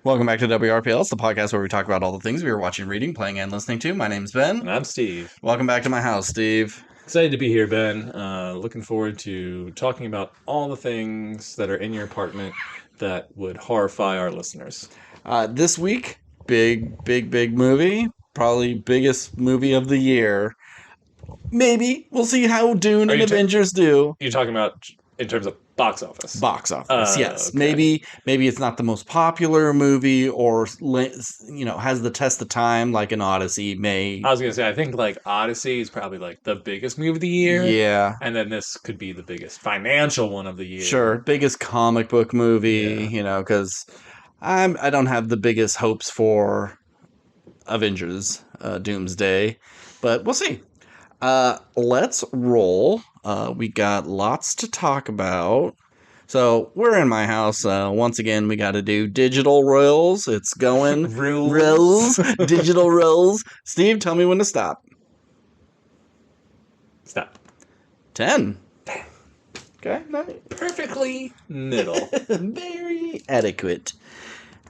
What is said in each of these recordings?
Welcome back to WRPL. It's the podcast where we talk about all the things we were watching, reading, playing, and listening to. My name's Ben. And I'm Steve. Welcome back to my house, Steve. Excited to be here, Ben. Looking forward to talking about all the things that are in your apartment that would horrify our listeners. This week, big movie. Probably biggest movie of the year. Maybe. We'll see how Dune and Avengers do. You're talking about in terms of box office? Box office, yes. Okay. Maybe it's not the most popular movie or, has the test of time like an Odyssey may. I was going to say, I think like Odyssey is probably like the biggest movie of the year. Yeah. And then this could be the biggest financial one of the year. Sure. Biggest comic book movie, because I don't have the biggest hopes for Avengers Doomsday, but we'll see. Let's roll. We got lots to talk about. So we're in my house. Once again, we got to do digital rolls. It's going. rolls. Digital rolls. Steve, tell me when to stop. Stop. 10. Okay. Nice. Perfectly middle. Very adequate.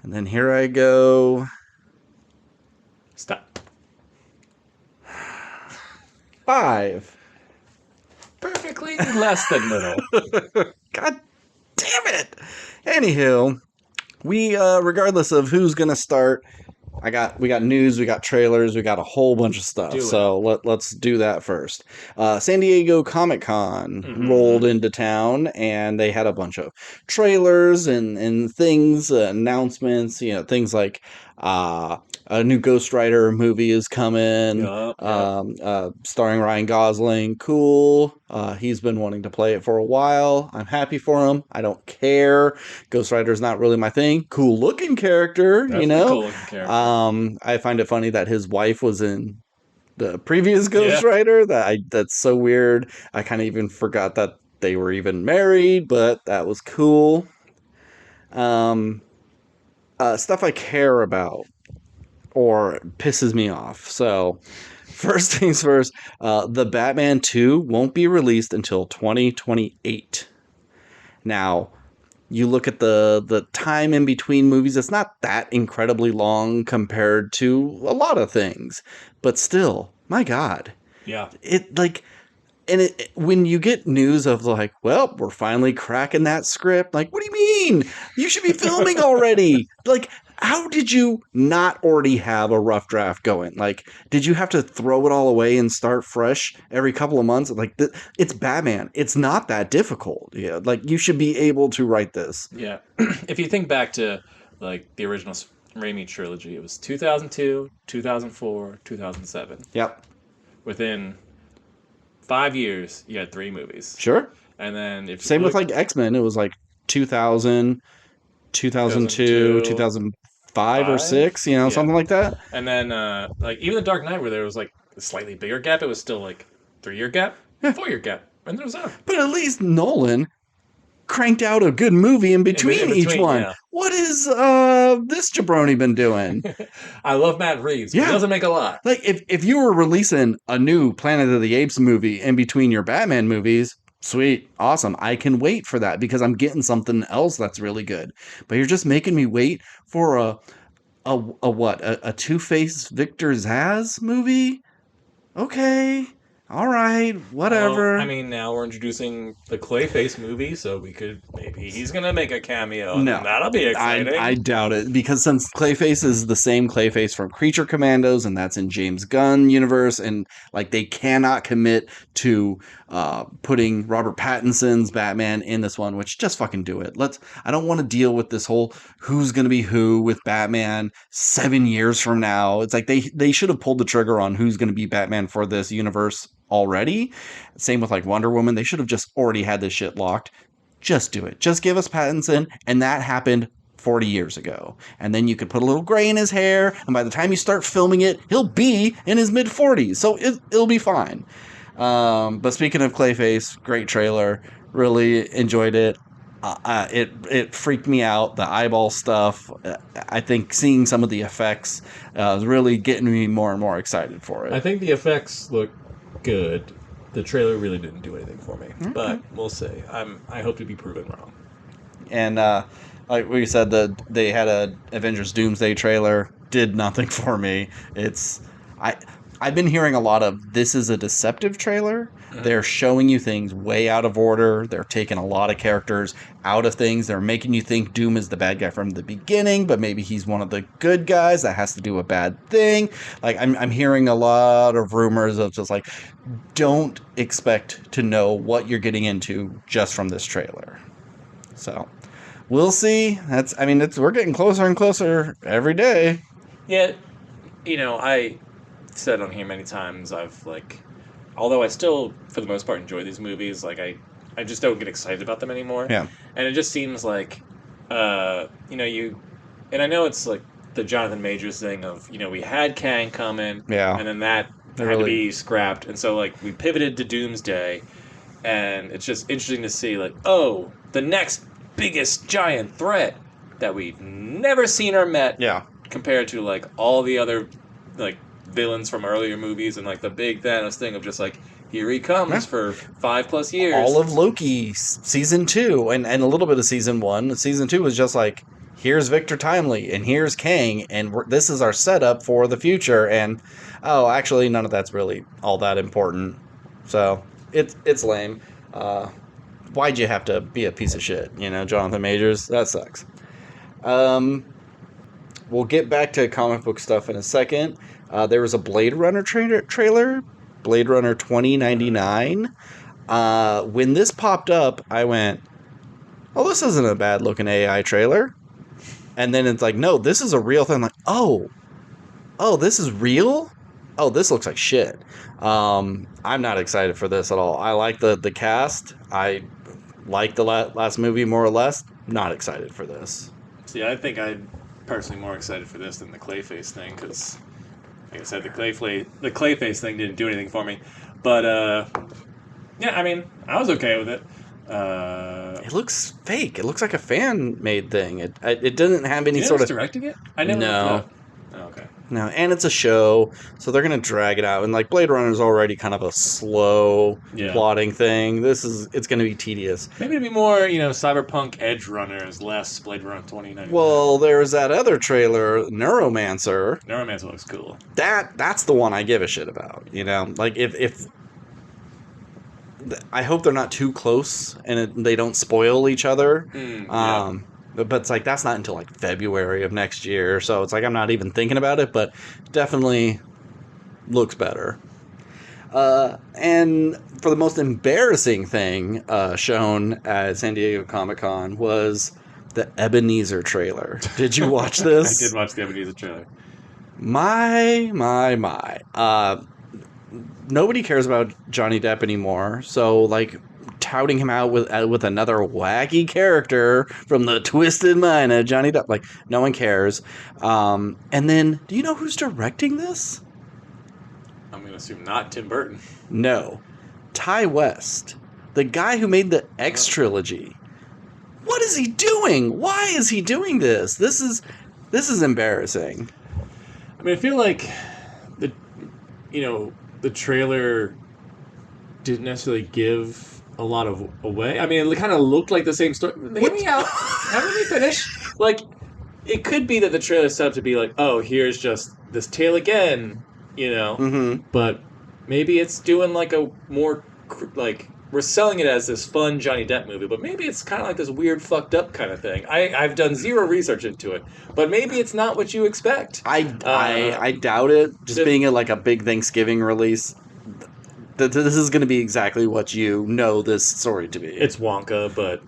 And then here I go. Stop. 5. Perfectly less than middle. God damn it. Anywho, we regardless of who's gonna start, we got news, we got trailers, we got a whole bunch of stuff. So let's do that first. San Diego Comic-Con rolled into town, and they had a bunch of trailers and things, announcements, things like a new Ghost Rider movie is coming, starring Ryan Gosling. Cool. He's been wanting to play it for a while. I'm happy for him. I don't care. Ghost Rider's not really my thing. Cool looking character, Cool looking character. I find it funny that his wife was in the previous Ghost Rider. That's so weird. I kind of even forgot that they were even married, but that was cool. Stuff I care about or pisses me off. So, first things first, the Batman 2 won't be released until 2028. Now, you look at the time in between movies, it's not that incredibly long compared to a lot of things. But still, my God. Yeah. When you get news of like, well, we're finally cracking that script, like, what do you mean? You should be filming already. Like, how did you not already have a rough draft going? Like, did you have to throw it all away and start fresh every couple of months? Like, it's Batman. It's not that difficult. Yeah, like, you should be able to write this. Yeah. If you think back to, like, the original Raimi trilogy, it was 2002, 2004, 2007. Yep. Within 5 years, you had 3 movies. Sure. And then if Same with, like, X-Men. It was, like, 2000, 2002, 2005 or 6, something like that. And then, like, even The Dark Knight, where there was, like, a slightly bigger gap, it was still, like, 3-year gap, 4-year gap. And there was that. But at least Nolan cranked out a good movie in between each one. Yeah. What is this jabroni been doing? I love Matt Reeves, but he doesn't make a lot. Like, if you were releasing a new Planet of the Apes movie in between your Batman movies, sweet, awesome. I can wait for that because I'm getting something else that's really good. But you're just making me wait for a Two-Face Victor Zsasz movie? Okay. All right, whatever. Well, I mean, now we're introducing the Clayface movie, so maybe he's gonna make a cameo. No, that'll be exciting. I doubt it, because since Clayface is the same Clayface from Creature Commandos, and that's in James Gunn universe, and like they cannot commit to putting Robert Pattinson's Batman in this one, which just fucking do it. I don't want to deal with this whole who's gonna be who with Batman 7 years from now. It's like they should have pulled the trigger on who's gonna be Batman for this universe already. Same with like Wonder Woman. They should have just already had this shit locked. Just do it. Just give us Pattinson. And that happened 40 years ago. And then you could put a little gray in his hair. And by the time you start filming it, he'll be in his mid 40s. So it'll be fine. But speaking of Clayface, great trailer. Really enjoyed it. It freaked me out, the eyeball stuff. I think seeing some of the effects is really getting me more and more excited for it. I think the effects look good. The trailer really didn't do anything for me, but we'll see. I hope to be proven wrong. And like we said, they had a Avengers Doomsday trailer. Did nothing for me. I I've been hearing a lot of this is a deceptive trailer. They're showing you things way out of order. They're taking a lot of characters out of things. They're making you think Doom is the bad guy from the beginning, but maybe he's one of the good guys that has to do a bad thing. Like I'm hearing a lot of rumors of just like, don't expect to know what you're getting into just from this trailer. So we'll see. We're getting closer and closer every day. Yeah, I said on here many times, although I still, for the most part, enjoy these movies, I just don't get excited about them anymore. Yeah. And it just seems like, and I know it's like the Jonathan Majors thing of, we had Kang coming, Yeah. and then that had to be scrapped, and so, we pivoted to Doomsday, and it's just interesting to see, the next biggest giant threat that we've never seen or met. Yeah. Compared to all the other villains from earlier movies and the big Thanos thing of just here he comes for 5+ years. All of Loki season 2 and a little bit of season 1. Season 2 was just here's Victor Timely and here's Kang and this is our setup for the future. And actually none of that's really all that important. So it's lame. Why'd you have to be a piece of shit? Jonathan Majors, that sucks. We'll get back to comic book stuff in a second. There was a Blade Runner trailer, Blade Runner 2099. When this popped up, I went, oh, this isn't a bad looking AI trailer. And then it's no, this is a real thing. I'm like, oh, this is real? Oh, this looks like shit. I'm not excited for this at all. I like the cast. I like the last movie more or less. Not excited for this. See, I think I'm personally more excited for this than the Clayface thing because, like I said, the Clayface thing didn't do anything for me. But I was okay with it. It looks fake. It looks like a fan-made thing. It doesn't have any sort of directing it. I never looked it up. Okay. No, and it's a show, so they're gonna drag it out. And Blade Runner is already kind of a slow plotting thing. It's gonna be tedious. Maybe it'd be more, Cyberpunk Edge Runners, less Blade Runner 2099. Well, there's that other trailer, Neuromancer. Neuromancer looks cool. That's the one I give a shit about. If I hope they're not too close and they don't spoil each other. But it's that's not until February of next year. So it's I'm not even thinking about it, but definitely looks better. And for the most embarrassing thing shown at San Diego Comic-Con was the Ebenezer trailer. Did you watch this? I did watch the Ebenezer trailer. My. Nobody cares about Johnny Depp anymore. So touting him out with another wacky character from the twisted mind of Johnny Depp. No one cares. And then, do you know who's directing this? I'm going to assume not Tim Burton. No. Ty West. The guy who made the X trilogy. What is he doing? Why is he doing this? This is embarrassing. I feel like the trailer didn't necessarily give a lot of away. It kind of looked like the same story. Hear me out. Let me finish. It could be that the trailer set up to be oh, here's just this tale again, Mm-hmm. But maybe it's doing a more we're selling it as this fun Johnny Depp movie, but maybe it's kind of this weird fucked up kind of thing. I've done zero research into it, but maybe it's not what you expect. I doubt it. Just being a big Thanksgiving release. This is going to be exactly what you know this story to be. It's Wonka, but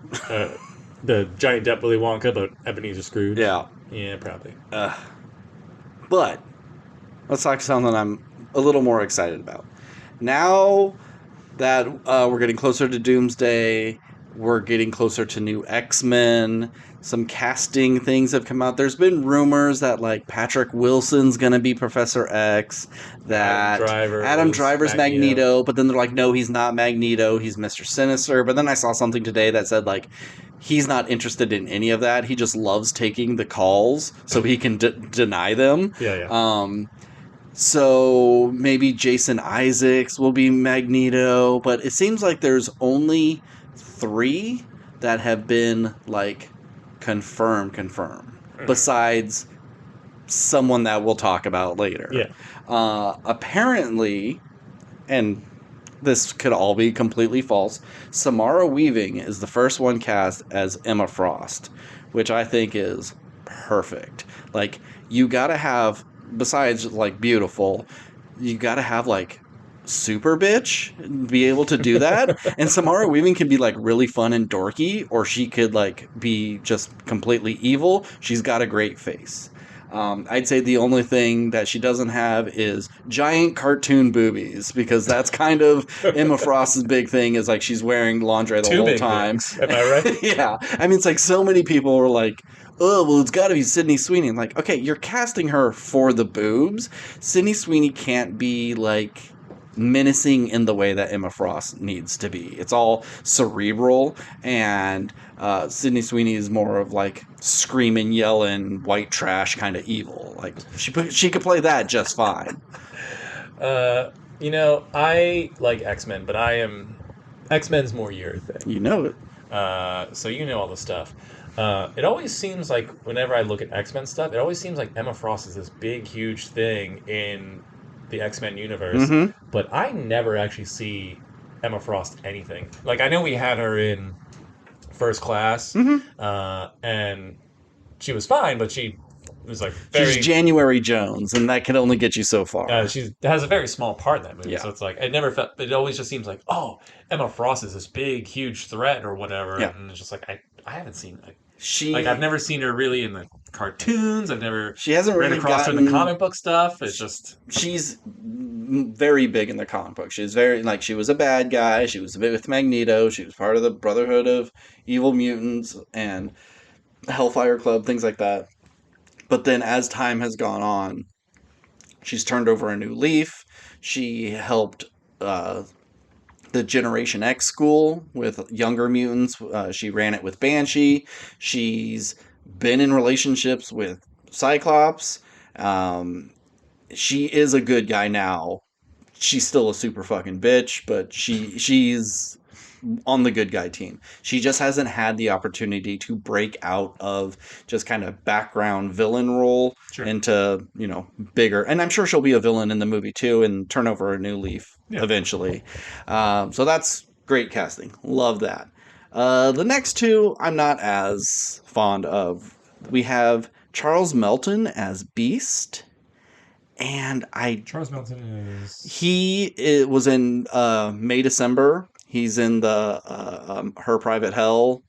the Johnny Depp Willy Wonka, but Ebenezer Scrooge. Yeah. Yeah, probably. But let's talk something I'm a little more excited about. Now that we're getting closer to Doomsday, we're getting closer to new X-Men. Some casting things have come out. There's been rumors that Patrick Wilson's going to be Professor X, that Adam Driver's Magneto, but then they're no, he's not Magneto, he's Mr. Sinister. But then I saw something today that said he's not interested in any of that. He just loves taking the calls so he can deny them. Yeah. So maybe Jason Isaacs will be Magneto, but it seems like there's only 3 that have been confirm. Besides someone that we'll talk about later. Yeah. Apparently, and this could all be completely false, Samara Weaving is the first one cast as Emma Frost, which I think is perfect. Like, you gotta have, besides, like, beautiful, you gotta have, like, super bitch be able to do that. And Samara Weaving can be, like, really fun and dorky, or she could, like, be just completely evil. She's got a great face. I'd say the only thing that she doesn't have is giant cartoon boobies, because that's kind of Emma Frost's big thing, is like she's wearing lingerie the Two whole big time. things. Am I right? Yeah. I mean, it's like so many people were like, oh, well, it's got to be Sydney Sweeney. I'm like, okay, you're casting her for the boobs. Sydney Sweeney can't be like menacing in the way that Emma Frost needs to be. It's all cerebral, and Sydney Sweeney is more of like screaming, yelling, white trash kind of evil. Like she could play that just fine. You know, I like X-Men, but X-Men's more your thing. You know it. So you know all the stuff. It always seems like whenever I look at X-Men stuff, it always seems like Emma Frost is this big, huge thing in the X-Men universe, Mhm. but I never actually see Emma Frost anything. Like, I know we had her in First Class, Mhm. and she was fine, but she was like very. She's January Jones, and that can only get you so far. She has a very small part in that movie, Yeah. so it's like it never felt. It always just seems like, oh, Emma Frost is this big, huge threat or whatever, Yeah. and it's just like I haven't seen She like I've never seen her really in the cartoons. I've never she hasn't ran really across her in gotten the comic book stuff. It's just she's very big in the comic book. She's very, like, she was a bad guy. She was a bit with Magneto. She was part of the Brotherhood of Evil Mutants and Hellfire Club, things like that. But then as time has gone on, she's turned over a new leaf. She helped the Generation X school with younger mutants. She ran it with Banshee. She's been in relationships with Cyclops. Um, she is a good guy now. She's still a super fucking bitch, but she's on the good guy team. She just hasn't had the opportunity to break out of just kind of background villain role into, bigger. And I'm sure she'll be a villain in the movie too and turn over a new leaf eventually. So that's great casting. Love that. The next two I'm not as fond of. We have Charles Melton as Beast. And Charles Melton is he was in May December. He's in the Her Private Hell.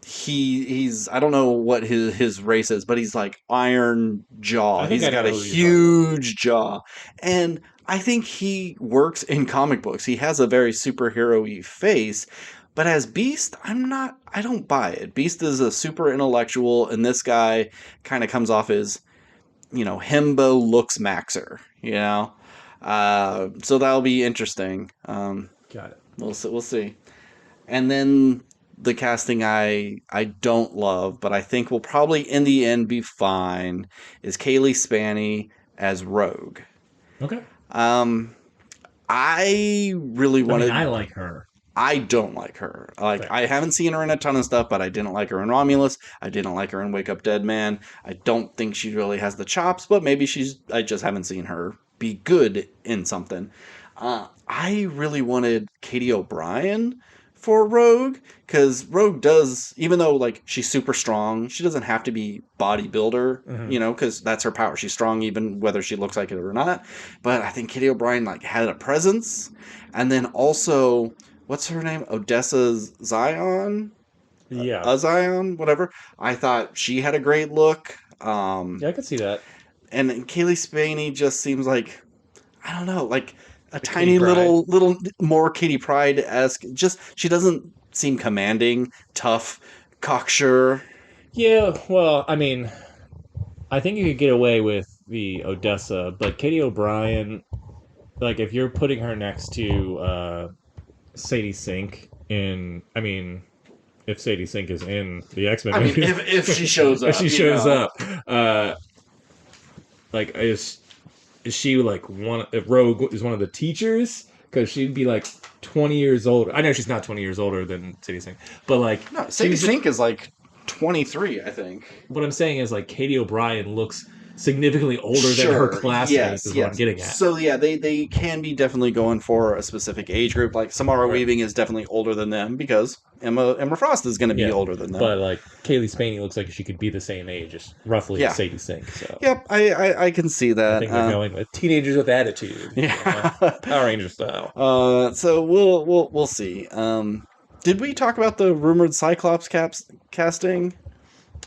He's I don't know what his race is, but he's like iron jaw. He's got a huge jaw, and I think he works in comic books. He has a very superhero-y face, but as Beast, I don't buy it. Beast is a super intellectual, and this guy kind of comes off as, himbo looks maxer, so that'll be interesting. Got it. We'll see. And then the casting I don't love, but I think will probably in the end be fine, is Kaylee Spaney as Rogue. Okay. I really wanted. I like her. I don't like her. Like, I haven't seen her in a ton of stuff, but I didn't like her in Romulus. I didn't like her in Wake Up Dead Man. I don't think she really has the chops, but maybe I just haven't seen her be good in something. I really wanted Katie O'Brien for Rogue, because Rogue does, even though, like, she's super strong, she doesn't have to be bodybuilder, because that's her power. She's strong even whether she looks like it or not. But I think Katie O'Brien, like, had a presence. And then also, what's her name? Odessa Zion? Yeah. Zion, whatever. I thought she had a great look. Yeah, I could see that. And Kaylee Spaney just seems like, I don't know, like a tiny little more Kitty Pryde-esque. Just, she doesn't seem commanding, tough, cocksure. Yeah, well, I mean, I think you could get away with the Odessa, but Katie O'Brien, like, if you're putting her next to Sadie Sink if Sadie Sink is in the X-Men movie, if she shows up, like, is she like if Rogue is one of the teachers? Because she'd be like 20 years older. I know she's not 20 years older than Sadie Sink, but like, no, Sadie Sink is like 23, I think. What I'm saying is, like, Katie O'Brien looks significantly older than her classmates, is what I'm getting at. So, yeah, they can be definitely going for a specific age group. Like, Samara Weaving is definitely older than them because Emma Frost is going to be older than them. But, like, Kaylee Spaney looks like she could be the same age, roughly as Sadie Sink. So. Yep, I can see that. I think they're going with teenagers with attitude. Yeah. Power Ranger style. So we'll see. Did we talk about the rumored Cyclops casting?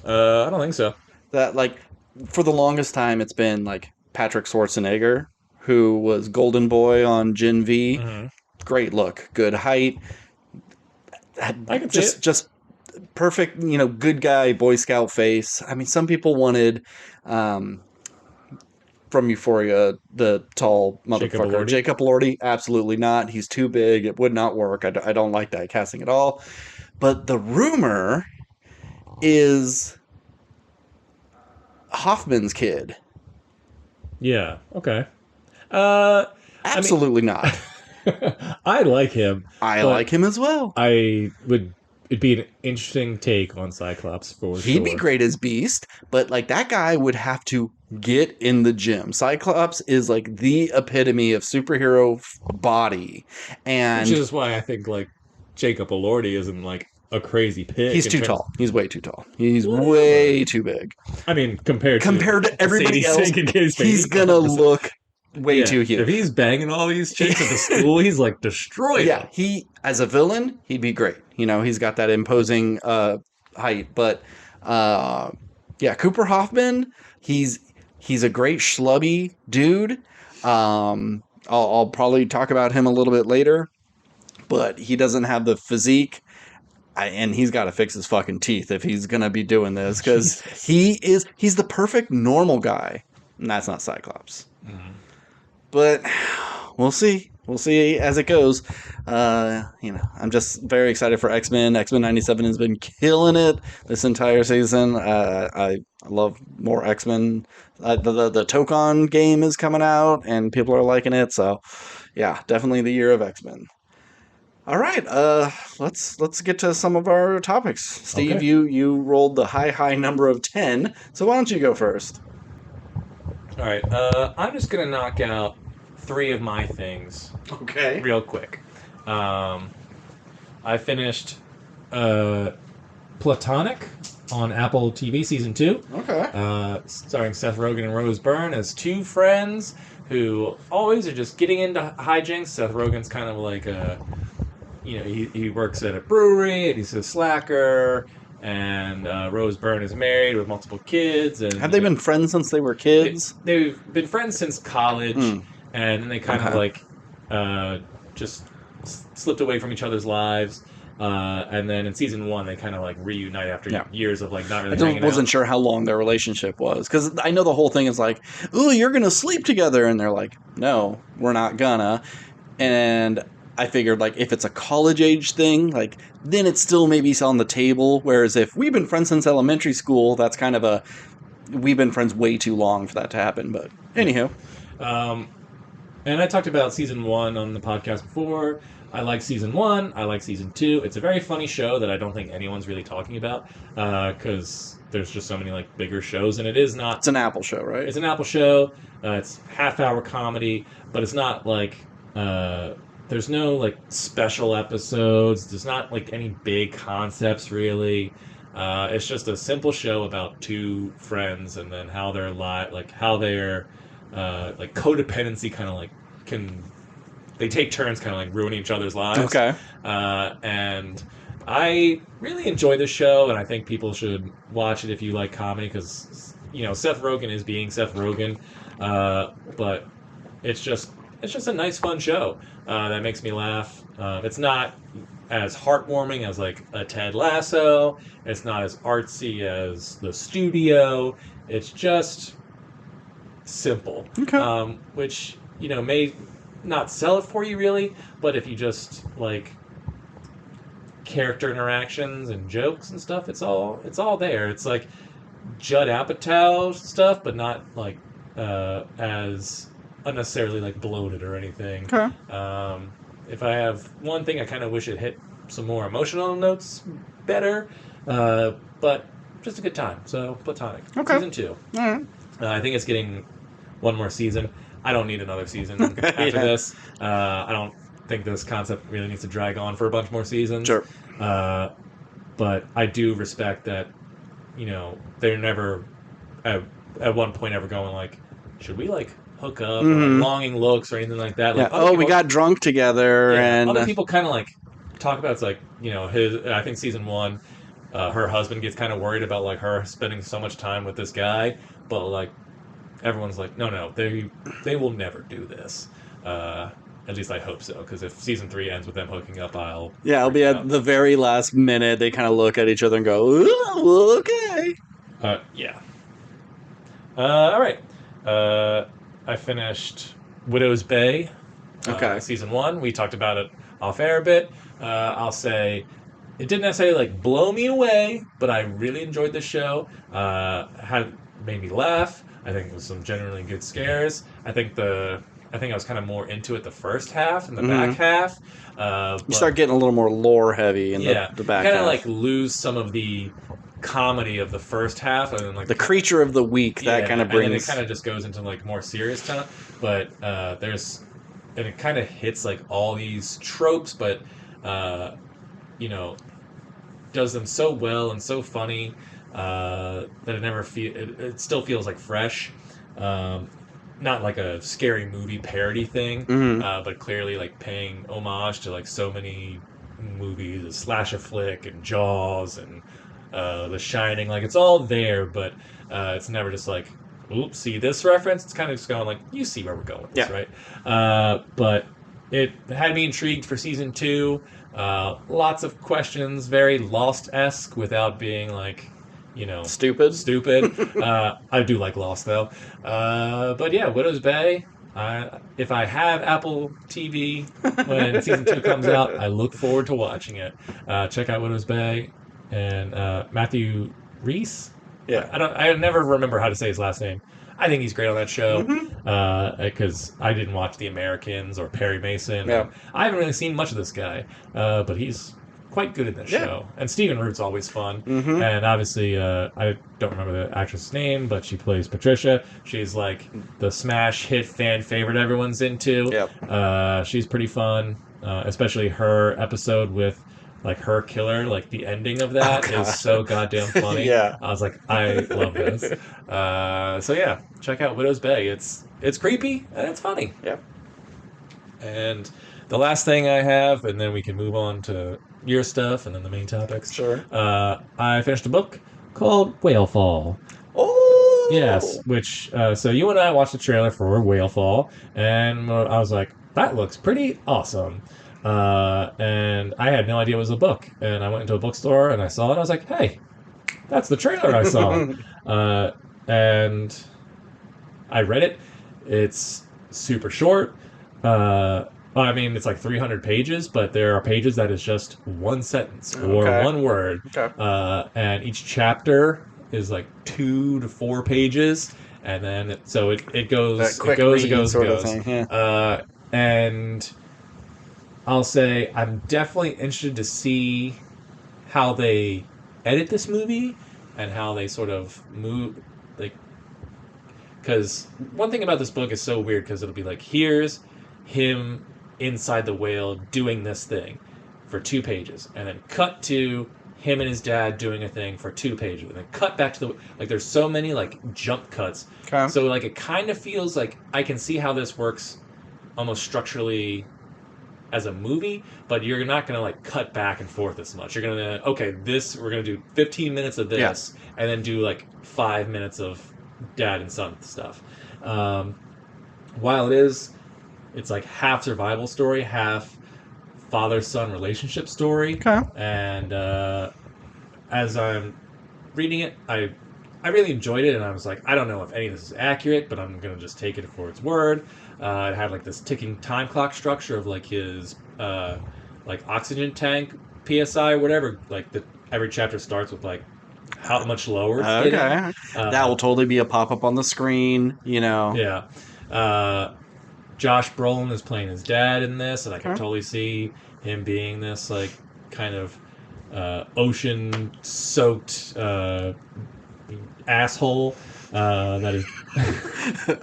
I don't think so. That, like, for the longest time, it's been, like, Patrick Schwarzenegger, who was Golden Boy on Gen V. Mm-hmm. Great look, good height. I can see it. Just perfect, good guy, Boy Scout face. I mean, some people wanted, from Euphoria, the tall motherfucker. Jacob Elordi. Absolutely not. He's too big. It would not work. I don't like that casting at all. But the rumor is Hoffman's kid. Yeah. Okay. Absolutely not. I like him. I like him as well. It'd be an interesting take on Cyclops for sure. He'd be great as Beast, but, like, that guy would have to get in the gym. Cyclops is, like, the epitome of superhero body, and which is why I think, like, Jacob Elordi isn't, like, a crazy pick. He's too tall. He's way too tall. He's way too big. I mean, compared to everybody else, he's gonna look way too huge. If he's banging all these chicks at the school, he's, like, destroyed. Yeah, he, as a villain, he'd be great. He's got that imposing height. But, Cooper Hoffman, he's a great schlubby dude. I'll probably talk about him a little bit later, but he doesn't have the physique. And he's got to fix his fucking teeth if he's going to be doing this, because he's the perfect normal guy. And that's not Cyclops. Mm-hmm. But we'll see. We'll see as it goes. I'm just very excited for X-Men. X-Men 97 has been killing it this entire season. I love more X-Men. The Tokon game is coming out, and people are liking it. So, yeah, definitely the year of X-Men. All right, let's get to some of our topics. Steve, okay. You rolled the high number of 10, so why don't you go first? All right, I'm just going to knock out 3 of my things. Okay. Real quick. I finished Platonic on Apple TV Season 2. Okay. Starring Seth Rogen and Rose Byrne as 2 friends who always are just getting into hijinks. Seth Rogen's kind of like he works at a brewery, and he's a slacker, and Rose Byrne is married with multiple kids. And have they been friends since they were kids? They've been friends since college, and then they kind of just slipped away from each other's lives. And then in season 1, they kind of like reunite after years of like not really hanging out. I wasn't sure how long their relationship was, because I know the whole thing is like, ooh, you're gonna sleep together, and they're like, no, we're not gonna. And I figured, like, if it's a college age thing, like, then it's still maybe on the table. Whereas if we've been friends since elementary school, that's kind of we've been friends way too long for that to happen. But anywho. And I talked about season 1 on the podcast before. I like season 1. I like season 2. It's a very funny show that I don't think anyone's really talking about, because there's just so many, like, bigger shows, and it is not... It's an Apple show, right? It's an Apple show. It's half-hour comedy, but it's not, like... there's no, like, special episodes. There's not, like, any big concepts, really. It's just a simple show about 2 friends, and then how their how their like codependency kind of like they take turns kind of like ruining each other's lives. Okay. And I really enjoy this show, and I think people should watch it if you like comedy, because Seth Rogen is being Seth Rogen, but it's just a nice, fun show that makes me laugh. It's not as heartwarming as like a Ted Lasso. It's not as artsy as The Studio. It's just simple. Okay. Which may not sell it for you really, but if you just like character interactions and jokes and stuff, it's all there. It's like Judd Apatow stuff, but not like as unnecessarily like bloated or anything. Okay. If I have one thing, I kind of wish it hit some more emotional notes better, but just a good time. So Platonic. Okay. Season 2. All right. I think it's getting one more season. I don't need another season after Yeah. this. I don't think this concept really needs to drag on for a bunch more seasons. Sure. But I do respect that, they're never at one point ever going like, should we like hook up or like longing looks or anything like that? Like, Yeah. We got drunk together, and other people kind of like talk about it's like I think season 1, her husband gets kind of worried about like her spending so much time with this guy, but like everyone's like, no, they will never do this. At least I hope so, because if season 3 ends with them hooking up, it'll be at the very last minute. They kind of look at each other and go, "Ooh, okay." Yeah. All right. I finished Widow's Bay. Okay. Season 1. We talked about it off air a bit. I'll say it didn't necessarily like blow me away, but I really enjoyed the show. Made me laugh. I think there was some genuinely good scares. I think I was kind of more into it the first half and the back half. You start getting a little more lore heavy in the back half. Kind of like lose some of the comedy of the first half, and then like the creature of the week that kind of brings. And then it kind of just goes into like more serious tone. But it kind of hits like all these tropes, but does them so well and so funny that it still feels like fresh. Not like a scary movie parody thing, but clearly like paying homage to like so many movies, a slasher flick and Jaws and The Shining. Like it's all there, but it's never just like, oops, see this reference? It's kind of just going like, you see where we're going with this, right? But it had me intrigued for season 2. Lots of questions, very Lost-esque without being like, stupid. I do like Lost though. But yeah, Widow's Bay. If I have Apple TV when season 2 comes out, I look forward to watching it. Check out Widow's Bay and Matthew Reese. Yeah, I never remember how to say his last name. I think he's great on that show because I didn't watch The Americans or Perry Mason. Yeah. I haven't really seen much of this guy, but he's quite good in this show. And Stephen Root's always fun. And obviously, I don't remember the actress' name, but she plays Patricia. She's like the smash hit fan favorite everyone's into. Yep. She's pretty fun, especially her episode with like her killer. Like the ending of that is so goddamn funny. Yeah. I was like, I love this. So yeah, check out Widow's Bay. It's creepy and it's funny. Yep. And the last thing I have, and then we can move on to your stuff and then the main topics. Sure. I finished a book called Whalefall. Oh! Yes, which, so you and I watched the trailer for Whalefall, and I was like, that looks pretty awesome. And I had no idea it was a book. And I went into a bookstore and I saw it, and I was like, hey, that's the trailer I saw. And I read it. It's super short. I mean, it's like 300 pages, but there are pages that is just one sentence or one word. Okay. And each chapter is like 2 to 4 pages. And then, it goes, That it goes. of thing, yeah. And I'll say I'm definitely interested to see how they edit this movie and how they sort of move, like, because one thing about this book is so weird because it'll be like, here's him inside the whale doing this thing for 2 pages, and then cut to him and his dad doing a thing for 2 pages, and then cut back to like there's so many like jump cuts. Okay. So like it kind of feels like I can see how this works almost structurally as a movie, but you're not gonna like cut back and forth as much. You're gonna we're gonna do 15 minutes of this, and then do like 5 minutes of dad and son stuff. While it's like half survival story, half father-son relationship story. Okay. And as I'm reading it, I really enjoyed it, and I was like, I don't know if any of this is accurate, but I'm going to just take it for its word. It had like this ticking time clock structure of like his like oxygen tank PSI or whatever. Like every chapter starts with like how much lower it's getting. That will totally be a pop-up on the screen, Yeah. Josh Brolin is playing his dad in this, and I can totally see him being this like kind of ocean-soaked asshole. That is.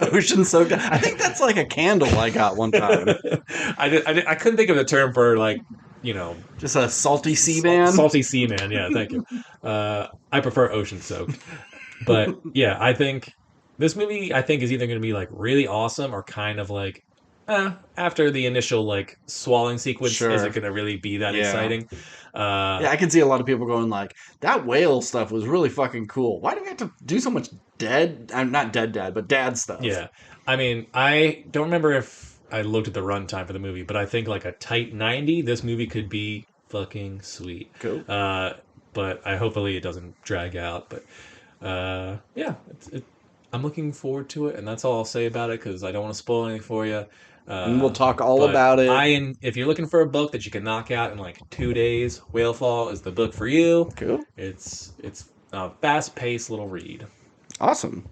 Ocean soaked. I think that's like a candle I got one time. I couldn't think of the term for like, Just a salty sea man. salty sea man. Yeah, thank you. I prefer ocean soaked, but yeah, I think this movie is either going to be like really awesome or kind of like, after the initial like swallowing sequence, Sure. is it going to really be that exciting? Yeah, I can see a lot of people going like, that whale stuff was really fucking cool. Why do we have to do so much dead? I'm not dead dad, but dad stuff. Yeah. I mean, I don't remember if I looked at the runtime for the movie, but I think like a tight 90, this movie could be fucking sweet. Cool. But hopefully it doesn't drag out. But yeah, I'm looking forward to it, and that's all I'll say about it because I don't want to spoil anything for you. And we'll talk all about it. If you're looking for a book that you can knock out in like 2 days, Whalefall is the book for you. Cool. It's a fast-paced little read. Awesome.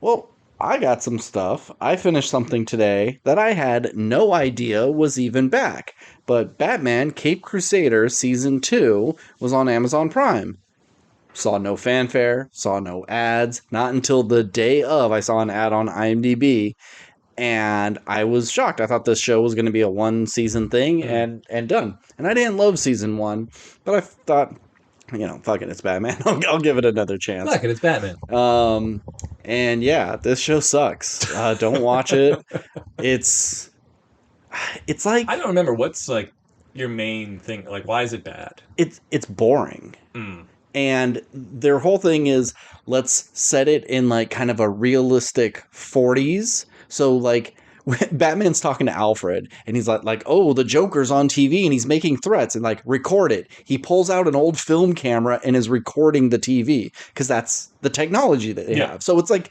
Well, I got some stuff. I finished something today that I had no idea was even back. But Batman Cape Crusader Season 2 was on Amazon Prime. Saw no fanfare, saw no ads. Not until the day of I saw an ad on IMDb. And I was shocked. I thought this show was going to be a one-season thing and done. And I didn't love Season 1, but I thought, fuck it, it's Batman. I'll give it another chance. Fuck it, it's Batman. And yeah, this show sucks. Don't watch it. It's like, I don't remember what's like your main thing. Like, why is it bad? It's boring. And their whole thing is, let's set it in like kind of a realistic 40s. So like Batman's talking to Alfred and he's like, oh, the Joker's on TV and he's making threats and like record it. He pulls out an old film camera and is recording the TV because that's the technology that they have. So it's like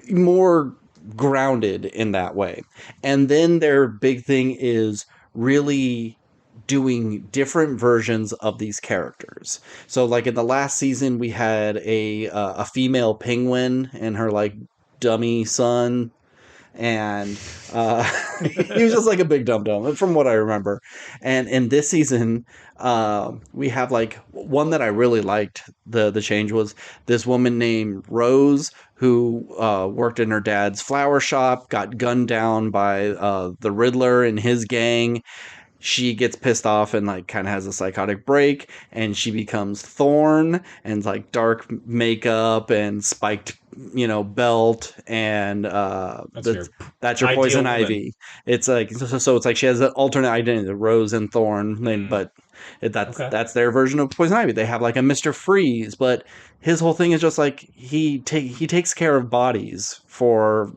more grounded in that way. And then their big thing is really doing different versions of these characters. So like in the last season, we had a female penguin and her like dummy son. And he was just like a big dum-dum from what I remember. And in this season, we have like one that I really liked. The change was this woman named Rose who worked in her dad's flower shop, got gunned down by the Riddler and his gang. She gets pissed off and like kind of has a psychotic break, and she becomes Thorn and like dark makeup and spiked, belt, and that's your Poison Ivy. It's like so it's like she has an alternate identity, Rose and Thorn, but that's their version of Poison Ivy. They have like a Mr. Freeze, but his whole thing is just like he takes care of bodies for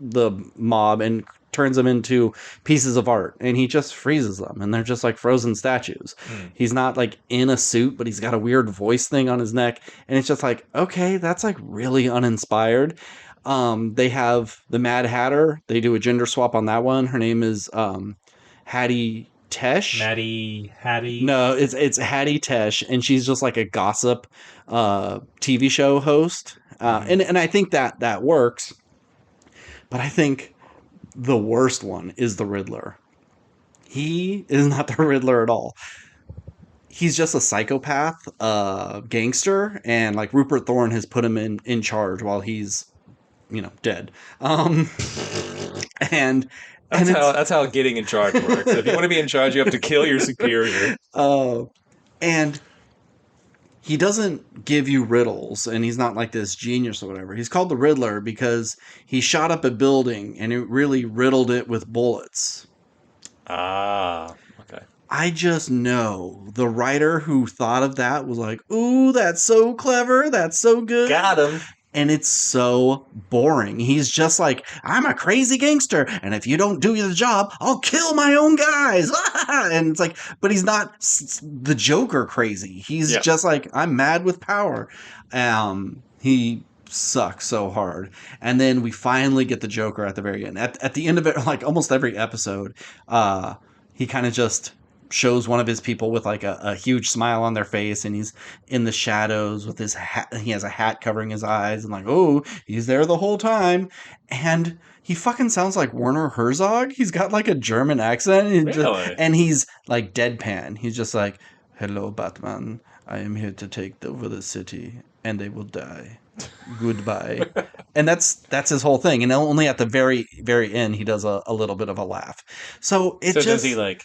the mob and turns them into pieces of art, and he just freezes them and they're just like frozen statues. He's not like in a suit, but he's got a weird voice thing on his neck, and it's just like, okay, that's like really uninspired. They have the Mad Hatter. They do a gender swap on that one. Her name is Hattie Tesh. Maddie Hattie. No, it's Hattie Tesh, and she's just like a gossip TV show host. And I think that works. But I think the worst one is the Riddler. He is not the Riddler at all. He's just a psychopath, gangster, and like Rupert Thorne has put him in charge while he's, dead. And that's how getting in charge works. If you want to be in charge, you have to kill your superior. And he doesn't give you riddles, and he's not like this genius or whatever. He's called the Riddler because he shot up a building and it really riddled it with bullets. Okay. I just know the writer who thought of that was like, ooh, that's so clever. That's so good. Got him. And it's so boring. He's just like, I'm a crazy gangster, and if you don't do the job, I'll kill my own guys. And it's like, but he's not the Joker crazy. He's just like, I'm mad with power. He sucks so hard. And then we finally get the Joker at the very end. At the end of it, like almost every episode, he kind of just shows one of his people with like a huge smile on their face, and he's in the shadows with his hat. He has a hat covering his eyes, and like, oh, he's there the whole time. And he fucking sounds like Werner Herzog. He's got like a German accent, and, really? and he's like deadpan. He's just like, Hello, Batman. I am here to take over the city, and they will die. Goodbye. And that's his whole thing. And only at the very, very end, he does a little bit of a laugh. So it So just... does he like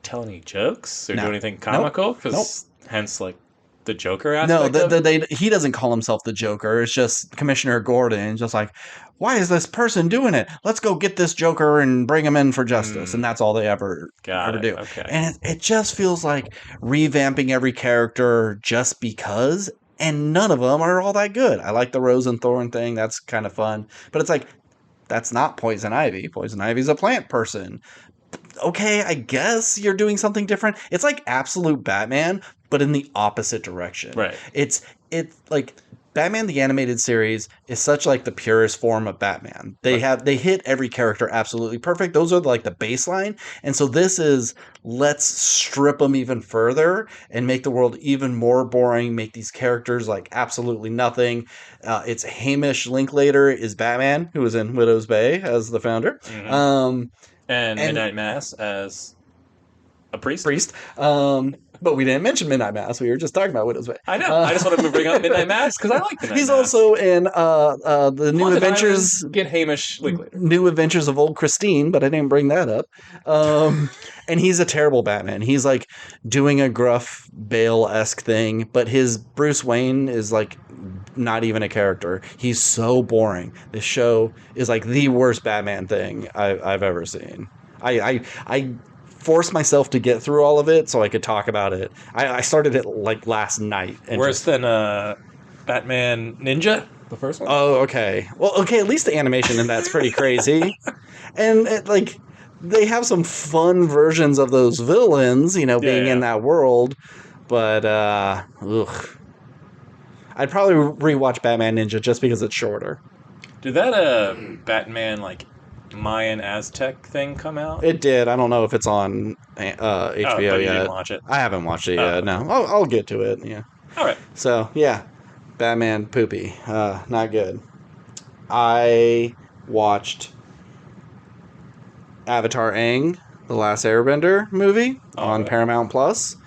tell any jokes or do No. anything Nope. comical? Nope. Because hence like the Joker No, aspect of it. he doesn't call himself the Joker. It's just Commissioner Gordon, just like, why is this person doing it? Let's go get this Joker and bring him in for justice. And that's all they ever Got it. do. Okay. And it just feels like revamping every character just because. And none of them are all that good. I like the Rose and Thorn thing. That's kind of fun. But it's like, that's not Poison Ivy. Poison Ivy's a plant person. Okay, I guess you're doing something different. It's like Absolute Batman, but in the opposite direction. Right. It's like Batman the Animated Series is such like the purest form of Batman. They hit every character absolutely perfect. Those are like the baseline. And so this is, let's strip them even further and make the world even more boring, make these characters like absolutely nothing. It's Hamish Linklater is Batman, who was in Widow's Bay as the founder. Mm-hmm. And Midnight Mass as a priest. But we didn't mention Midnight Mass. We were just talking about Widow's Way. I know. I just wanted to bring up Midnight Mass because I like Midnight He's Mass. also in the New Adventures. Get Hamish Linklater. New Adventures of Old Christine, but I didn't bring that up. And he's a terrible Batman. He's like doing a gruff Bale-esque thing, but his Bruce Wayne is like not even a character. He's so boring. This show is like the worst Batman thing I've ever seen. I forced myself to get through all of it so I could talk about it. I started it like last night. And worse than Batman Ninja, the first one. Oh, okay. Well, okay. At least the animation in that's pretty crazy, and like they have some fun versions of those villains, being in that world. But ugh. I'd probably rewatch Batman Ninja just because it's shorter. Did that Batman like Mayan Aztec thing come out? It did. I don't know if it's on HBO but you yet. didn't watch it? I haven't watched it yet. No, I'll get to it. Yeah. All right. So yeah, Batman poopy. Not good. I watched Avatar Aang, the Last Airbender movie on Paramount Plus.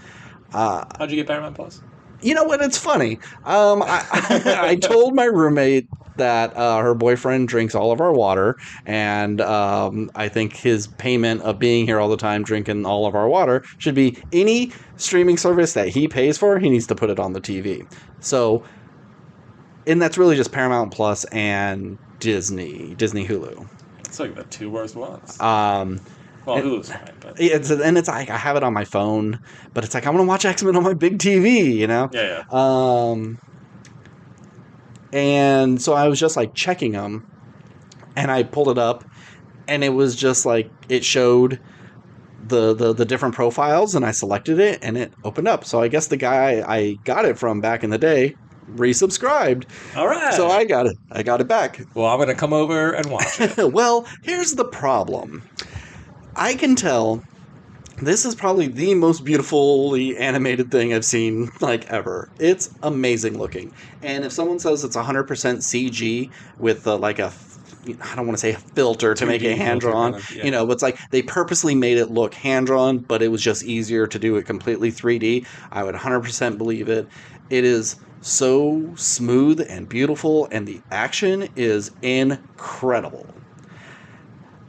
How'd you get Paramount Plus? You know what? It's funny. I told my roommate that her boyfriend drinks all of our water, and I think his payment of being here all the time drinking all of our water should be any streaming service that he pays for, he needs to put it on the TV. So, and that's really just Paramount Plus and Disney Hulu. It's like the two worst ones. Well, Hulu's fine, but it's like I have it on my phone, but it's like I want to watch X-Men on my big TV, Yeah. And so I was just like checking them, and I pulled it up, and it was just like it showed the different profiles, and I selected it, and it opened up. So I guess the guy I got it from back in the day resubscribed. All right. So I got it back. Well, I'm gonna come over and watch it. Well, here's the problem. I can tell this is probably the most beautifully animated thing I've seen, like, ever. It's amazing looking. And if someone says it's 100% CG with, like, I don't want to say a filter to make it hand-drawn, kind of, yeah. but it's like they purposely made it look hand-drawn, but it was just easier to do it completely 3D, I would 100% believe it. It is so smooth and beautiful, and the action is incredible.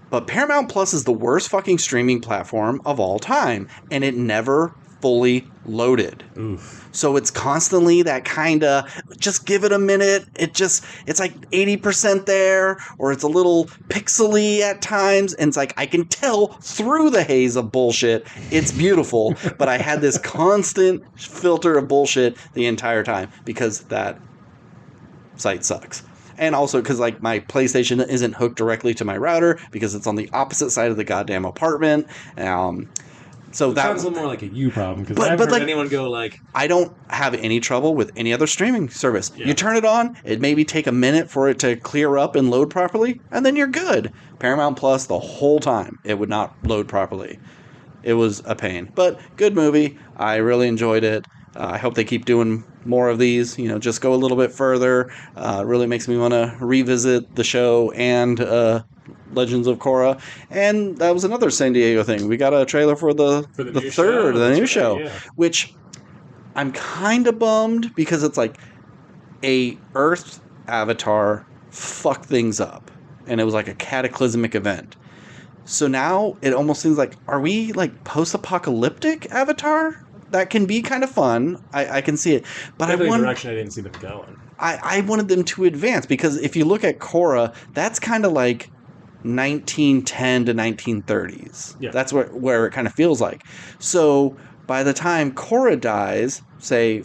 But Paramount Plus is the worst fucking streaming platform of all time, and it never fully loaded. Oof. So it's constantly that kind of, just give it a minute. It's like 80% there, or it's a little pixely at times, and it's like I can tell through the haze of bullshit it's beautiful, but I had this constant filter of bullshit the entire time because that site sucks. And also because, like, my PlayStation isn't hooked directly to my router because it's on the opposite side of the goddamn apartment. So that sounds a little more like a you problem because I haven't heard anyone go like... I don't have any trouble with any other streaming service. Yeah. You turn it on, it maybe take a minute for it to clear up and load properly, and then you're good. Paramount Plus, the whole time, it would not load properly. It was a pain. But good movie. I really enjoyed it. I hope they keep doing more of these, just go a little bit further. It really makes me want to revisit the show and Legends of Korra, and that was another San Diego thing. We got a trailer for the new third, show. the That's new right, show, yeah. which I'm kind of bummed because it's like a Earth avatar fucked things up, and it was like a cataclysmic event. So now it almost seems like, are we like post-apocalyptic Avatar? That can be kind of fun. I can see it, but Definitely a direction I didn't see them going. I wanted them to advance because if you look at Korra, that's kind of like 1910 to 1930s. Yeah. That's where it kind of feels like. So by the time Korra dies, say,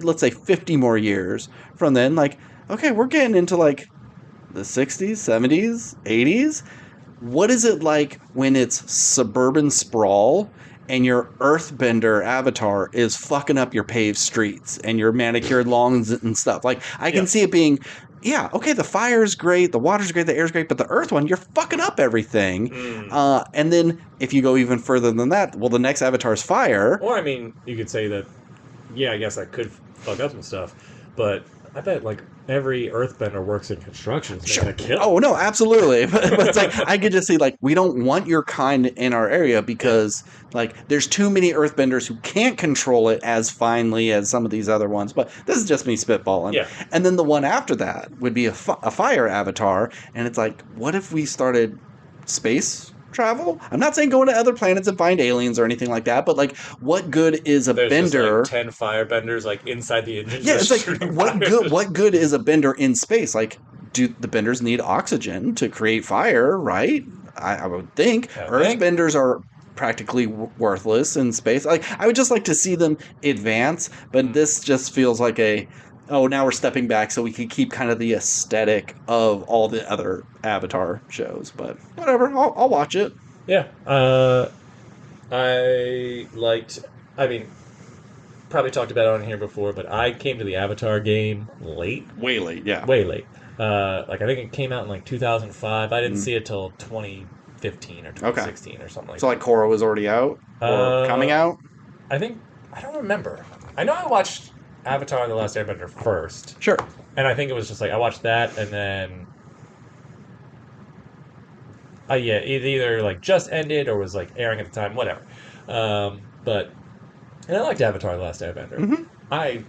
let's say 50 more years from then, like, okay, we're getting into like the 60s, 70s, 80s. What is it like when it's suburban sprawl and your earthbender avatar is fucking up your paved streets and your manicured lawns and stuff? Like, I can see it being, yeah, okay, the fire's great, the water's great, the air's great, but the earth one, you're fucking up everything. And then if you go even further than that, well, the next avatar's fire. Or, I mean, you could say that, yeah, I guess I could fuck up some stuff, but I bet, like, every earthbender works in construction. It's making a kill. Oh, no, absolutely. but it's like, I could just see, like, we don't want your kind in our area because, like, there's too many earthbenders who can't control it as finely as some of these other ones. But this is just me spitballing. Yeah. And then the one after that would be a fire avatar. And it's like, what if we started space travel? I'm not saying going to other planets and find aliens or anything like that, but like, what good is a There's bender? just, like, 10 firebenders like inside the engine. Yeah, it's like, what good is a bender in space? Like, do the benders need oxygen to create fire? Right? I would think earthbenders are practically worthless in space. Like, I would just like to see them advance, but this just feels like now we're stepping back so we can keep kind of the aesthetic of all the other Avatar shows. But whatever, I'll watch it. Yeah. I mean, probably talked about it on here before, but I came to the Avatar game late. Way late, yeah. Way late. Like, I think it came out in like 2005. I didn't see it till 2015 or 2016 or something like that. So like Korra was already out? Or coming out? I don't remember. I know I watched Avatar The Last Airbender first. Sure. And I think it was just like, I watched that and then... it either like just ended or was like airing at the time, whatever. And I liked Avatar: The Last Airbender. Mm-hmm. I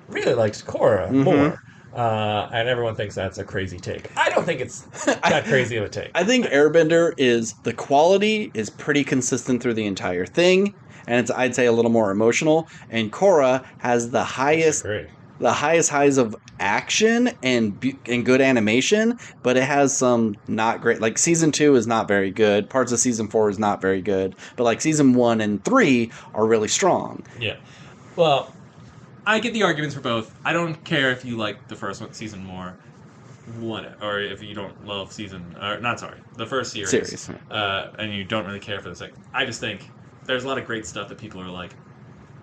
really liked Korra more. And everyone thinks that's a crazy take. I don't think it's that crazy of a take. I think Airbender the quality is pretty consistent through the entire thing, and it's, I'd say, a little more emotional. And Korra has the highest highs of action and good animation, but it has some not great. Like season 2 is not very good. Parts of season 4 is not very good. But like season 1 and 3 are really strong. Yeah. Well, I get the arguments for both. I don't care if you like the first season more, or if you don't love the first series. And you don't really care for the second. I just think there's a lot of great stuff that people are like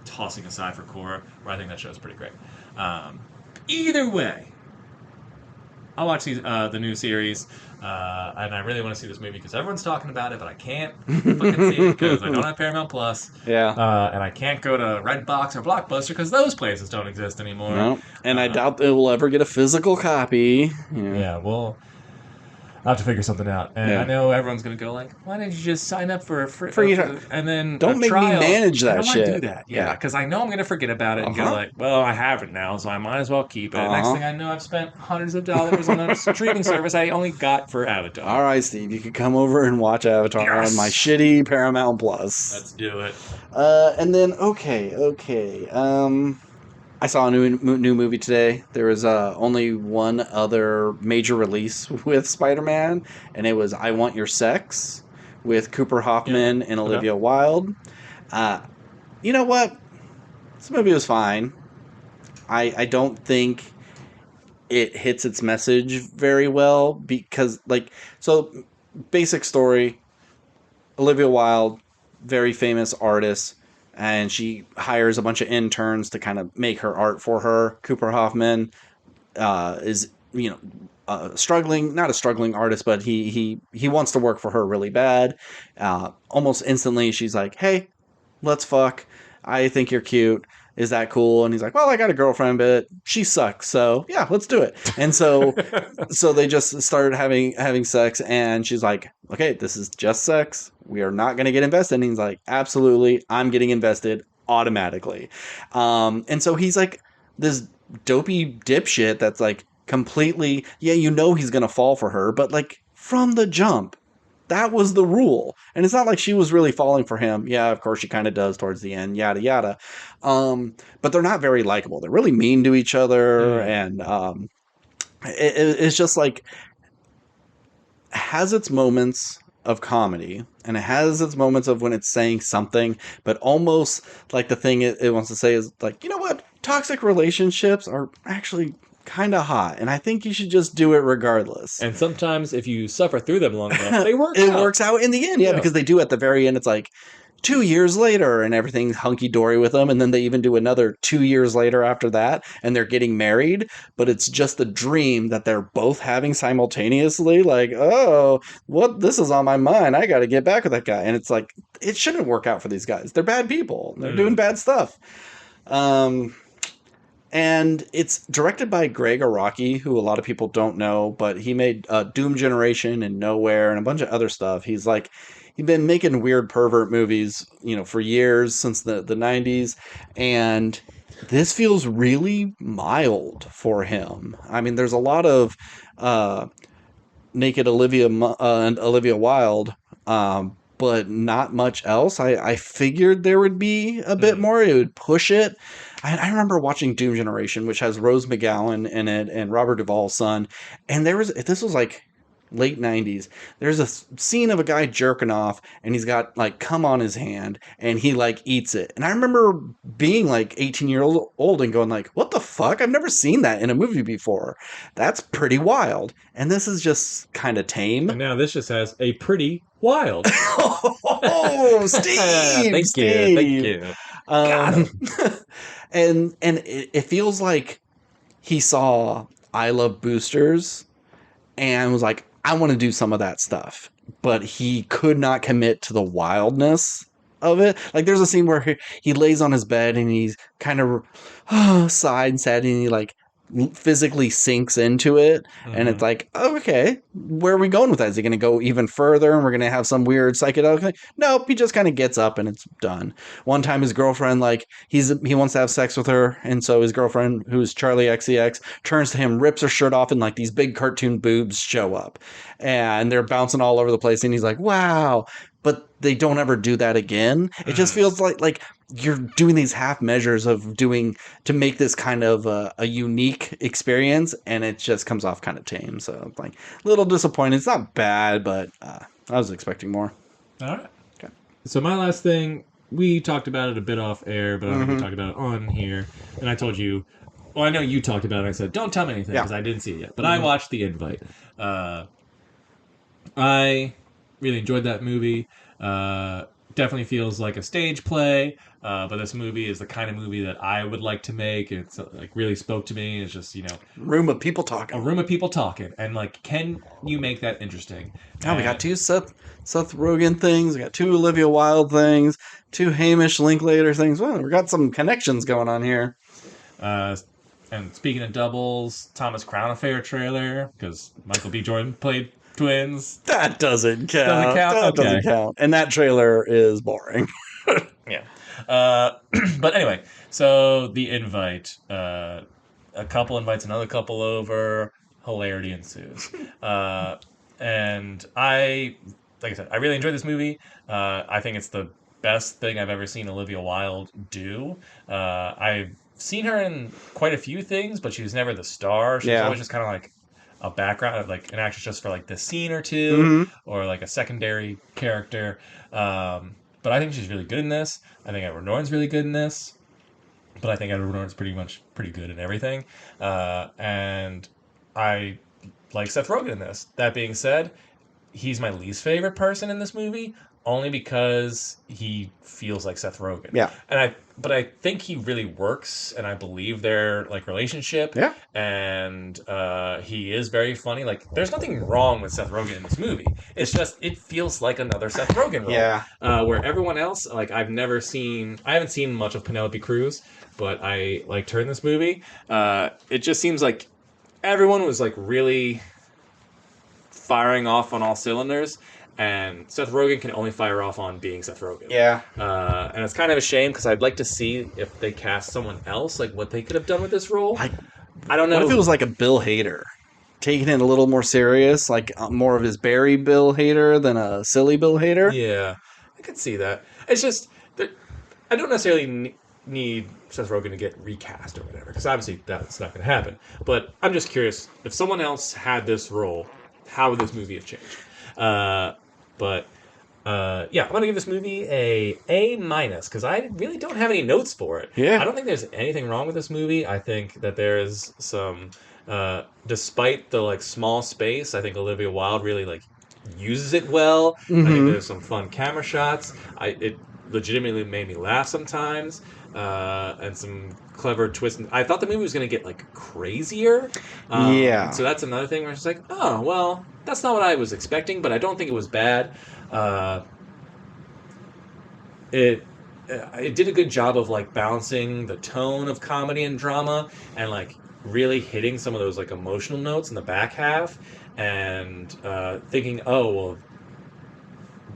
tossing aside for Korra, where I think that show's pretty great. Either way, I'll watch the new series, and I really want to see this movie because everyone's talking about it, but I can't fucking see it because I don't have Paramount Plus. Yeah. And I can't go to Redbox or Blockbuster because those places don't exist anymore. No. And I doubt it will ever get a physical copy. Yeah, well, I'll have to figure something out. And I know everyone's going to go like, why didn't you just sign up for a free and then don't make trial? me manage that I don't shit. want to do that. Yeah, because I know I'm going to forget about it and go like, well, I have it now, so I might as well keep it. Next thing I know, I've spent hundreds of dollars on a streaming service I only got for Avatar. All right, Steve, you can come over and watch Avatar on my shitty Paramount Plus. Let's do it. And then, okay. I saw a new movie today. There was only one other major release with Spider-Man, and it was I Want Your Sex with Cooper Hoffman and Olivia Wilde. You know what? This movie was fine. I don't think it hits its message very well because, basic story, Olivia Wilde, very famous artist, and she hires a bunch of interns to kind of make her art for her. Cooper Hoffman is, struggling, not a struggling artist, but he wants to work for her really bad. Almost instantly, she's like, hey, let's fuck. I think you're cute. is that cool? And he's like, well, I got a girlfriend, but she sucks. So yeah, let's do it. And so they just started having sex, and she's like, okay, this is just sex. We are not going to get invested. And he's like, absolutely, I'm getting invested automatically. And so he's like this dopey dipshit that's like completely, yeah, he's going to fall for her, but like from the jump, that was the rule. And it's not like she was really falling for him. Yeah, of course she kind of does towards the end, yada yada. But they're not very likable. They're really mean to each other, and it's just like has its moments of comedy, and it has its moments of when it's saying something, but almost like the thing it wants to say is like, you know what? Toxic relationships are actually kind of hot, and I think you should just do it regardless. And sometimes if you suffer through them long enough, they work. It works out in the end, yeah, because they do at the very end. It's like 2 years later, and everything's hunky dory with them, and then they even do another 2 years later after that, and they're getting married. But it's just a dream that they're both having simultaneously. Like, oh, what? This is on my mind. I got to get back with that guy, and it's like it shouldn't work out for these guys. They're bad people. They're doing bad stuff. And it's directed by Greg Araki, who a lot of people don't know, but he made Doom Generation and Nowhere and a bunch of other stuff. He's been making weird pervert movies, for years, since the 90s. And this feels really mild for him. I mean, there's a lot of naked Olivia and Olivia Wilde, but not much else. I figured there would be a bit more. It would push it. I remember watching Doom Generation, which has Rose McGowan in it and Robert Duvall's son. And this was like late 90s. There's a scene of a guy jerking off, and he's got like cum on his hand, and he like eats it. And I remember being like 18-year old and going like, what the fuck? I've never seen that in a movie before. That's pretty wild. And this is just kind of tame. And now this just has a pretty wild. Oh, Steve! Thank you. Got him. and it feels like he saw I Love Boosters and was like, I want to do some of that stuff. But he could not commit to the wildness of it. Like, there's a scene where he lays on his bed and he's kind of sighed and sad, and he like physically sinks into it. And it's like, oh, okay, where are we going with that? Is he going to go even further and we're going to have some weird psychedelic thing? Nope, he just kind of gets up and it's done. One time his girlfriend, like, he wants to have sex with her, and so his girlfriend, who's Charlie XCX, turns to him, rips her shirt off, and like these big cartoon boobs show up and they're bouncing all over the place, and he's like, wow. But they don't ever do that again. It just feels like you're doing these half measures of doing to make this kind of a unique experience, and it just comes off kind of tame. So like a little disappointed. It's not bad, but I was expecting more. All right. Okay. So my last thing, we talked about it a bit off air, but I don't think we talked about it on here. And I told you, well, I know you talked about it. I said, don't tell me anything because I didn't see it yet. But I watched The Invite. I really enjoyed that movie. Definitely feels like a stage play, but this movie is the kind of movie that I would like to make. It's like really spoke to me. It's just, room of people talking. A room of people talking. And like, can you make that interesting? Now we got 2 Seth Rogen things. We got 2 Olivia Wilde things. 2 Hamish Linklater things. Well, we got some connections going on here. And speaking of doubles, Thomas Crown Affair trailer, because Michael B. Jordan played twins. That doesn't count. Doesn't count? That doesn't count. And that trailer is boring. Yeah. But anyway, so The Invite. A couple invites another couple over. Hilarity ensues. And like I said, I really enjoyed this movie. I think it's the best thing I've ever seen Olivia Wilde do. I've seen her in quite a few things, but she was never the star. She was always just kind of like a background, like an actress just for like the scene or two, or like a secondary character. But I think she's really good in this. I think Edward Norton's really good in this. But I think Edward Norton's pretty good in everything. And I like Seth Rogen in this. That being said, he's my least favorite person in this movie. only because he feels like Seth Rogen. Yeah. But I think he really works, and I believe their like relationship. Yeah. And he is very funny. Like, there's nothing wrong with Seth Rogen in this movie. It's just it feels like another Seth Rogen role. Yeah. Where everyone else, like I haven't seen much of Penelope Cruz, but I liked her in this movie. It just seems like everyone was like really firing off on all cylinders, and Seth Rogen can only fire off on being Seth Rogen. Yeah. And it's kind of a shame because I'd like to see if they cast someone else, like what they could have done with this role. I don't know. What if it was like a Bill Hader? Taking it a little more serious, like more of his Barry Bill Hader than a silly Bill Hader? Yeah, I could see that. It's just that I don't necessarily need Seth Rogen to get recast or whatever, because obviously that's not going to happen. But I'm just curious, if someone else had this role, how would this movie have changed? Yeah, I'm gonna give this movie A minus because I really don't have any notes for it. Yeah. I don't think there's anything wrong with this movie. I think that there's some, despite the like small space, I think Olivia Wilde really like uses it well. I think there's some fun camera shots. It legitimately made me laugh sometimes, and some clever twists. I thought the movie was going to get like crazier. Yeah. So that's another thing where it's like, oh well, that's not what I was expecting, but I don't think it was bad. It did a good job of like balancing the tone of comedy and drama, and like really hitting some of those like emotional notes in the back half, and thinking, oh well,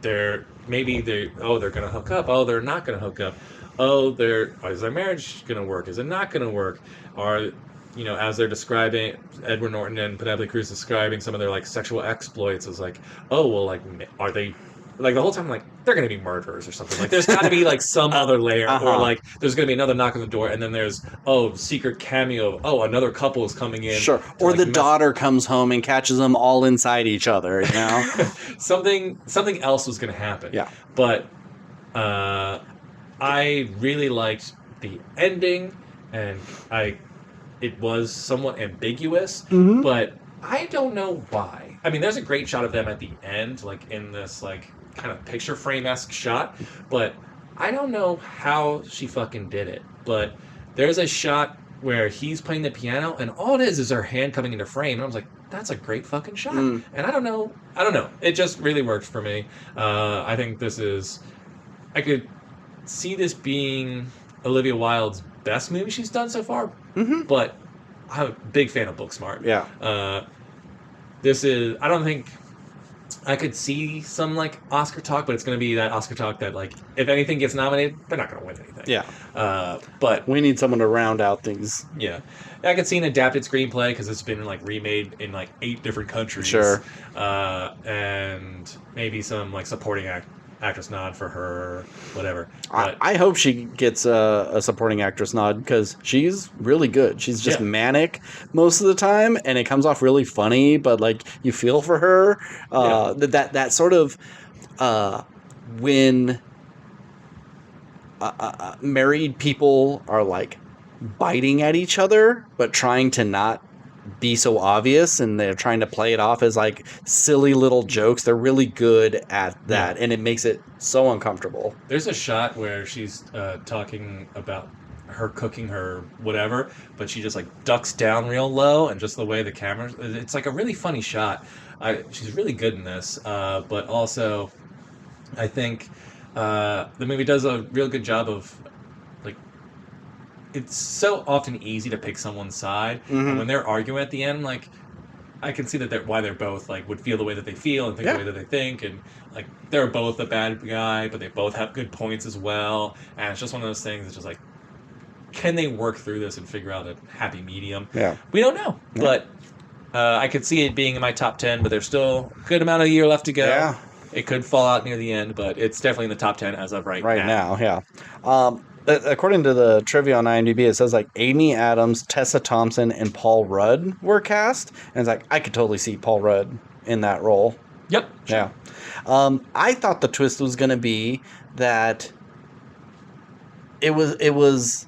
they're gonna hook up. Oh, they're not gonna hook up. Oh, is their marriage gonna work? Is it not gonna work? Or, as they're describing, Edward Norton and Penelope Cruz describing some of their like sexual exploits, is like, oh well, like are they? Like the whole time, like they're gonna be murderers or something. Like there's got to be like some other layer, or like there's gonna be another knock on the door, and then there's secret cameo of another couple is coming in. Sure, or the daughter comes home and catches them all inside each other. something else was gonna happen. Yeah, but I really liked the ending, and it was somewhat ambiguous, but I don't know why. I mean, there's a great shot of them at the end, like in this like kind of picture frame-esque shot, but I don't know how she fucking did it. But there's a shot where he's playing the piano, and all it is her hand coming into frame, and I was like, that's a great fucking shot. And I don't know. It just really worked for me. I think I could see this being Olivia Wilde's best movie she's done so far, but I'm a big fan of Booksmart. Yeah. I don't think I could see some like Oscar talk, but it's going to be that Oscar talk that like if anything gets nominated, they're not going to win anything. Yeah. But we need someone to round out things. Yeah. I could see an adapted screenplay because it's been like remade in like 8 different countries. Sure. And maybe some like supporting actress nod for her, whatever. But I hope she gets a supporting actress nod because she's really good. She's just manic most of the time, and it comes off really funny, but like you feel for her. That sort of when married people are like biting at each other, but trying to not be so obvious, and they're trying to play it off as like silly little jokes. They're really good at that, and it makes it so uncomfortable. There's a shot where she's talking about her cooking her whatever, but she just like ducks down real low, and just the way the camera, it's like a really funny shot. She's really good in this, but also I think the movie does a real good job of like, it's so often easy to pick someone's side, and when they're arguing at the end, like I can see that why they're both like would feel the way that they feel and think the way that they think, and like they're both a bad guy, but they both have good points as well, and it's just one of those things. It's just like, can they work through this and figure out a happy medium? Yeah, we don't know, but I could see it being in my top 10, but there's still a good amount of year left to go. Yeah, it could fall out near the end, but it's definitely in the top 10 as of right now. Yeah. According to the trivia on IMDb, it says like Amy Adams, Tessa Thompson, and Paul Rudd were cast, and it's like I could totally see Paul Rudd in that role. Yep. Sure. Yeah. I thought the twist was going to be that it was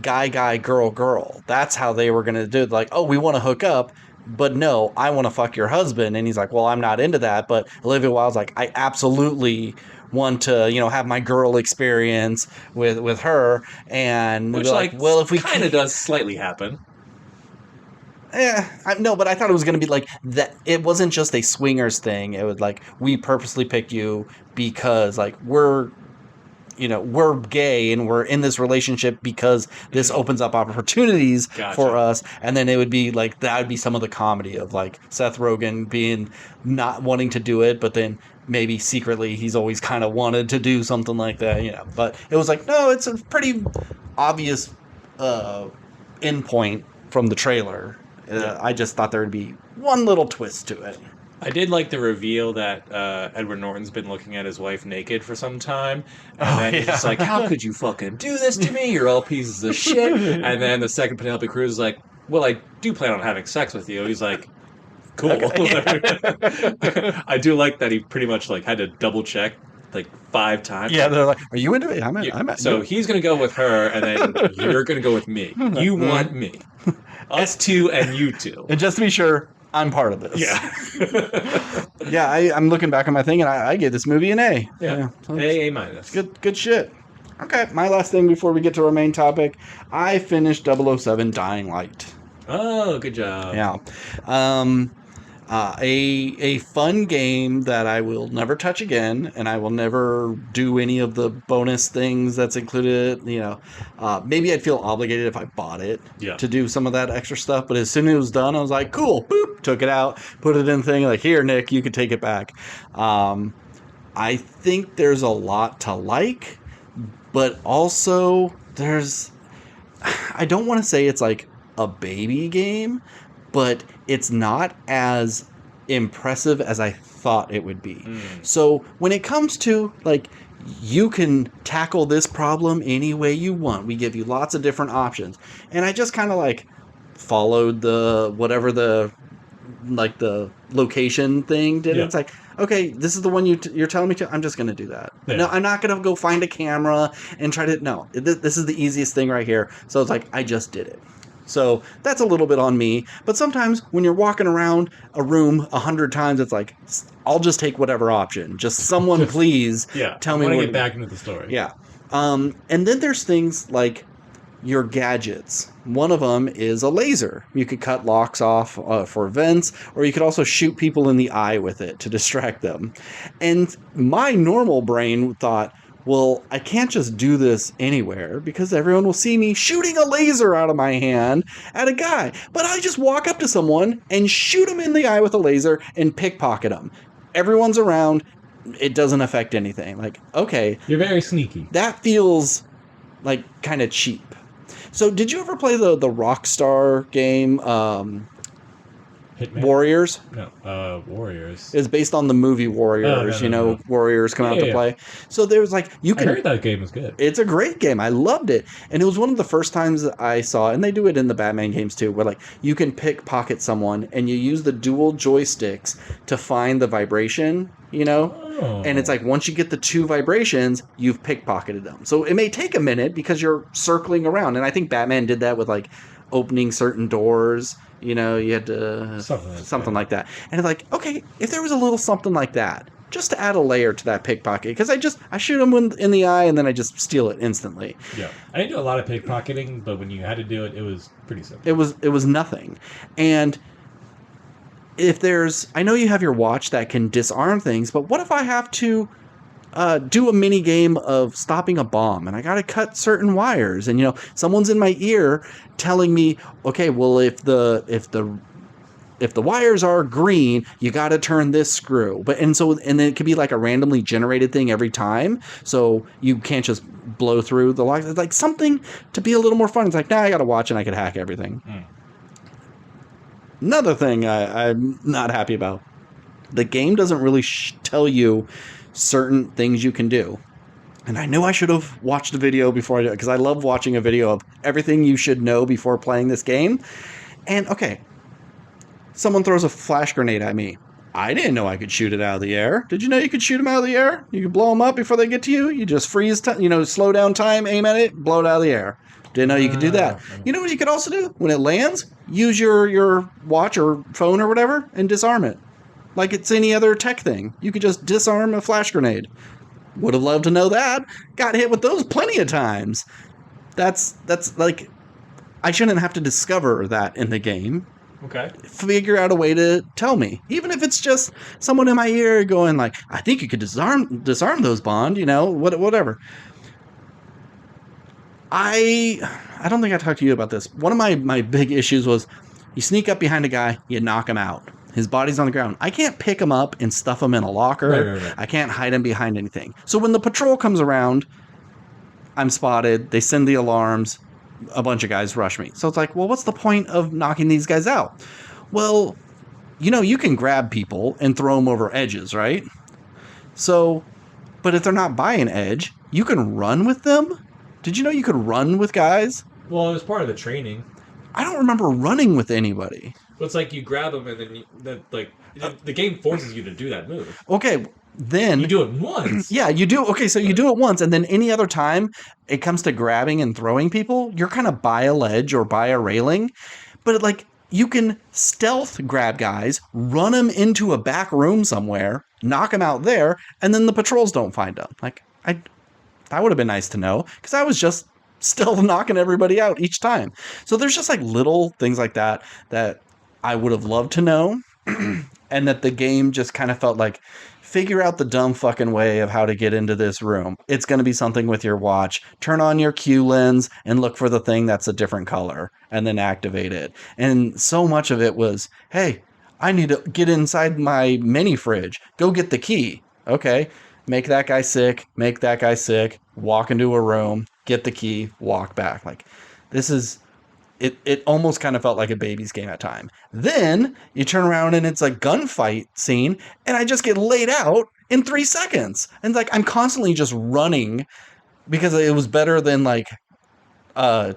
guy, girl. That's how they were going to do it. Like, oh, we want to hook up, but no, I want to fuck your husband. And he's like, well, I'm not into that. But Olivia Wilde's like, I absolutely want to, have my girl experience with her, and Which, like, well, if we kind of does slightly happen. No, but I thought it was going to be like that. It wasn't just a swingers thing. It was like, we purposely picked you because like we're gay and we're in this relationship because this opens up opportunities for us. And then it would be like, that would be some of the comedy of like Seth Rogen being not wanting to do it, but then maybe secretly he's always kind of wanted to do something like that, but it was like, no, it's a pretty obvious end point from the trailer. I just thought there would be one little twist to it. I did like the reveal that Edward Norton's been looking at his wife naked for some time. And then he's just like, how could you fucking do this to me? You're all pieces of shit. And then the second Penelope Cruz is like, well, I do plan on having sex with you. He's like, cool. Okay. I do like that he pretty much like had to double check like 5 times. Yeah, they're like, are you into me? I'm at So you. he's going to go with her, and then you're going to go with me. You want me. Us two and you two. And just to be sure, I'm part of this. Yeah. Yeah, I'm looking back on my thing, and I gave this movie an A. Yeah. So A minus. Good shit. Okay, my last thing before we get to our main topic. I finished 007 Dying Light. Oh, good job. Yeah. A fun game that I will never touch again, and I will never do any of the bonus things that's included. Maybe I'd feel obligated if I bought it to do some of that extra stuff. But as soon as it was done, I was like, cool, boop, took it out, put it in the thing, like, here, Nick, you can take it back. I think there's a lot to like, but also I don't want to say it's like a baby game, but it's not as impressive as I thought it would be. So when it comes to like, you can tackle this problem any way you want. We give you lots of different options. And I just kind of like followed the location thing did. Yeah. It's like, okay, this is the one you're telling me to. I'm just going to do that. Yeah. No, I'm not going to go find a camera and try to. No, this is the easiest thing right here. So it's like, I just did it. So that's a little bit on me. But sometimes when you're walking around a room 100 times, it's like, I'll just take whatever option. Just someone please tell me. I want to get back into the story. Yeah. And then there's things like your gadgets. One of them is a laser. You could cut locks off for vents, or you could also shoot people in the eye with it to distract them. And my normal brain thought, well, I can't just do this anywhere because everyone will see me shooting a laser out of my hand at a guy. But I just walk up to someone and shoot him in the eye with a laser and pickpocket him. Everyone's around. It doesn't affect anything. Like, okay. You're very sneaky. That feels like kind of cheap. So did you ever play the Rockstar game, Hitman? Warriors? No, Warriors. It's based on the movie Warriors. No. Warriors come out to play. So there's like, you can. I heard that game was good. It's a great game. I loved it, and it was one of the first times that I saw, and they do it in the Batman games too, where like you can pickpocket someone and you use the dual joysticks to find the vibration. And it's like, once you get the 2 vibrations, you've pickpocketed them. So it may take a minute because you're circling around, and I think Batman did that with like opening certain doors. You had to something like that. And it's like, okay, if there was a little something like that, just to add a layer to that pickpocket, because I shoot him in the eye and then I just steal it instantly. Yeah, I didn't do a lot of pickpocketing, but when you had to do it, it was pretty simple. It was nothing. And if I know you have your watch that can disarm things, but what if I have to do a mini game of stopping a bomb, and I got to cut certain wires, and someone's in my ear telling me, okay, well, if the wires are green, you got to turn this screw. And then it could be like a randomly generated thing every time, so you can't just blow through the locks. It's like something to be a little more fun. It's like, I got to watch and I could hack everything. Another thing I'm not happy about: the game doesn't really tell you certain things you can do. And I knew I should have watched a video before I did it, because I love watching a video of everything you should know before playing this game. And okay, someone throws a flash grenade at me. I didn't know I could shoot it out of the air. Did you know you could shoot them out of the air? You can blow them up before they get to you. You just freeze, slow down time, aim at it, blow it out of the air. Didn't know you could do that. You know what you could also do? When it lands, use your watch or phone or whatever and disarm it. Like it's any other tech thing. You could just disarm a flash grenade. Would have loved to know that. Got hit with those plenty of times. That's like, I shouldn't have to discover that in the game. Okay. Figure out a way to tell me, even if it's just someone in my ear going like, I think you could disarm those, Bond, whatever. I don't think I talked to you about this. One of my big issues was you sneak up behind a guy, you knock him out. His body's on the ground. I can't pick him up and stuff him in a locker. Right. I can't hide him behind anything. So when the patrol comes around, I'm spotted. They send the alarms. A bunch of guys rush me. So it's like, well, what's the point of knocking these guys out? Well, you can grab people and throw them over edges, right? So, but if they're not by an edge, you can run with them. Did you know you could run with guys? Well, it was part of the training. I don't remember running with anybody. Well, it's like you grab them and then the game forces you to do that move. Okay, then you do it once. Yeah, you do. Okay, so you do it once, and then any other time it comes to grabbing and throwing people, you're kind of by a ledge or by a railing. But like, you can stealth grab guys, run them into a back room somewhere, knock them out there, and then the patrols don't find them. Like, that would have been nice to know, because I was just stealth knocking everybody out each time. So there's just like little things like that I would have loved to know, and that the game just kind of felt like, figure out the dumb fucking way of how to get into this room. It's going to be something with your watch. Turn on your Q lens and look for the thing that's a different color and then activate it. And so much of it was, hey, I need to get inside my mini fridge. Go get the key. Okay. Make that guy sick. Make that guy sick. Walk into a room. Get the key. Walk back. Like, this is... It almost kind of felt like a baby's game at time. Then you turn around and it's a gunfight scene, and I just get laid out in 3 seconds. And like, I'm constantly just running because it was better than like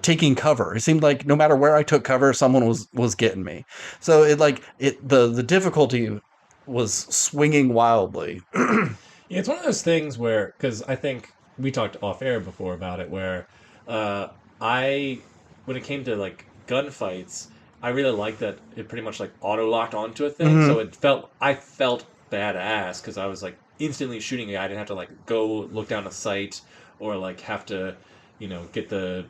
taking cover. It seemed like no matter where I took cover, someone was getting me. So the difficulty was swinging wildly. Yeah, it's one of those things where, because I think we talked off air before about it, where when it came to like gunfights, I really liked that it pretty much like auto locked onto a thing. Mm-hmm. So I felt badass because I was like instantly shooting a guy. I didn't have to like go look down a sight or like have to, get the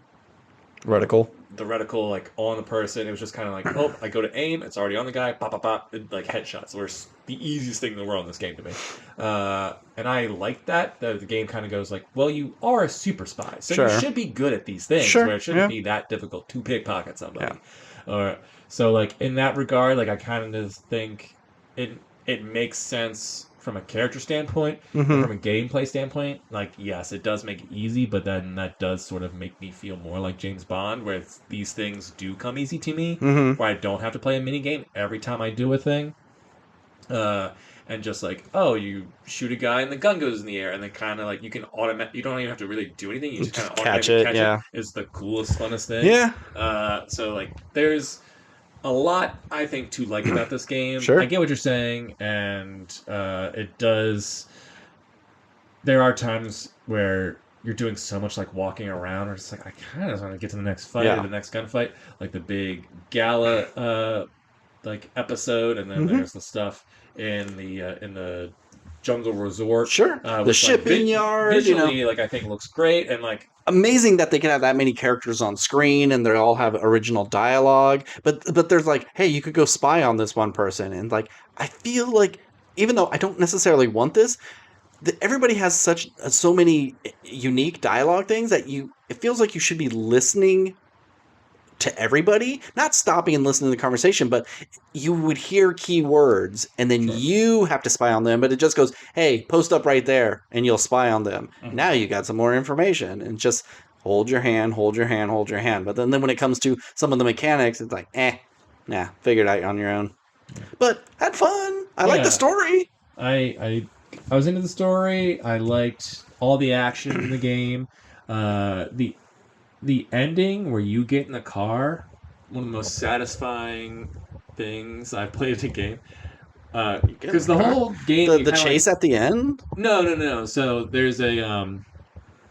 reticle like on the person. It was just kind of like, oh, I go to aim, it's already on the guy, pop, pop, pop, and, like headshots were the easiest thing in the world in this game to me. And I like that the game kind of goes like, well, you are a super spy, so Sure. you should be good at these things, Sure. where it shouldn't be that difficult to pickpocket somebody. So like in that regard, like I kind of think it makes sense from a character standpoint, Mm-hmm. from a gameplay standpoint. Like, yes, it does make it easy, but then that does sort of make me feel more like James Bond, where these things do come easy to me, Mm-hmm. where I don't have to play a mini game every time I do a thing. And just like, oh, you shoot a guy and the gun goes in the air, and then kind of like you don't even have to really do anything. You just kind of catch automatically it. catch it. Is the coolest, funnest thing. Yeah. So like, there's a lot I think to like about this game. Sure. I get what you're saying, and it does. There are times where you're doing so much like walking around, or it's like I kind of want to get to the next fight or the next gunfight, like the big gala like episode, and then there's the stuff in the jungle resort. Sure. The which, shipping like, yard. Visually, like I think looks great, and like amazing that they can have that many characters on screen and they all have original dialogue. But there's like, hey, you could go spy on this one person, and like I feel like, even though I don't necessarily want this, everybody has so many unique dialogue things that it feels like you should be listening to everybody, not stopping and listening to the conversation, but you would hear key words and then you have to spy on them. But it just goes, hey, post up right there and you'll spy on them. Mm-hmm. Now you got some more information, and just hold your hand. But then when it comes to some of the mechanics, it's like, figure it out on your own. But had fun. I like the story. I was into the story. I liked all the action in the game. The ending where you get in the car, one of the most satisfying things I've played in a game. Because the whole game... The chase at the end? No. So there's a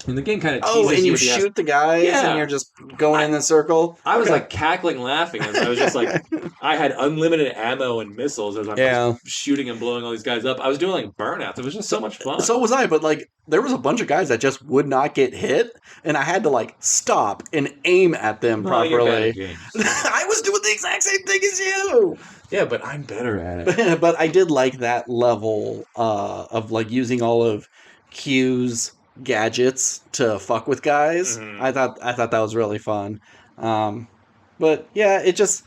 And the game kind of Oh, teases and you with the shoot the guys, Yeah. and you're just going in the circle. I was like cackling, laughing. I was just like, I had unlimited ammo and missiles as I'm shooting and blowing all these guys up. I was doing like burnouts. It was just so much fun. So was I, but like there was a bunch of guys that just would not get hit, and I had to like stop and aim at them properly. I was doing the exact same thing as you. Yeah, but I'm better at it. But I did like that level of like using all of Q's gadgets to fuck with guys. Mhm. I thought that was really fun. But yeah, it's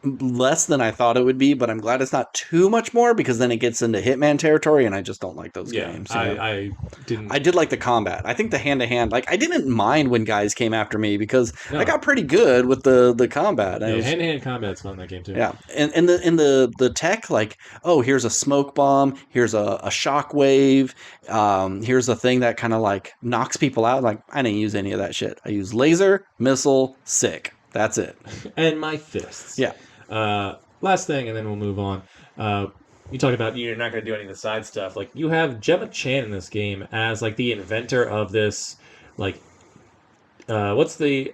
less than I thought it would be, but I'm glad it's not too much more because then it gets into Hitman territory, and I just don't like those games. I didn't. I did like the combat. I think the hand to hand, like I didn't mind when guys came after me because I got pretty good with the combat. Yeah, hand to hand combat's fun in that game too. Yeah, and the tech, like, oh, here's a smoke bomb, here's a shock wave, here's a thing that kind of like knocks people out. Like I didn't use any of that shit. I used laser, missile, sick. That's it. And my fists. Yeah. Last thing, and then we'll move on. You talked about you're not going to do any of the side stuff. Like you have Gemma Chan in this game as like the inventor of this, like, what the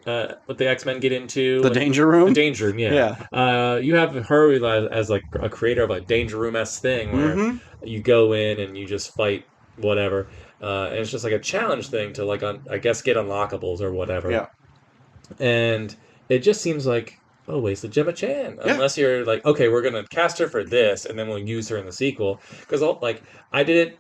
X-Men get into? The Danger Room? The Danger Room, yeah. You have her as like a creator of a Danger Room-esque thing where you go in and you just fight whatever. And it's just like a challenge thing to like, I guess, get unlockables or whatever. Yeah. And it just seems like, oh, wasted Gemma Chan. Unless you're like, okay, we're going to cast her for this, and then we'll use her in the sequel. Because like I did it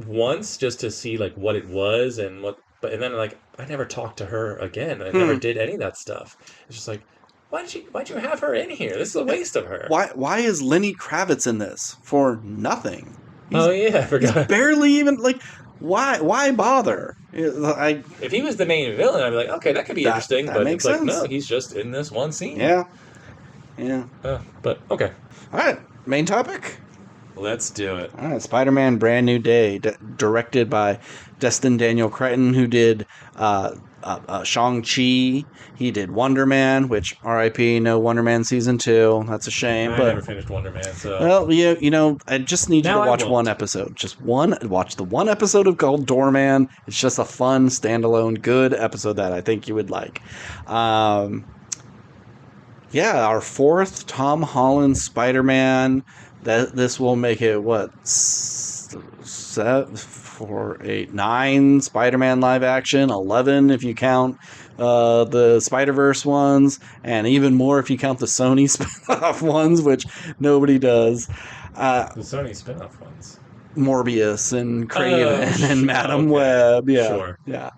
once just to see like what it was and then like I never talked to her again. I never did any of that stuff. It's just like, why'd you have her in here? This is a waste of her. Why is Lenny Kravitz in this for nothing? I forgot. He's barely even like. Why bother? If he was the main villain, I'd be like, okay, that could be interesting. But it's like, no, he's just in this one scene. Yeah. But okay. All right, main topic. Let's do it. All right, Spider-Man: Brand New Day, directed by Destin Daniel Cretton, who did Shang-Chi. He did Wonder Man, which R.I.P. No Wonder Man season 2. That's a shame. I never finished Wonder Man, so. Well, you know, I just need you to watch one episode. Watch the one episode of called Doorman. It's just a fun, standalone, good episode that I think you would like. Yeah, our 4th Tom Holland Spider-Man. This will make it, 9 Spider-Man live action, 11 if you count the Spider-Verse ones, and even more if you count the Sony spin-off ones, which nobody does. The Sony spin-off ones. Morbius and Kraven and Madam Web. Yeah. Sure. Yeah.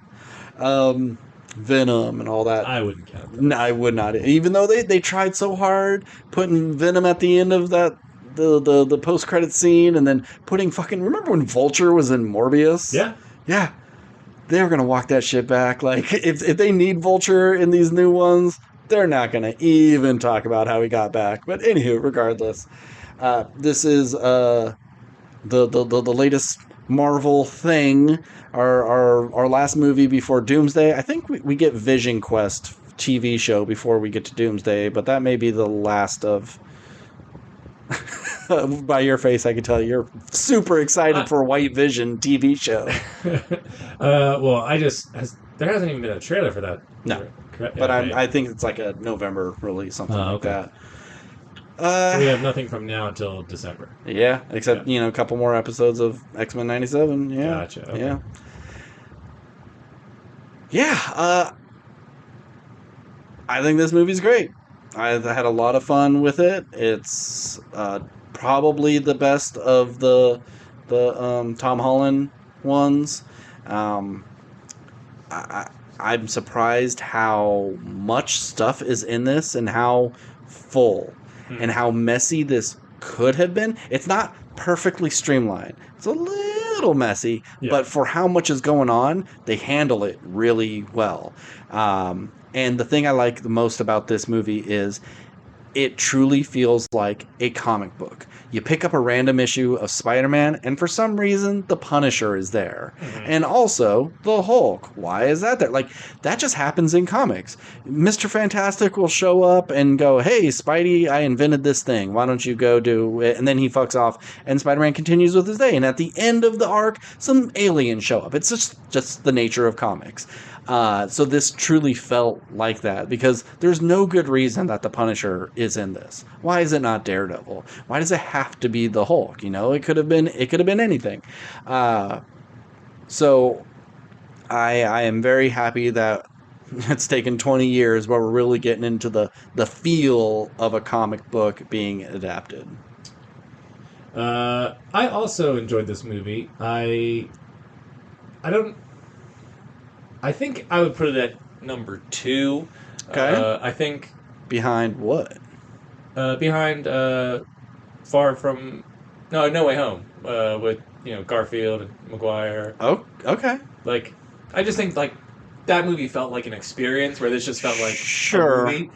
Venom and all that. I wouldn't count that. No, I would not. Even though they tried so hard putting Venom at the end of that the post-credit scene, and then putting remember when Vulture was in Morbius? Yeah, they were gonna walk that shit back. Like if they need Vulture in these new ones, they're not gonna even talk about how he got back. But anywho, regardless, this is the latest Marvel thing, our last movie before Doomsday. I think we get Vision Quest TV show before we get to Doomsday, but that may be the last of. By your face, I can tell you're super excited for a White Vision TV show. Well, there hasn't even been a trailer for that. No, but I think it's like a November release, something like that. So we have nothing from now until December. Yeah, except a couple more episodes of X-Men '97. Yeah, gotcha. Okay. Yeah. I think this movie's great. I had a lot of fun with it. It's probably the best of the Tom Holland ones. I'm surprised how much stuff is in this and how full and how messy this could have been. It's not perfectly streamlined. It's a little messy, but for how much is going on, they handle it really well. And the thing I like the most about this movie is it truly feels like a comic book. You pick up a random issue of Spider-Man, and for some reason, the Punisher is there. Mm-hmm. And also, the Hulk. Why is that there? Like, that just happens in comics. Mr. Fantastic will show up and go, hey, Spidey, I invented this thing. Why don't you go do it? And then he fucks off, and Spider-Man continues with his day. And at the end of the arc, some aliens show up. It's just the nature of comics. So this truly felt like that because there's no good reason that the Punisher is in this. Why is it not Daredevil? Why does it have to be the Hulk? You know, it could have been anything. So I am very happy that it's taken 20 years, but we're really getting into the feel of a comic book being adapted. I also enjoyed this movie. I think I would put it at number 2. Okay. I think Behind what? behind Far From No Way Home with Garfield and Maguire. Oh, okay. Like, I just think like that movie felt like an experience where this just felt like Sure. a movie.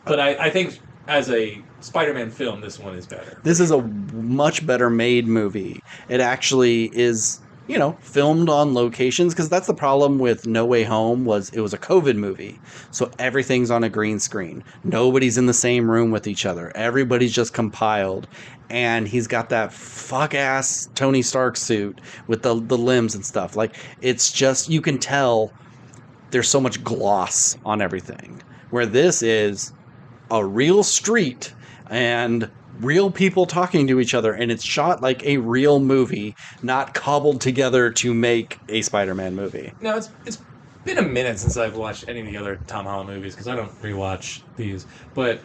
But I think as a Spider-Man film, this one is better. This is a much better made movie. It actually is, filmed on locations, because that's the problem with No Way Home. It was a COVID movie, so everything's on a green screen. Nobody's in the same room with each other. Everybody's just compiled, and he's got that fuck ass Tony Stark suit with the limbs and stuff. Like, it's just, you can tell there's so much gloss on everything, where this is a real street and real people talking to each other, and it's shot like a real movie, not cobbled together to make a Spider-Man movie. Now, it's been a minute since I've watched any of the other Tom Holland movies because I don't rewatch these, but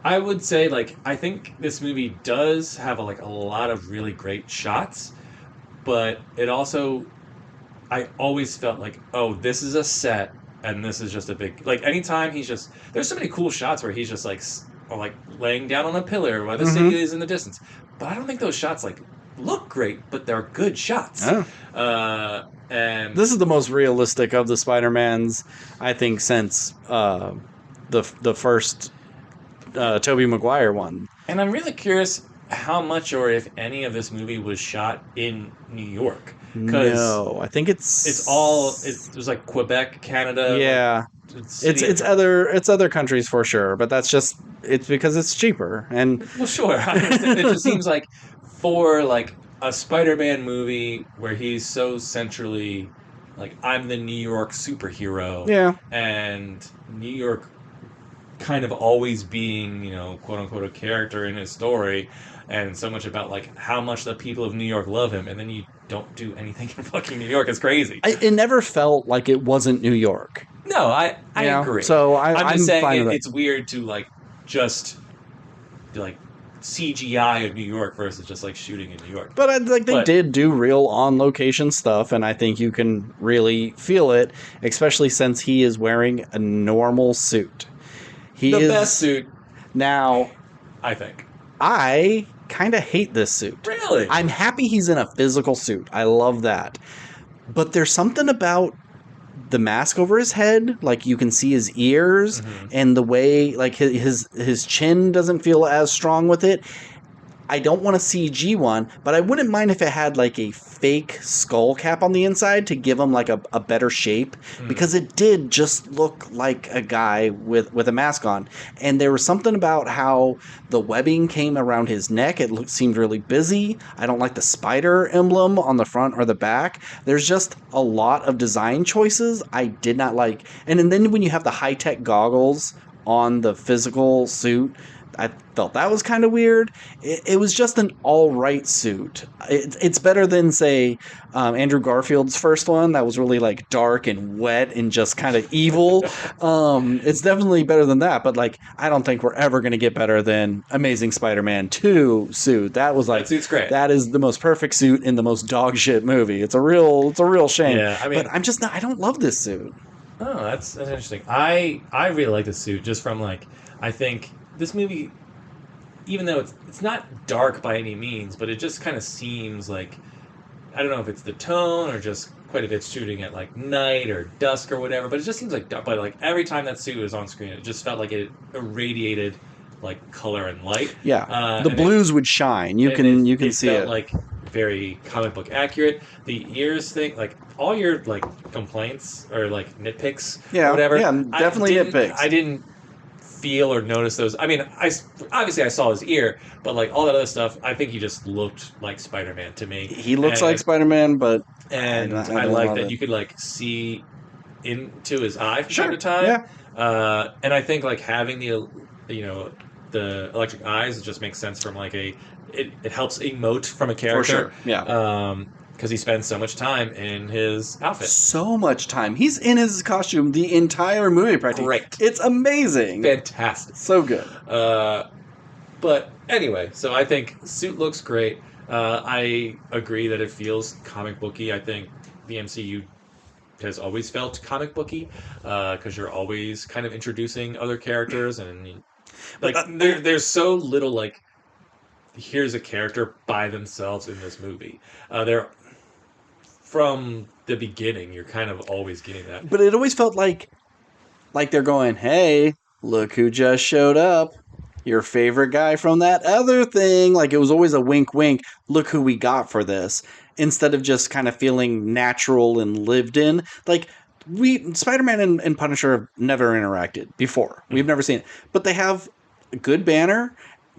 I would say, like, I think this movie does have a lot of really great shots, but it also, I always felt like, oh, this is a set and this is just a big, like, anytime there's so many cool shots where he's just like laying down on a pillar while the city is in the distance. But I don't think those shots look great, but they're good shots. Oh. And this is the most realistic of the Spider-Mans, I think, since the first Tobey Maguire one. And I'm really curious how much or if any of this movie was shot in New York. No, I think it was like Quebec, Canada. Yeah. It's other countries for sure, but it's because it's cheaper. And well, sure. I understand. It just seems like for a Spider-Man movie where he's so centrally I'm the New York superhero. Yeah. And New York kind of always being, quote unquote, a character in his story, and so much about how much the people of New York love him, and then you don't do anything in fucking New York. It's crazy. It never felt like it wasn't New York. No, I agree. So I'm just saying it's weird to just CGI of New York versus just shooting in New York. But they did do real on location stuff, and I think you can really feel it, especially since he is wearing a normal suit. He is the best suit now. I think. I kind of hate this suit. Really? I'm happy he's in a physical suit. I love that. But there's something about the mask over his head, you can see his ears, and the way his chin doesn't feel as strong with it. I don't want a CG one, but I wouldn't mind if it had a fake skull cap on the inside to give him a better shape, because it did just look like a guy with a mask on. And there was something about how the webbing came around his neck. It seemed really busy. I don't like the spider emblem on the front or the back. There's just a lot of design choices I did not like. And then when you have the high-tech goggles on the physical suit, I felt that was kind of weird. It was just an all-right suit. It's better than, say, Andrew Garfield's first one. That was really dark and wet and just kind of evil. It's definitely better than that. But I don't think we're ever going to get better than Amazing Spider-Man 2 suit. That was that suit's great. That is the most perfect suit in the most dog shit movie. It's a real shame. Yeah, I mean, but I'm just not. I don't love this suit. Oh, that's interesting. I really like this suit just from I think. This movie, even though it's not dark by any means, but it just kind of seems I don't know if it's the tone or just quite a bit shooting at night or dusk or whatever, but it just seems dark. But every time that suit was on screen, it just felt like it irradiated like color and light. Yeah, the blues would shine. You can see felt it. like very comic book accurate. The ears thing, like all your like complaints or like nitpicks or whatever. Yeah, definitely nitpicks. I didn't feel or notice those. I mean, I saw his ear, but like all that other stuff, I think he just looked like Spider-Man to me. He looks like Spider-Man, but I like that you could like see into his eye from time to time. Yeah. And I think like having the the electric eyes just makes sense from like it helps emote from a character. For sure. Yeah. Because he spends so much time in his outfit. So much time. He's in his costume the entire movie practically. Great. It's amazing. Fantastic. So good. But anyway, so I think suit looks great. I agree that it feels comic booky. I think the MCU has always felt comic booky because you're always kind of introducing other characters and like there's so little like here's a character by themselves in this movie. They're from the beginning. You're kind of always getting that, but it always felt like they're going, "Hey, look who just showed up." Your favorite guy from that other thing. Like, it was always a wink, wink. Look who we got for this. Instead of just kind of feeling natural and lived in. Like, Spider-Man and Punisher have never interacted before. We've never seen it. But they have a good banner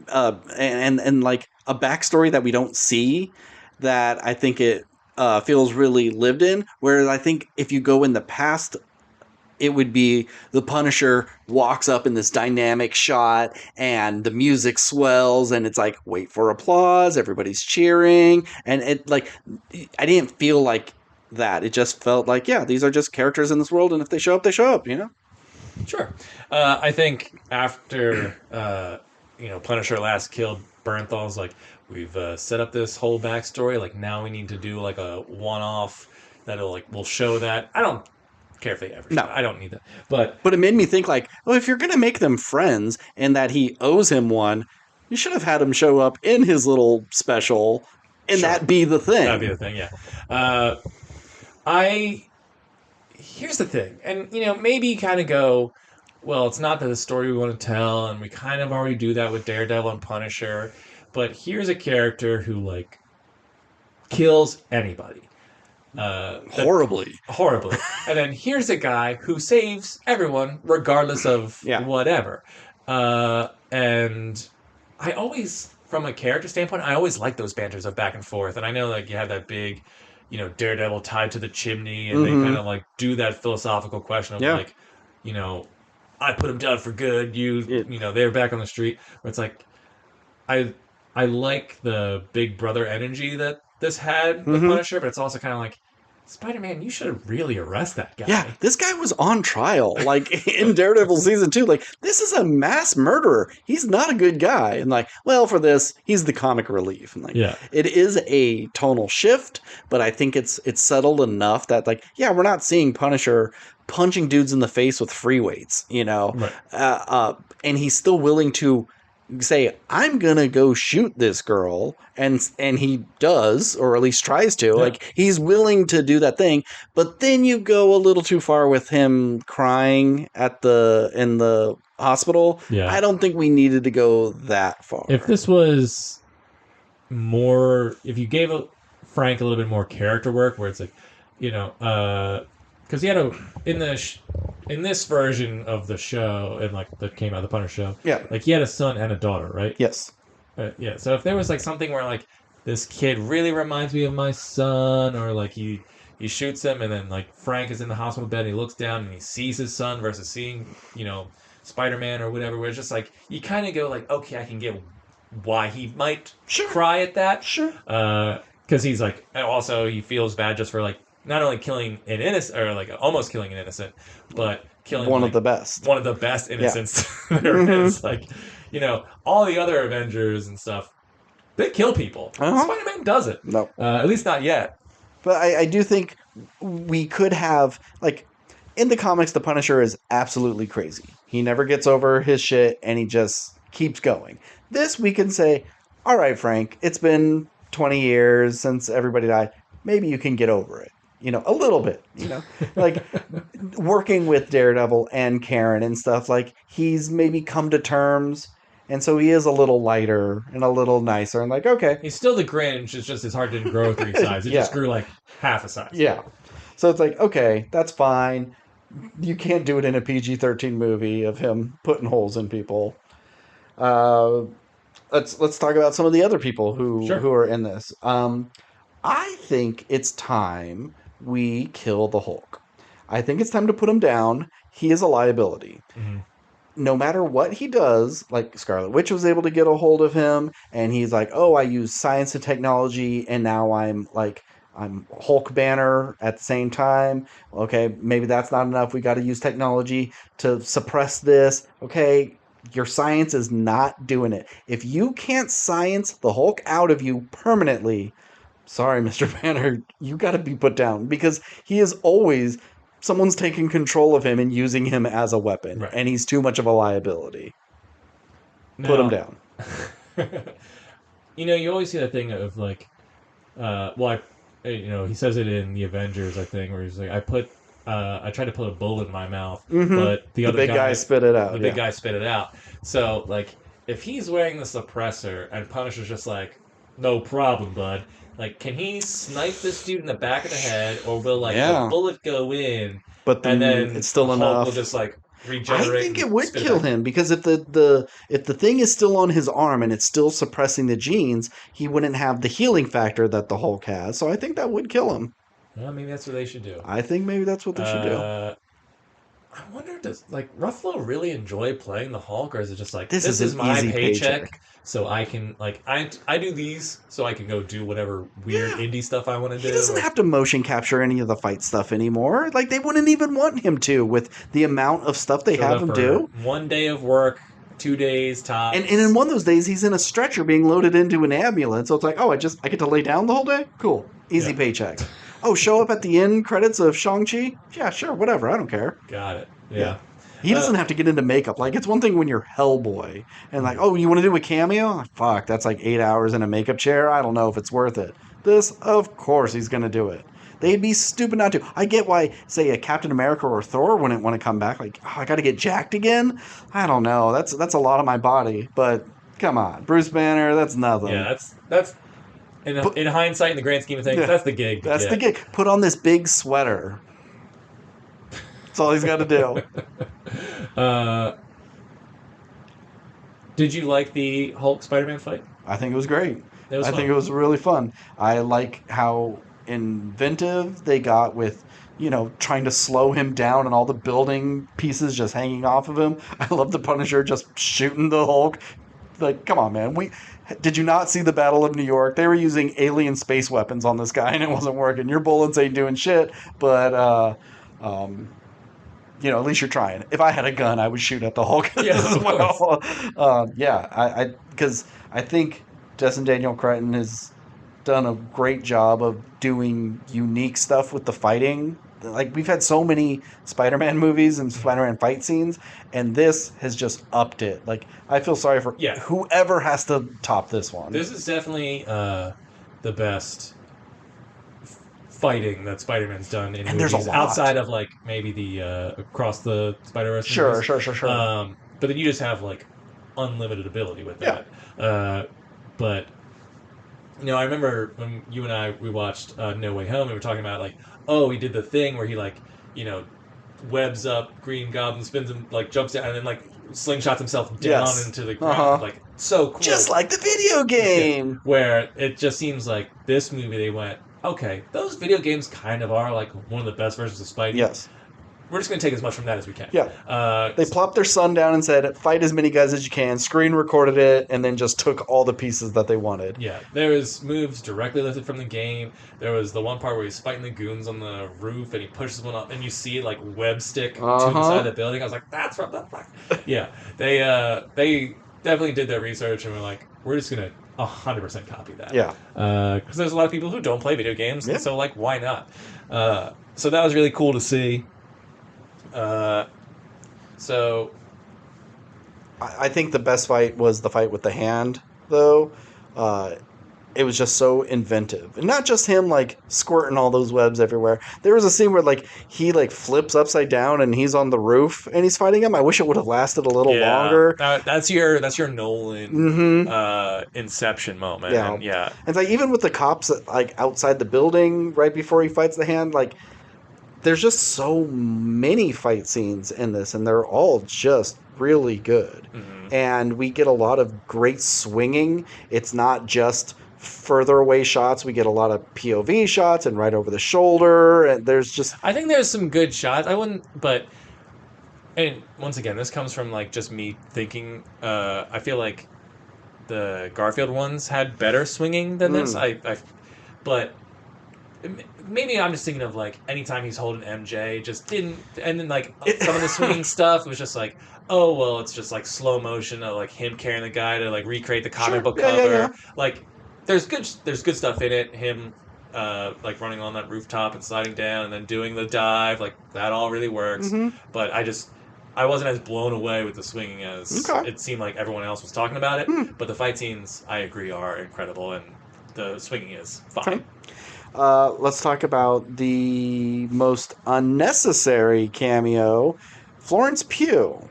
and like a backstory that we don't see that I think it feels really lived in. Whereas I think if you go in the past, it would be the Punisher walks up in this dynamic shot and the music swells and it's like, wait for applause, everybody's cheering. And it like, I didn't feel like that. It just felt like, yeah, these are just characters in this world. And if they show up, they show up, you know? Sure. I think after, Punisher last killed Bernthal's like, we've set up this whole backstory. Like now we need to do like a one-off that'll like, we'll show that. I don't care if they ever. No, I don't need that. But it made me think like, well, if you're gonna make them friends and that he owes him one, you should have had him show up in his little special, and that be the thing. That'd be the thing, yeah. Here's the thing, and maybe you kind of go, well, it's not the story we want to tell, and we kind of already do that with Daredevil and Punisher, but here's a character who like kills anybody. Horribly. And then here's a guy who saves everyone regardless of whatever. And I always, from a character standpoint, I always like those banters of back and forth. And I know like you have that big, Daredevil tied to the chimney and they kind of like do that philosophical question of like, I put him down for good. They're back on the street. Where it's like, I like the big brother energy that this had with Punisher, but it's also kind of like, Spider-Man, you should really arrest that guy. Yeah, this guy was on trial, like in Daredevil season 2. Like, this is a mass murderer. He's not a good guy. And like, well, for this, he's the comic relief. And like, it is a tonal shift, but I think it's subtle enough that like, yeah, we're not seeing Punisher punching dudes in the face with free weights, Right. And he's still willing to say, I'm gonna go shoot this girl, and he does, or at least tries to. Like, he's willing to do that thing, but then you go a little too far with him crying in the hospital. I don't think we needed to go that far. If this was more, if you gave Frank a little bit more character work, where it's like, because he had in this version of the show, and like that came out of the Punisher show, like he had a son and a daughter, right? Yes. So if there was like something where like this kid really reminds me of my son, or like he shoots him, and then like Frank is in the hospital bed and he looks down and he sees his son versus seeing Spider-Man or whatever, where it's just like you kind of go like, okay, I can get why he might cry at that, because he's like, also he feels bad just for like not only killing an innocent, or like almost killing an innocent, but killing one of the best innocents there is. Like, all the other Avengers and stuff, they kill people. Spider-Man doesn't. No. At least not yet. But I do think we could have, like, in the comics, the Punisher is absolutely crazy. He never gets over his shit, and he just keeps going. This, we can say, all right, Frank, it's been 20 years since everybody died. Maybe you can get over it. A little bit, like working with Daredevil and Karen and stuff, like he's maybe come to terms And so he is a little lighter and a little nicer and like, okay. He's still the Grinch. It's just his heart didn't grow 3 sizes. It Yeah. just grew like half a size. Yeah. So it's like, okay, that's fine. You can't do it in a PG-13 movie of him putting holes in people. Uh, let's talk about some of the other people Sure. who are in this. I think it's time we kill the Hulk. I think it's time to put him down. He is a liability. Mm-hmm. No matter what he does, like Scarlet Witch was able to get a hold of him, and he's like, "Oh, I use science and technology, and now I'm Hulk Banner at the same time." Okay, maybe that's not enough. We got to use technology to suppress this. Okay, your science is not doing it. If you can't science the Hulk out of you permanently, sorry, Mr. Banner, you got to be put down because he is always someone's taking control of him and using him as a weapon, Right. and he's too much of a liability. Now, Put him down. You always see that thing of like, he says it in the Avengers, I think, where he's like, I tried to put a bullet in my mouth, but the other big guy spit it out. The big guy spit it out. So like, if he's wearing the suppressor and Punisher's just like, no problem, bud. Like, can he snipe this dude in the back of the head, or will like the bullet go in, but and then it's still the Hulk enough? will just like regenerate? I think it would kill him because if the thing is still on his arm and it's still suppressing the genes, he wouldn't have the healing factor that the Hulk has. So I think that would kill him. Well, maybe that's what they should do. I think maybe that's what they should do. I wonder, does like Ruffalo really enjoy playing the Hulk, or is it just like This is is an my easy paycheck, so I can like I do these so I can go do whatever weird indie stuff I want to do. He doesn't have to motion capture any of the fight stuff anymore. Like they wouldn't even want him to with the amount of stuff they have him do. 1 day of work, 2 days tops. And in one of those days, he's in a stretcher being loaded into an ambulance. So it's like, oh, I get to lay down the whole day? Cool. Easy paycheck. Oh, show up at the end credits of Shang-Chi? Yeah, sure, whatever. I don't care. Got it. Yeah. He doesn't have to get into makeup. Like, it's one thing when you're Hellboy and like, oh, you want to do a cameo? Fuck, that's like 8 hours in a makeup chair. I don't know if it's worth it. This, of course, he's going to do it. They'd be stupid not to. I get why, say, a Captain America or Thor wouldn't want to come back. Like, oh, I got to get jacked again? I don't know. That's a lot of my body. But come on, Bruce Banner, that's nothing. Yeah, that's in hindsight, in the grand scheme of things, that's the gig. That's the gig. Put on this big sweater. That's all he's got to do. Did you like the Hulk Spider-Man fight? I think it was great. I think it was really fun. I like how inventive they got with, trying to slow him down and all the building pieces just hanging off of him. I love the Punisher just shooting the Hulk. Like, come on, man. Did you not see the Battle of New York? They were using alien space weapons on this guy and it wasn't working. Your bullets ain't doing shit, but at least you're trying. If I had a gun, I would shoot at the Hulk as well. Because I think Justin Daniel Cretton has done a great job of doing unique stuff with the fighting. Like, we've had so many Spider-Man movies and Spider-Man fight scenes, and this has just upped it. Like, I feel sorry for whoever has to top this one. This is definitely the best fighting that Spider-Man's done in movies. There's a lot. Outside of, like, maybe the Across the Spider-Verse Sure. But then you just have, like, unlimited ability with that. But, I remember when you and I, we watched No Way Home, and we were talking about, like, oh, he did the thing where he, like, webs up Green Goblin, spins him, like, jumps down, and then, like, slingshots himself down into the ground. Like, so cool. Just like the video game! Where it just seems like this movie, they went, okay, those video games kind of are, like, one of the best versions of Spidey. Yes. We're just going to take as much from that as we can. Yeah. They plopped their son down and said, fight as many guys as you can, screen recorded it, and then just took all the pieces that they wanted. Yeah. There was moves directly lifted from the game. There was the one part where he's fighting the goons on the roof, and he pushes one up, and you see, like, web stick to the side of the building. I was like, that's from the fuck. Yeah. They definitely did their research, and were like, we're just going to 100% copy that. Yeah. Because there's a lot of people who don't play video games, and so, like, why not? So that was really cool to see. So I think the best fight was the fight with the hand, though. it was just so inventive. And not just him, like, squirting all those webs everywhere. There was a scene where, like, he, like, flips upside down and he's on the roof and he's fighting him. I wish it would have lasted a little longer. That's your Nolan Inception moment. Yeah. And yeah. And, like, even with the cops, like, outside the building right before he fights the Hand, like, there's just so many fight scenes in this, and they're all just really good. Mm-hmm. And we get a lot of great swinging. It's not just further away shots. We get a lot of POV shots and right over the shoulder. And there's just... I think there's some good shots. And once again, this comes from, like, just me thinking. I feel like the Garfield ones had better swinging than this. But maybe I'm just thinking of, like, anytime he's holding MJ, just didn't... And then, like, some of the swinging stuff was just like, oh, well, it's just, like, slow motion of, like, him carrying the guy to, like, recreate the comic book cover. Yeah. Like, there's good stuff in it. Him, like, running on that rooftop and sliding down and then doing the dive. Like, that all really works. Mm-hmm. But I wasn't as blown away with the swinging as it seemed like everyone else was talking about it. But the fight scenes, I agree, are incredible. And the swinging is fine. Okay. Let's talk about the most unnecessary cameo, Florence Pugh.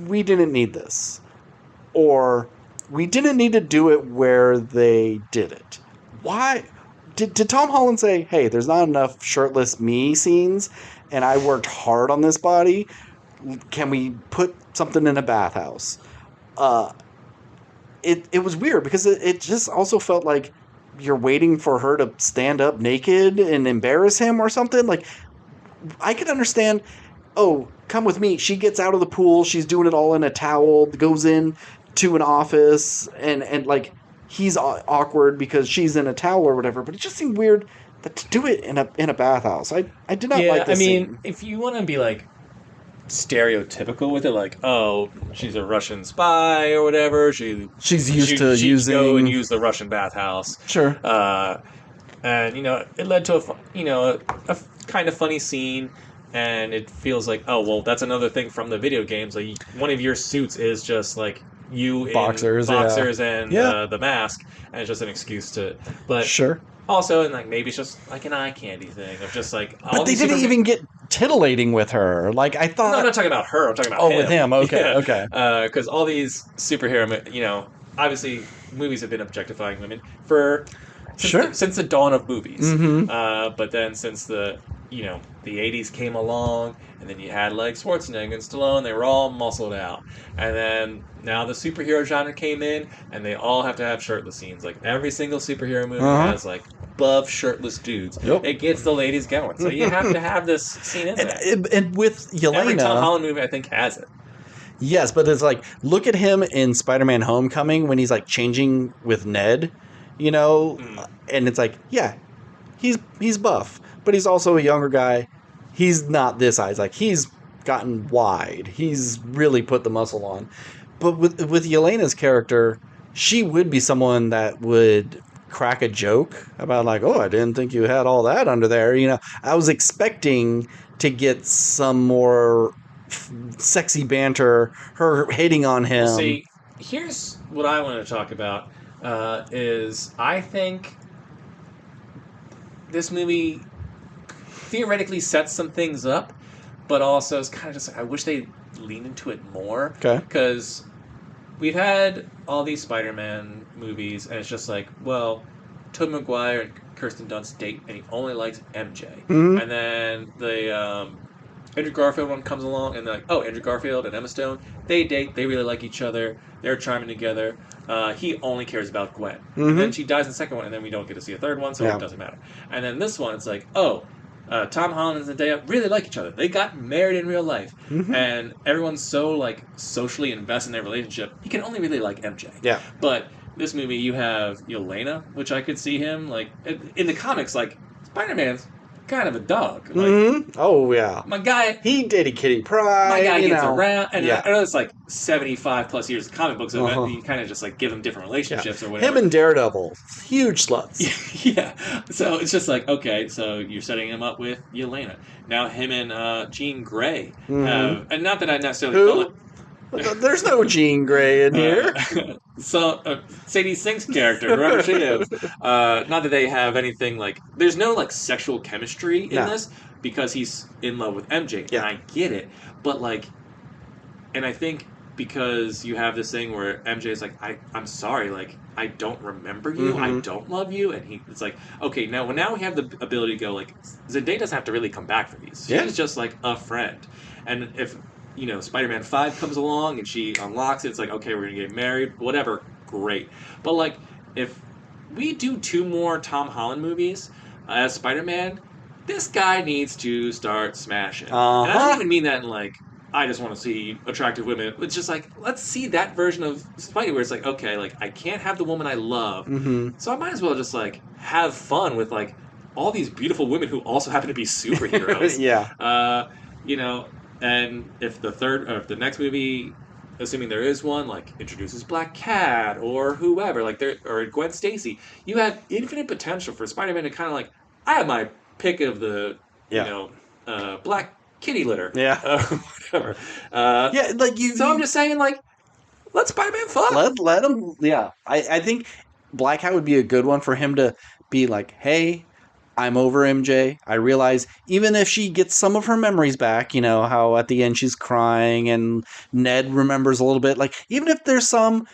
We didn't need this. Or we didn't need to do it where they did it. Why? Did Tom Holland say, hey, there's not enough shirtless me scenes, and I worked hard on this body? Can we put something in a bathhouse? It was weird because it just also felt like you're waiting for her to stand up naked and embarrass him or something. Like, I could understand, oh, come with me. She gets out of the pool. She's doing it all in a towel, goes in to an office, and like, he's awkward because she's in a towel or whatever. But it just seemed weird that to do it in a bathhouse. I did not like this scene. If you want to be, like, stereotypical with it, like, oh, she's a Russian spy or whatever. She's used to using... go and use the Russian bathhouse. Sure. And, it led to a kind of funny scene, and it feels like, oh, well, that's another thing from the video games. Like, one of your suits is just, like, you in boxers and the mask, and it's just an excuse to... But sure. Also, and, like, maybe it's just, like, an eye candy thing of just, like... But they didn't even get titillating with her. Like, I thought... No, I'm not talking about her. I'm talking about him. Oh, with him. Okay, okay. Because all these superhero... obviously, movies have been objectifying women for... Since the dawn of movies. Mm-hmm. But then since the 80s came along, and then you had, like, Schwarzenegger and Stallone, they were all muscled out. And then now the superhero genre came in, and they all have to have shirtless scenes. Like, every single superhero movie has, like, buff, shirtless dudes. Yep. It gets the ladies going. So you have to have this scene in there. And with Yelena... Every Tom Holland movie, I think, has it. Yes, but it's like, look at him in Spider-Man Homecoming when he's, like, changing with Ned, and it's like, yeah, he's buff, but he's also a younger guy. He's not this size. Like, he's gotten wide. He's really put the muscle on. But with Yelena's character, she would be someone that would crack a joke about, like, oh, I didn't think you had all that under there. I was expecting to get some more sexy banter, her hitting on him. See, here's what I want to talk about, is I think this movie theoretically sets some things up, but also it's kind of just like, I wish they leaned into it more. Okay. Because we've had all these Spider-Man movies, and it's just like, well, Tobey Maguire and Kirsten Dunst date, and he only likes MJ. Mm-hmm. And then the Andrew Garfield one comes along, and they're like, oh, Andrew Garfield and Emma Stone, they date, they really like each other, they're charming together. He only cares about Gwen. Mm-hmm. And then she dies in the second one, and then we don't get to see a third one, so it doesn't matter. And then this one, it's like, oh, Tom Holland and Zendaya really like each other. They got married in real life. Mm-hmm. And everyone's so, like, socially invested in their relationship, he can only really like MJ. Yeah. But this movie, you have Yelena, which I could see him, like, in the comics, like, Spider-Man's kind of a dog. Like, mm-hmm. Oh, yeah. My guy... He did Kitty Pryde. My guy gets around. And I know it's like 75 plus years of comic books, so you kind of just, like, give them different relationships or whatever. Him and Daredevil, huge sluts. Yeah. So it's just like, okay, so you're setting him up with Yelena. Now him and Jean Grey have... And not that I necessarily feel like... There's no Jean Grey in here. Sadie Sink's character, whoever she is, not that they have anything like. There's no like sexual chemistry in No. this because he's in love with MJ, Yeah. and I get it, but like, and I think because you have this thing where MJ is like, I'm sorry, like I don't remember you, I don't love you, and it's like, okay, now we have the ability to go like, Zendaya doesn't have to really come back for these. She's just like a friend, and if Spider-Man 5 comes along and she unlocks it, it's like, okay, we're gonna get married, whatever, great. But like, if we do 2 more Tom Holland movies as Spider-Man, this guy needs to start smashing. And I don't even mean that in like, I just want to see attractive women. It's just like, let's see that version of Spidey where it's like, okay, like I can't have the woman I love, so I might as well just like have fun with like all these beautiful women who also happen to be superheroes. And if the next movie, assuming there is one, like introduces Black Cat or whoever, like or Gwen Stacy, you have infinite potential for Spider-Man to kind of like, I have my pick of the black kitty litter. Whatever. So I'm just saying, like, let Spider-Man fuck. Let him. Yeah, I think Black Cat would be a good one for him to be like, hey, I'm over MJ. I realize even if she gets some of her memories back, how at the end she's crying and Ned remembers a little bit. Like, even if there's some,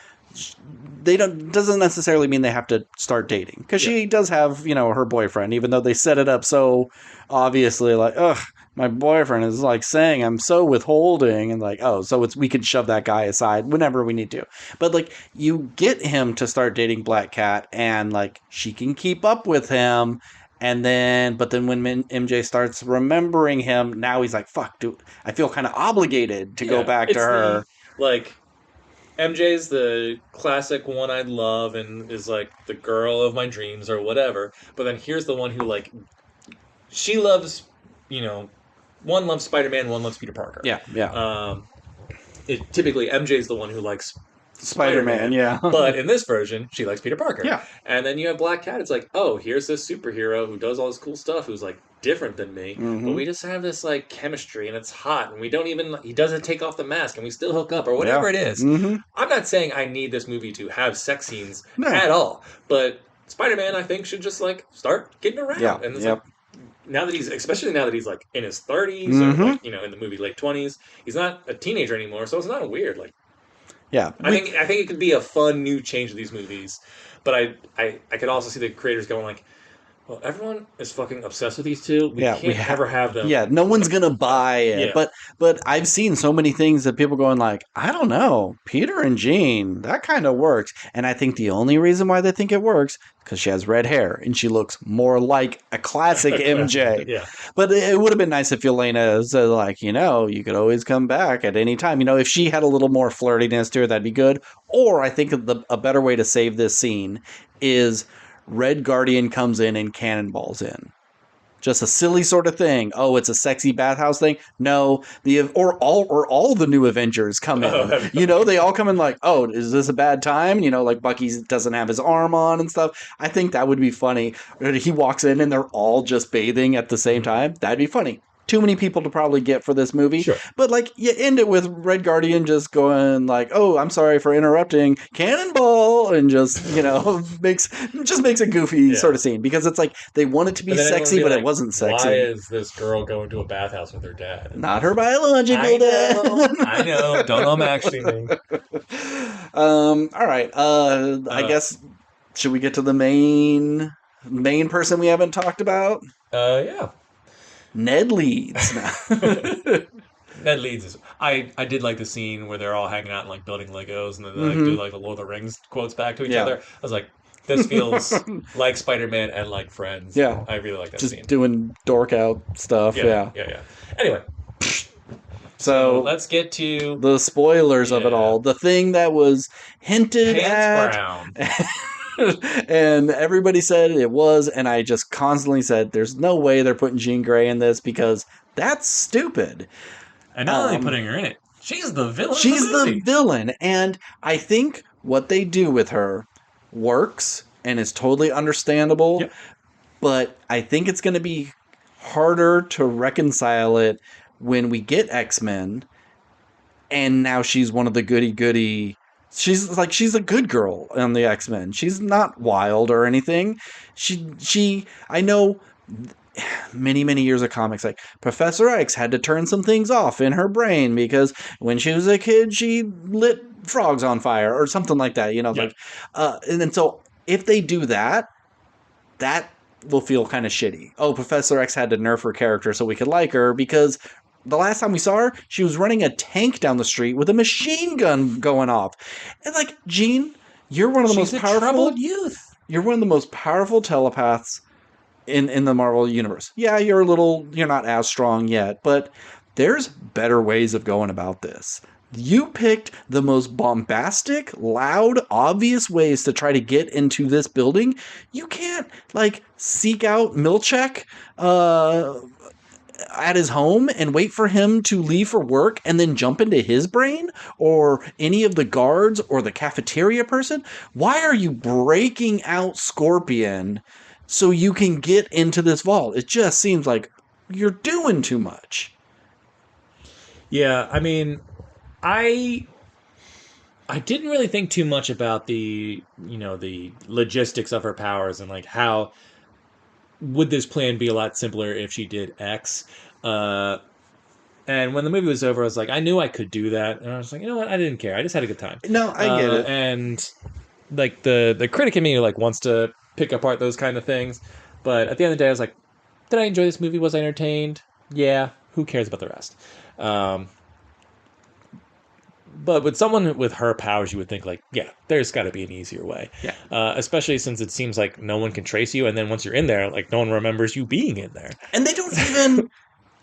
doesn't necessarily mean they have to start dating, because she does have her boyfriend, even though they set it up so obviously, like, ugh, my boyfriend is like saying I'm so withholding, and like, oh, so we could shove that guy aside whenever we need to. But like, you get him to start dating Black Cat, and like she can keep up with him. But then when MJ starts remembering him, now he's like, fuck, dude, I feel kind of obligated to go back to her. MJ's the classic one-eyed love and is like the girl of my dreams or whatever. But then here's the one who like, she loves, one loves Spider-Man, one loves Peter Parker. Typically MJ's the one who likes Spider-Man, but in this version, she likes Peter Parker. Yeah. And then you have Black Cat. It's like, oh, here's this superhero who does all this cool stuff, who's like different than me, but we just have this like chemistry, and it's hot, and he doesn't take off the mask, and we still hook up, or whatever it is. I'm not saying I need this movie to have sex scenes at all, but Spider-Man, I think, should just like start getting around. And it's like, especially now that he's like in his 30s, or like, in the movie late 20s, he's not a teenager anymore, so it's not weird. Like, I think it could be a fun new change to these movies, but I could also see the creators going like, well, everyone is fucking obsessed with these two. We can't ever have them. Yeah, no one's gonna buy it. But I've seen so many things that people going like, I don't know, Peter and Jean, that kind of works. And I think the only reason why they think it works because she has red hair and she looks more like a classic MJ. But it would have been nice if Yelena was like, you could always come back at any time. If she had a little more flirtiness to her, that'd be good. Or I think a better way to save this scene is Red Guardian comes in and cannonballs in. Just a silly sort of thing. Oh, it's a sexy bathhouse thing. No, all the new Avengers come in. They all come in like, oh, is this a bad time? Like Bucky doesn't have his arm on and stuff. I think that would be funny. He walks in and they're all just bathing at the same time. That'd be funny. Too many people to probably get for this movie. Sure. But like, you end it with Red Guardian just going like, oh, I'm sorry for interrupting, cannonball, and just, makes a goofy sort of scene, because it's like they want it to be sexy, but it wasn't sexy. Why is this girl going to a bathhouse with her dad? Not her biological dad. I know. Don't know Max streaming. All right. I guess, should we get to the main person we haven't talked about? Yeah. Ned Leeds. Ned Leeds I did like the scene where they're all hanging out and like building Legos, and then they do like the Lord of the Rings quotes back to each other. I was like, this feels like Spider-Man and like Friends. Yeah. I really like that scene. Just doing dork out stuff. Yeah. Anyway. So let's get to the spoilers of it all. The thing that was hinted Pants at. Brown. And everybody said it was, and I just constantly said, there's no way they're putting Jean Grey in this, because that's stupid. And not only putting her in it, she's the villain. She's the villain, and I think what they do with her works and is totally understandable, but I think it's going to be harder to reconcile it when we get X-Men, and now she's one of the goody. She's a good girl on the X-Men. She's not wild or anything. I know many years of comics, like Professor X had to turn some things off in her brain because when she was a kid she lit frogs on fire or something like that, Yeah. like and then so if they do that, that will feel kind of shitty. Oh, Professor X had to nerf her character so we could like her because the last time we saw her, she was running a tank down the street with a machine gun going off. And like, Jean, you're one of the She's most a powerful troubled youth. You're one of the most powerful telepaths in the Marvel universe. Yeah, you're not as strong yet, but there's better ways of going about this. You picked the most bombastic, loud, obvious ways to try to get into this building. You can't, like, seek out Milchek at his home and wait for him to leave for work and then jump into his brain or any of the guards or the cafeteria person. Why are you breaking out Scorpion so you can get into this vault? It just seems like you're doing too much. Yeah, I mean, I didn't really think too much about the logistics of her powers and like how would this plan be a lot simpler if she did X. And when the movie was over, I was like, I knew I could do that, and I was like, you know what, I didn't care. I just had a good time. No, I get it. And like the critic in me like wants to pick apart those kind of things, but at the end of the day, I was like, did I enjoy this movie? Was I entertained? Yeah. Who cares about the rest? But with someone with her powers, you would think like, yeah, there's got to be an easier way. Yeah. Especially since it seems like no one can trace you, and then once you're in there, like no one remembers you being in there. And they don't even.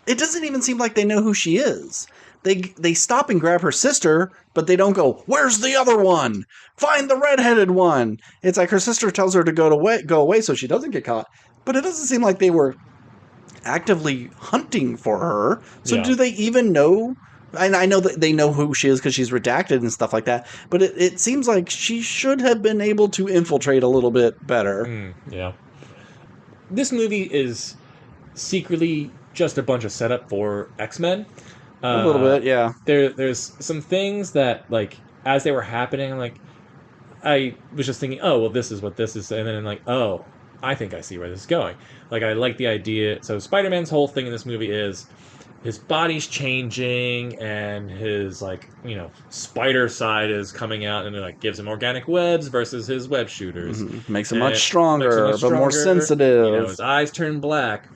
It doesn't even seem like they know who she is. They stop and grab her sister, but they don't go, where's the other one? Find the redheaded one. It's like her sister tells her to go away so she doesn't get caught. But it doesn't seem like they were actively hunting for her. So do they even know? And I know that they know who she is because she's redacted and stuff like that. But it seems like she should have been able to infiltrate a little bit better. Yeah. This movie is secretly just a bunch of setup for X-Men. A little bit, yeah. There's some things that, like, as they were happening, like, I was just thinking, oh, well, this is what this is. And then, like, oh, I think I see where this is going. Like, I like the idea. So Spider-Man's whole thing in this movie is his body's changing and his, like, spider side is coming out and it, like, gives him organic webs versus his web shooters. Mm-hmm. Makes him much stronger, but more sensitive. His eyes turn black.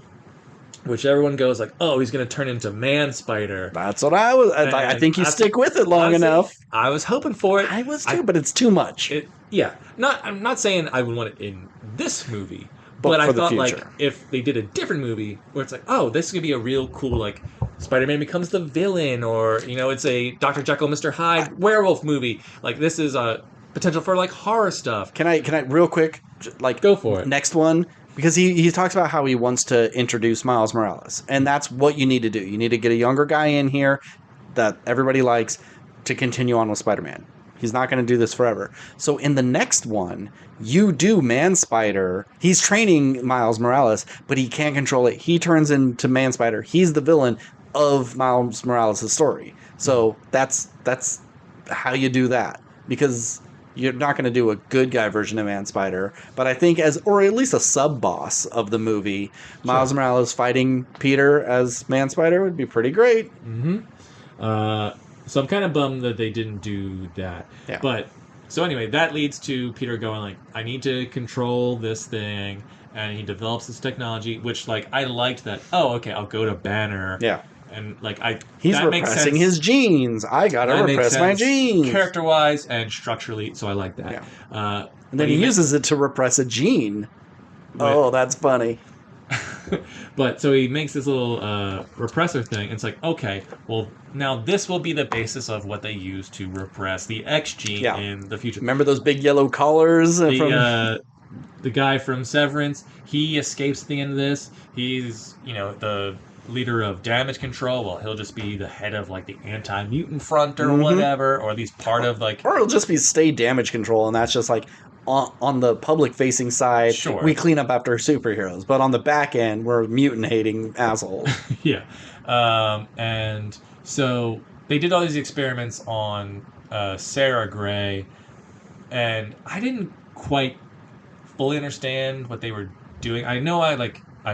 Which everyone goes like, oh, he's going to turn into Man Spider. That's what I think you stick with it long enough. I was hoping for it. I was too, but it's too much. I'm not saying I would want it in this movie, but I thought like if they did a different movie where it's like, oh, this is going to be a real cool like Spider-Man becomes the villain, or it's a Dr. Jekyll, Mr. Hyde werewolf movie. Like this is a potential for like horror stuff. Can I real quick like go for it? Next one. Because he talks about how he wants to introduce Miles Morales. And that's what you need to do. You need to get a younger guy in here that everybody likes to continue on with Spider-Man. He's not going to do this forever. So in the next one, you do Man Spider. He's training Miles Morales, but he can't control it. He turns into Man Spider. He's the villain of Miles Morales' story. So that's how you do that. Because you're not going to do a good guy version of Man Spider, but I think or at least a sub-boss of the movie, Miles Morales fighting Peter as Man Spider would be pretty great. Mm-hmm. So I'm kind of bummed that they didn't do that. Yeah. But, so anyway, that leads to Peter going like, I need to control this thing, and he develops this technology, which, like, I liked that, oh, okay, I'll go to Banner. Yeah. And like he's repressing his genes. I gotta repress my genes, character-wise and structurally. So I like that. Yeah. And then he uses it to repress a gene. Oh, that's funny. But so he makes this little repressor thing. And it's like, okay, well now this will be the basis of what they use to repress the X gene in the future. Remember those big yellow collars? The guy from Severance. He escapes at the end of this. He's the leader of damage control. Well, he'll just be the head of like the anti-mutant front or whatever, or at least part of like, or it'll just be stay damage control, and that's just like on the public facing side, we clean up after superheroes, but on the back end we're mutant hating assholes. Yeah. And so they did all these experiments on Sarah Gray, and I didn't quite fully understand what they were doing. I know I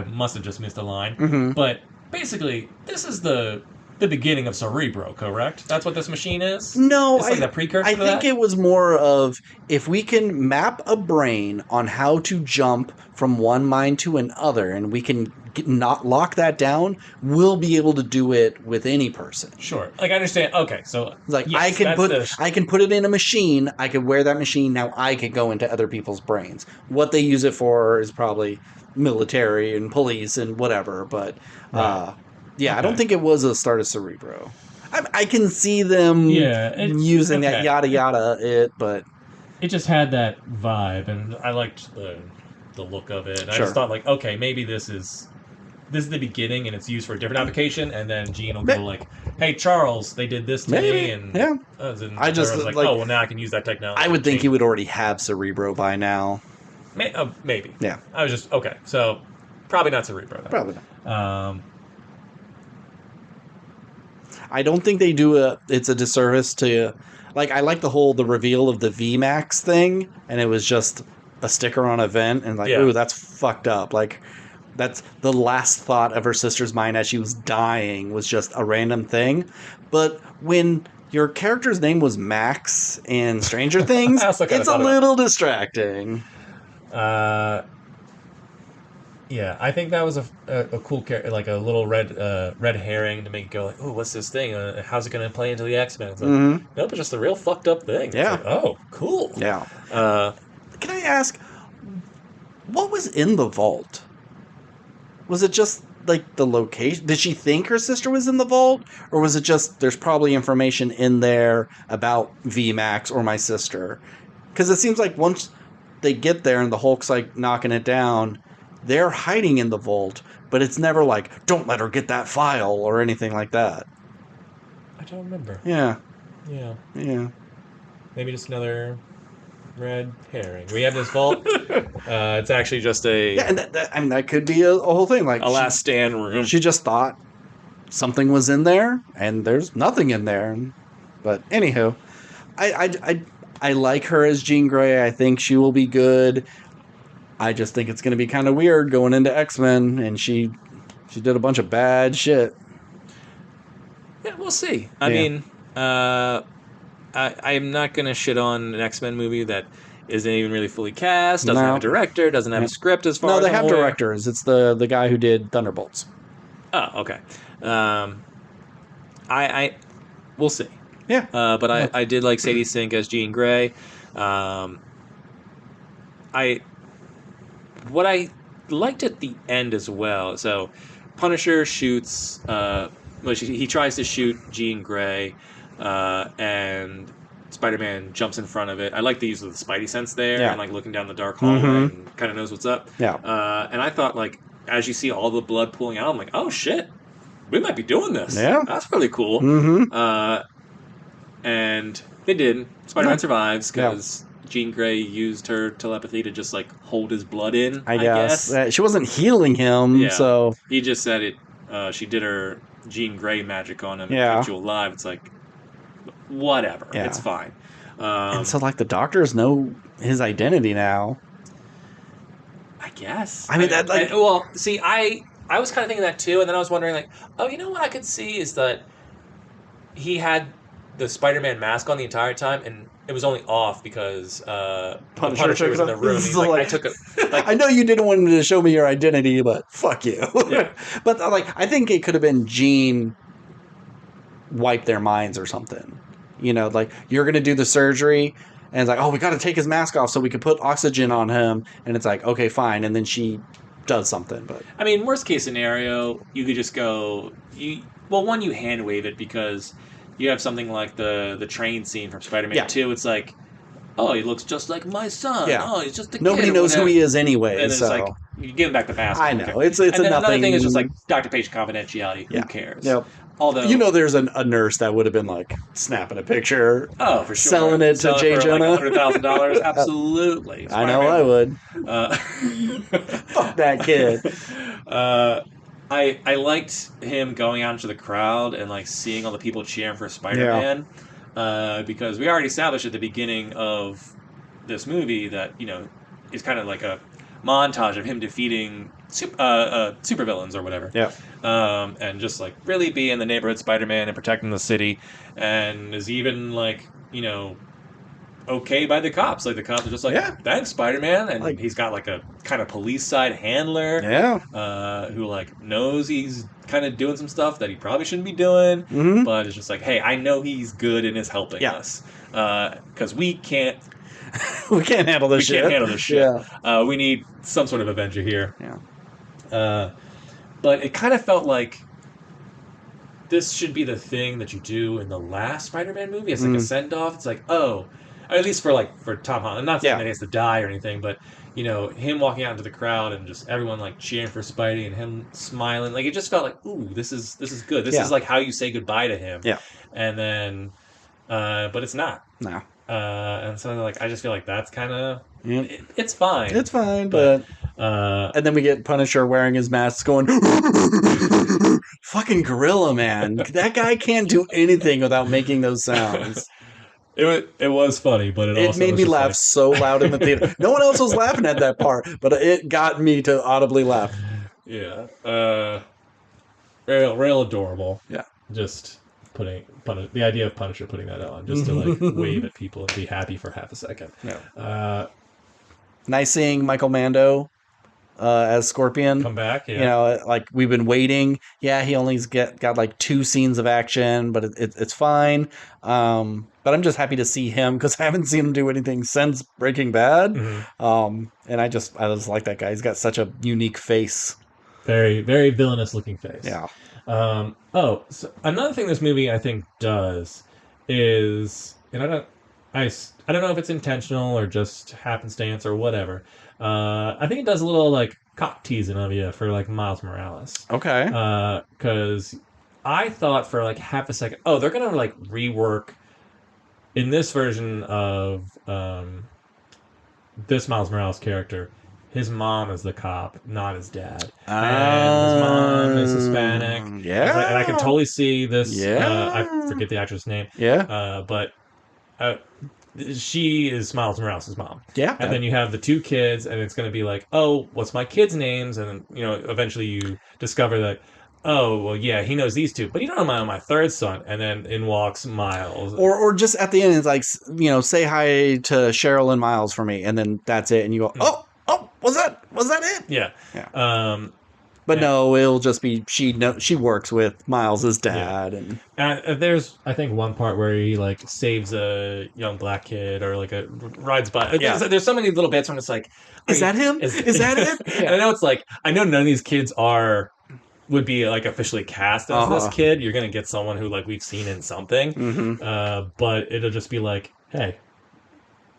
must have just missed a line, Mm-hmm. but basically, this is the beginning of Cerebro, correct? That's what this machine is? No, It's like the precursor I to think that? it was more of if we can map a brain on how to jump from one mind to another, and we can not lock that down, we'll be able to do it with any person. Sure. Like, I understand. Okay, so... Like yes, I can that's I can put it in a machine. I could wear that machine. Now I can go into other people's brains. What they use it for is probably military and police and whatever. But Right. yeah, I don't Okay. think it was a start of Cerebro. I can see them using that okay. yada yada but It just had that vibe, and I liked the look of it. I Sure. just thought, like, okay, maybe this is the beginning, and it's used for a different application, and then Gene will Ma- go like, "Hey, Charles, they did this to Maybe, me," and yeah. and I just, Charles was like- "Oh, well, now I can use that technology." I would to think he change would already have Cerebro by now. maybe. Yeah. I was just okay. So probably not Cerebro. Then. Probably not. Um, I don't think they do it's a disservice to, like, I like the reveal of the VMAX thing, and it was just a sticker on a vent, and like, Yeah. ooh, that's fucked up. Like, that's the last thought of her sister's mind as she was dying was just a random thing. But when your character's name was Max in Stranger Things, I also kinda it's a thought about little distracting. Yeah, I think that was a cool character, like a little red herring to make it go like, "Oh, what's this thing? How's it going to play into the X-Men?" It's like, Mm-hmm. nope, it's just a real fucked up thing. It's Yeah. like, oh, cool. Yeah. Uh, Can I ask, what was in the vault? Was it just like the location? Did she think her sister was in the vault? Or was it just there's probably information in there about VMAX or my sister? Because it seems like once they get there and the Hulk's like knocking it down, they're hiding in the vault, but it's never like, don't let her get that file or anything like that. I don't remember. Yeah. Yeah, Yeah. maybe just another red herring. We have this vault. It's actually just a Yeah, and I mean, that could be a whole thing. Like, last stand room. she just thought something was in there, and there's nothing in there. But anywho, I like her as Jean Grey. I think she will be good. I just think it's going to be kind of weird going into X-Men, and she did a bunch of bad shit. Yeah, we'll see. I Yeah. mean, I'm not going to shit on an X-Men movie that isn't even really fully cast, doesn't No. have a director, doesn't have a script as far No, as they I'm have aware. directors. It's the guy who did Thunderbolts. Oh, okay. We'll see. Yeah. But I did like Sadie Sink as Jean Grey. What I liked at the end as well. So, Punisher shoots. He tries to shoot Jean Grey, and Spider-Man jumps in front of it. I like the use of the Spidey sense there, Yeah. and like looking down the dark hallway and kind of knows what's up. Yeah. And I thought, like, as you see all the blood pooling out, I'm like, oh shit, we might be doing this. Yeah. That's really cool. Mm-hmm. And they did. Spider-Man Yeah. survives because Jean Grey used her telepathy to just like hold his blood in. I guess. She wasn't healing him, Yeah. so He just said it. She did her Jean Grey magic on him and Yeah. kept you alive. It's like, whatever. Yeah. It's fine. and so like the doctors know his identity now. I guess. I mean, that, like- well, see, I was kind of thinking that too, and then I was wondering, like, oh, you know what I could see is that he had the Spider-Man mask on the entire time, and it was only off because the Punisher was in the room. He's So, like, I like- took a. Like, I know you didn't want to show me your identity, but fuck you. Yeah. But like, I think it could have been Jean wipe their minds or something. You know, like you're gonna do the surgery, and it's like, oh, we got to take his mask off so we can put oxygen on him, and it's like, okay, fine, and then she does something, but I mean, worst case scenario, you could just go. You hand wave it because you have something like the train scene from Spider-Man Yeah. 2. It's like, oh, he looks just like my son. Yeah. Oh, he's just a nobody kid or knows who whatever. he is anyway. And it's So like you give him back the mask. I who know cares? it's And a then nothing. another thing is just like Dr. Page confidentiality. Yeah. Who cares? Yep. Although You know, there's a nurse that would have been like snapping a picture. oh, for sure, selling it to J. for Jonah. like $100,000. Absolutely. I know I would. Uh, Fuck that kid. I liked him going out into the crowd and like seeing all the people cheering for Spider-Man, because we already established at the beginning of this movie that it's kind of like a montage of him defeating supervillains or whatever. Yeah. And just like really being the neighborhood Spider-Man and protecting the city, and is even like okay by the cops. Like the cops are just like, thanks, Spider-Man, and Like- he's got like a kind of police side handler, who like knows he's kind of doing some stuff that he probably shouldn't be doing, Mhm. but it's just like, hey, I know he's good and is helping us, because we can't handle this shit. Can't handle this shit. Yeah. We need some sort of Avenger here. Yeah. But it kind of felt like this should be the thing that you do in the last Spider-Man movie. It's like a send-off. It's like, oh, at least for Tom Holland. I'm not saying that he has to die or anything, but him walking out into the crowd and just everyone like cheering for Spidey and him smiling, like it just felt like, ooh, this is good. This is like how you say goodbye to him. Yeah. And then, but it's not. No. And so like I just feel like that's kind of it's fine. It's fine, but and then we get Punisher wearing his mask, going, fucking gorilla man. That guy can't do anything without making those sounds. It was funny, but it also made me laugh so loud in the theater. No one else was laughing at that part, but it got me to audibly laugh. Yeah. Real adorable. Yeah. Just the idea of Punisher putting that on just to like wave at people and be happy for half a second. Yeah. Nice seeing Michael Mando as Scorpion come back. Yeah. Like we've been waiting. Yeah, he only's got like 2 scenes of action, but it's fine. But I'm just happy to see him because I haven't seen him do anything since Breaking Bad. Mm-hmm. And I just like that guy. He's got such a unique face. Very, very villainous looking face. Yeah. So another thing this movie I think does is, and I don't know if it's intentional or just happenstance or whatever. I think it does a little like cock teasing of you for like Miles Morales. Okay. Because I thought for like half a second, they're gonna like rework in this version of this Miles Morales character. His mom is the cop, not his dad. And his mom is Hispanic. Yeah. And I can totally see this. Yeah. I forget the actress' name. Yeah. But she is Miles Morales' mom. Yeah. And then you have the 2 kids, and it's going to be like, oh, what's my kids' names? And then, eventually you discover that, oh, well, yeah, he knows these 2, but you don't know my 3rd son. And then in walks Miles. Or just at the end, it's like, say hi to Cheryl and Miles for me. And then that's it. And you go, oh, was that it? Yeah. But no, it'll just be she works with Miles's dad, and there's I think one part where he like saves a young black kid or like rides by. Yeah. There's so many little bits when it's like, is that him? Is that it? Yeah. And I know it's like I know none of these kids would be like officially cast as this kid. You're gonna get someone who like we've seen in something, but it'll just be like, hey,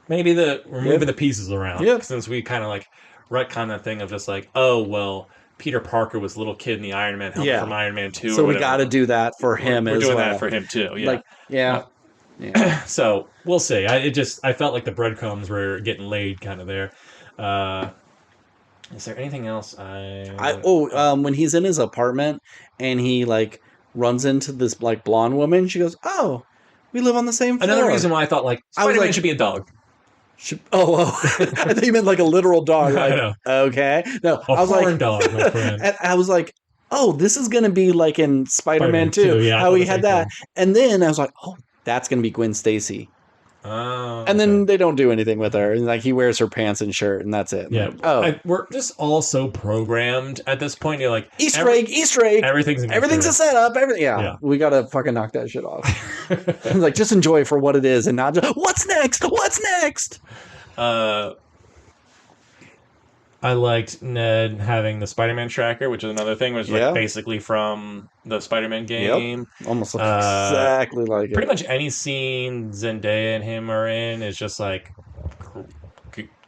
maybe we're moving the pieces around since we kind of like retcon that thing of just like, oh well. Peter Parker was a little kid in the Iron Man helmet from Iron Man 2. So we got to do that for him as well. We're doing that for him too. Yeah. So we'll see. I felt like the breadcrumbs were getting laid kind of there. Is there anything else? When he's in his apartment and he like runs into this like blonde woman, she goes, "Oh, we live on the same floor." Another reason why I thought like Spider-Man should be a dog. I thought you meant like a literal dog. Like, okay, no, I was like, dog, my friend. And I was like, oh, this is gonna be like in Spider-Man 2, how he had that. And then I was like, oh, that's gonna be Gwen Stacy. And then they don't do anything with her, and like he wears her pants and shirt, and that's it. Yeah. We're just all so programmed at this point. You're like Easter egg. Everything's a setup. Yeah. We gotta fucking knock that shit off. Like just enjoy it for what it is, and not just what's next. I liked Ned having the Spider-Man tracker, which is another thing, which is like basically from the Spider-Man game. Yep. Almost exactly like it. Pretty much any scene Zendaya and him are in is just like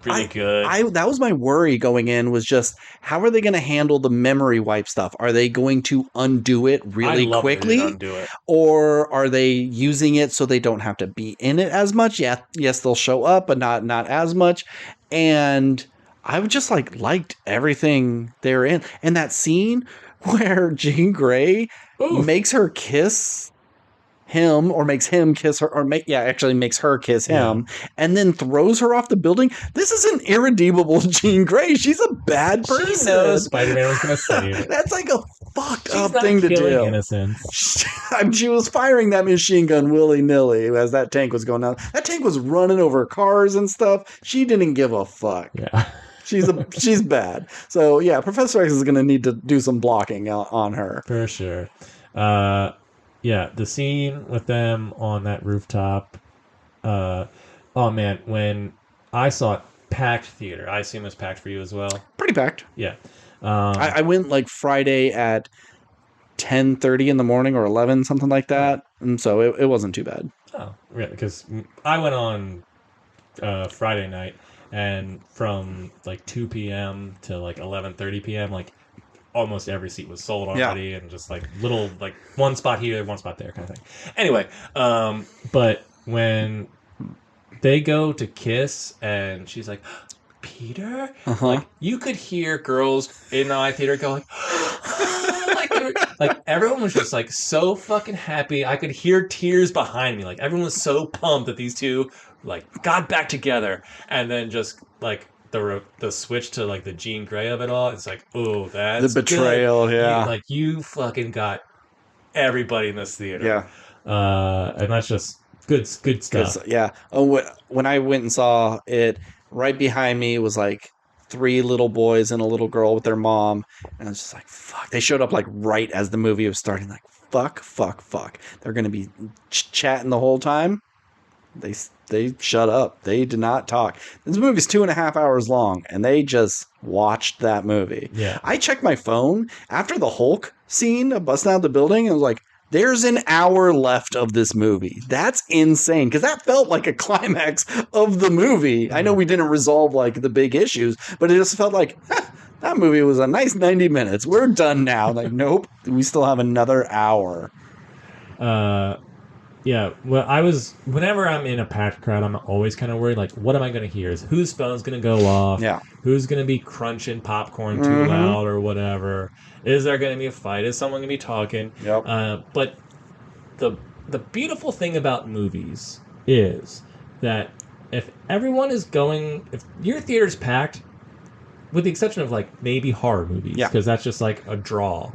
really good. That was my worry going in, was just how are they going to handle the memory wipe stuff? Are they going to undo it really quickly? Undo it. Or are they using it so they don't have to be in it as much? Yeah, yes, they'll show up, but not as much. And I would just liked everything they're in. And that scene where Jean Grey Ooh. makes her kiss him, or makes him kiss her, or actually makes her kiss him, and then throws her off the building. This is an irredeemable Jean Grey. She's a bad person. She knows Spider-Man was going to save it. That's like a fucked She's up not thing to killing do. innocents. She was firing that machine gun willy-nilly as that tank was going down. That tank was running over cars and stuff. She didn't give a fuck. Yeah. She's bad. So yeah, Professor X is going to need to do some blocking on her. For sure. Yeah, the scene with them on that rooftop. Oh man, when I saw it, packed theater. I assume it was packed for you as well. Pretty packed. Yeah. I went like Friday at 10:30 in the morning or 11, something like that, and so it wasn't too bad. Oh, really? Because I went on Friday night, and from like 2 p.m. to like 11:30 p.m., like almost every seat was sold already, and just like little, like one spot here, one spot there kind of thing. Anyway, but when they go to kiss and she's like, Peter? Like, you could hear girls in the theater go like, like everyone was just like so fucking happy. I could hear tears behind me. Like everyone was so pumped that these two like got back together, and then just like the switch to like the Jean Grey of it all. It's like, oh, that's the betrayal. good. Yeah, like you fucking got everybody in this theater. Yeah, and that's just good stuff. Yeah. Oh, when I went and saw it, right behind me was like 3 little boys and a little girl with their mom, and I was just like, fuck. They showed up like right as the movie was starting. Like, fuck. They're gonna be chatting the whole time. They shut up. They did not talk. This movie's 2.5 hours long, and they just watched that movie. Yeah. I checked my phone after the Hulk scene of busting out the building, and I was like, there's an hour left of this movie. That's insane, because that felt like a climax of the movie. I know we didn't resolve like the big issues, but it just felt like that movie was a nice 90 minutes. We're done now. Like, nope, we still have another hour. Yeah, well, whenever I'm in a packed crowd, I'm always kind of worried, like, what am I going to hear? Is whose phone's going to go off? Yeah. Who's going to be crunching popcorn too loud or whatever? Is there going to be a fight? Is someone going to be talking? Yep. But the beautiful thing about movies is that if your theater's packed, with the exception of, like, maybe horror movies, because that's just, like, a draw,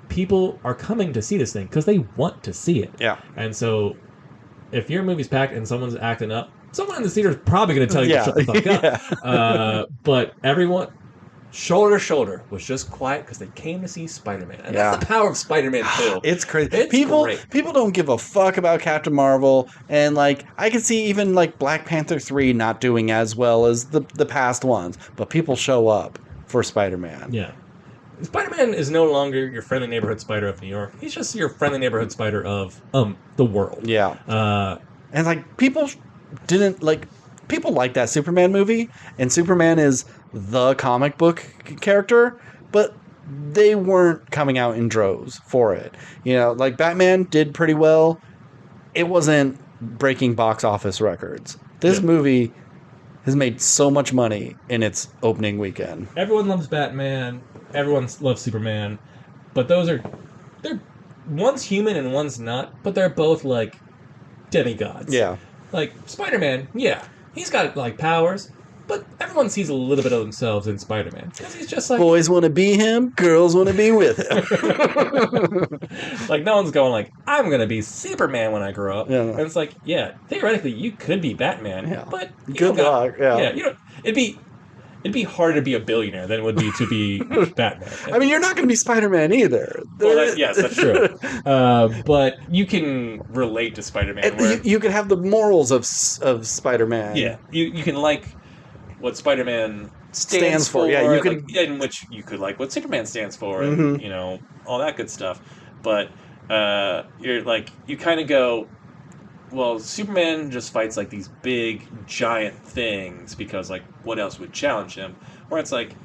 people are coming to see this thing because they want to see it. Yeah. And so if your movie's packed and someone's acting up, someone in the theater is probably going to tell you to shut the fuck up. But everyone, shoulder to shoulder, was just quiet because they came to see Spider-Man. And that's the power of Spider-Man 2. It's crazy. It's great. People don't give a fuck about Captain Marvel, and like I can see even like Black Panther 3 not doing as well as the past ones, but people show up for Spider-Man. Yeah. Spider-Man is no longer your friendly neighborhood spider of New York. He's just your friendly neighborhood spider of the world. Yeah. And like people like that Superman movie, and Superman is the comic book character, but they weren't coming out in droves for it. You know, like Batman did pretty well. It wasn't breaking box office records. This movie has made so much money in its opening weekend. Everyone loves Batman. Everyone loves Superman. But they're one's human and one's not, but they're both like demigods. Yeah. Like Spider-Man, he's got like powers, but everyone sees a little bit of themselves in Spider-Man because he's just like, boys want to be him, girls want to be with him. Like no one's going like, I'm gonna be Superman when I grow up. Yeah. And it's like, theoretically you could be Batman, but good luck. You don't. It'd be harder to be a billionaire than it would be to be Batman. I mean, you're not going to be Spider-Man either. Well, yes, that's true. But you can relate to Spider-Man. You can have the morals of Spider-Man. Yeah, you can like what Spider-Man stands for. Yeah, you can. Like, in which you could like what Superman stands for, and all that good stuff. But you're like you kind of go, well, Superman just fights like these big, giant things because like what else would challenge him? Where it's like,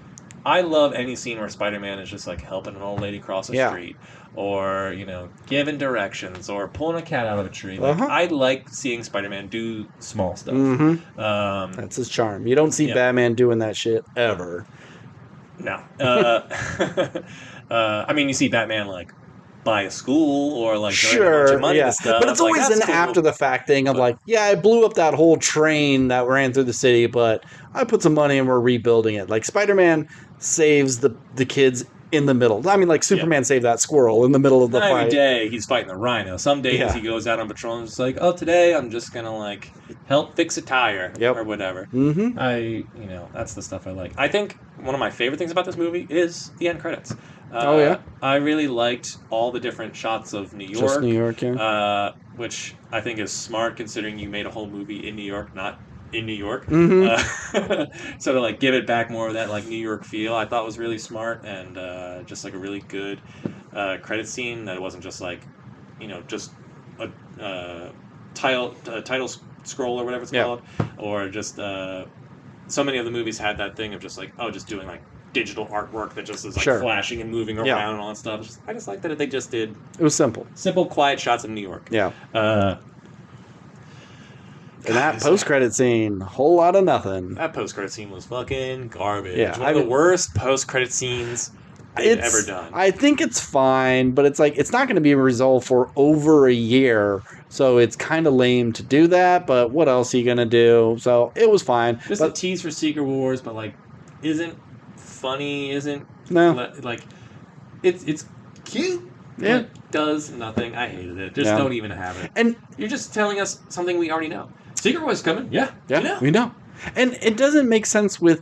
I love any scene where Spider-Man is just like helping an old lady cross the street, or giving directions, or pulling a cat out of a tree. Like, I like seeing Spider-Man do small stuff. That's his charm. You don't see Batman doing that shit ever. No. I mean, you see Batman like buy a school or like donate a bunch of money to stuff. But it's like, always that's an cool. after the fact thing of like, yeah, I blew up that whole train that ran through the city, but I put some money and we're rebuilding it. Like Spider-Man saves the kids in the middle. I mean, like Superman saved that squirrel in the middle of the Not every fight. day he's fighting the Rhino. Some days he goes out on patrol and it's like, oh, today I'm just gonna like help fix a tire or whatever. Mm-hmm. That's the stuff I like. I think one of my favorite things about this movie is the end credits. I really liked all the different shots of New York. Just New York, yeah. Which I think is smart considering you made a whole movie in New York, not in New York. Mm-hmm. So to like give it back more of that like New York feel, I thought was really smart and just like a really good credit scene that it wasn't just like, just a title scroll or whatever it's called, or just so many of the movies had that thing of just like just doing like digital artwork that just is like flashing and moving around and all that stuff. I just like that they just did. It was simple, quiet shots of New York. Yeah. And that post-credit scene, whole lot of nothing. That post-credit scene was fucking garbage. Yeah, one of the worst post-credit scenes they've ever done. I think it's fine, but it's like it's not going to be resolved for over a year, so it's kind of lame to do that. But what else are you going to do? So it was fine. Just a tease for Secret Wars, but like isn't funny, isn't like it's cute. Yeah, but does nothing. I hated it. Just don't even have it. And you're just telling us something we already know. Secret Wars coming. Yeah, we know. And it doesn't make sense with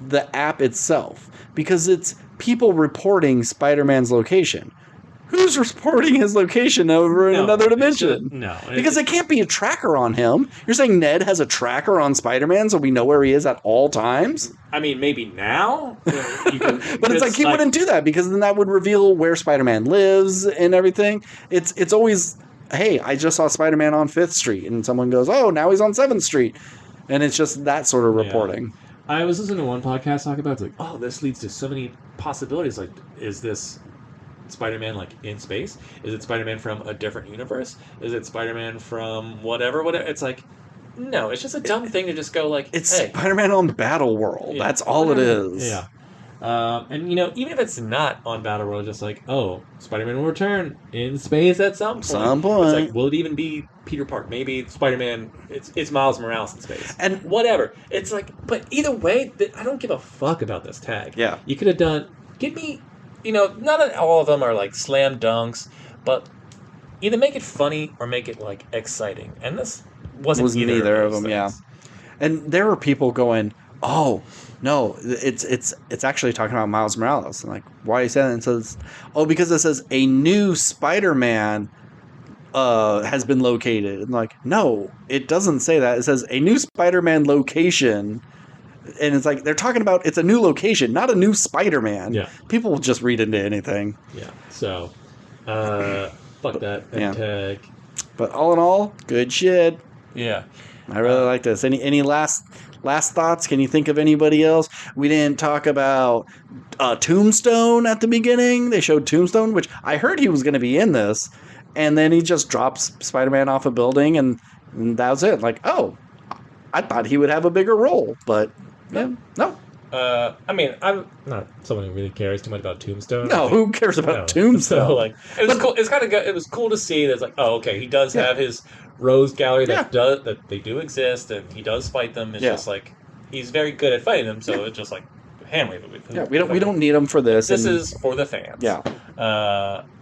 the app itself because it's people reporting Spider-Man's location. Who's reporting his location over in another dimension? Because it can't be a tracker on him. You're saying Ned has a tracker on Spider-Man so we know where he is at all times? I mean, maybe now. But it's like he wouldn't do that because then that would reveal where Spider-Man lives and everything. It's always, hey, I just saw Spider-Man on 5th Street. And someone goes, oh, now he's on 7th Street. And it's just that sort of reporting. I was listening to one podcast talk about it's like, oh, this leads to so many possibilities. Like, is this Spider-Man like in space? Is it Spider-Man from a different universe? Is it Spider-Man from whatever? It's like, no, it's just a dumb thing to just go like, it's Spider-Man on Battle World. That's all it is. Yeah. And even if it's not on Battle World, just like, oh, Spider-Man will return in space at some point. It's like, will it even be Peter Parker? Maybe Spider-Man. It's Miles Morales in space, and whatever. It's like, but either way, I don't give a fuck about this tag. Yeah, you could have done. Give me, not that all of them are like slam dunks, but either make it funny or make it like exciting. And this wasn't either of them. Things. Yeah, and there were people going, oh. No, it's actually talking about Miles Morales. And like, why are you saying that? It says, because it says a new Spider-Man has been located. And like, no, it doesn't say that. It says a new Spider-Man location. And it's like, they're talking about it's a new location, not a new Spider-Man. Yeah. People will just read into anything. Yeah. So, fuck that. Tag. But all in all, good shit. Yeah. I really like this. Any last thoughts? Can you think of anybody else? We didn't talk about Tombstone at the beginning. They showed Tombstone, which I heard he was going to be in this. And then he just drops Spider-Man off a building, and that was it. Like, oh, I thought he would have a bigger role. But, no. I mean, I'm not someone who really cares too much about Tombstone. No, who cares about Tombstone? So, like, it was cool. It's kind of good. It was cool to see that it's like, oh, okay, he does have his Rose Gallery that they do exist, and he does fight them. It's just like he's very good at fighting them. So it's just like hand wave it. Yeah, we don't need him for this. This is for the fans. Yeah.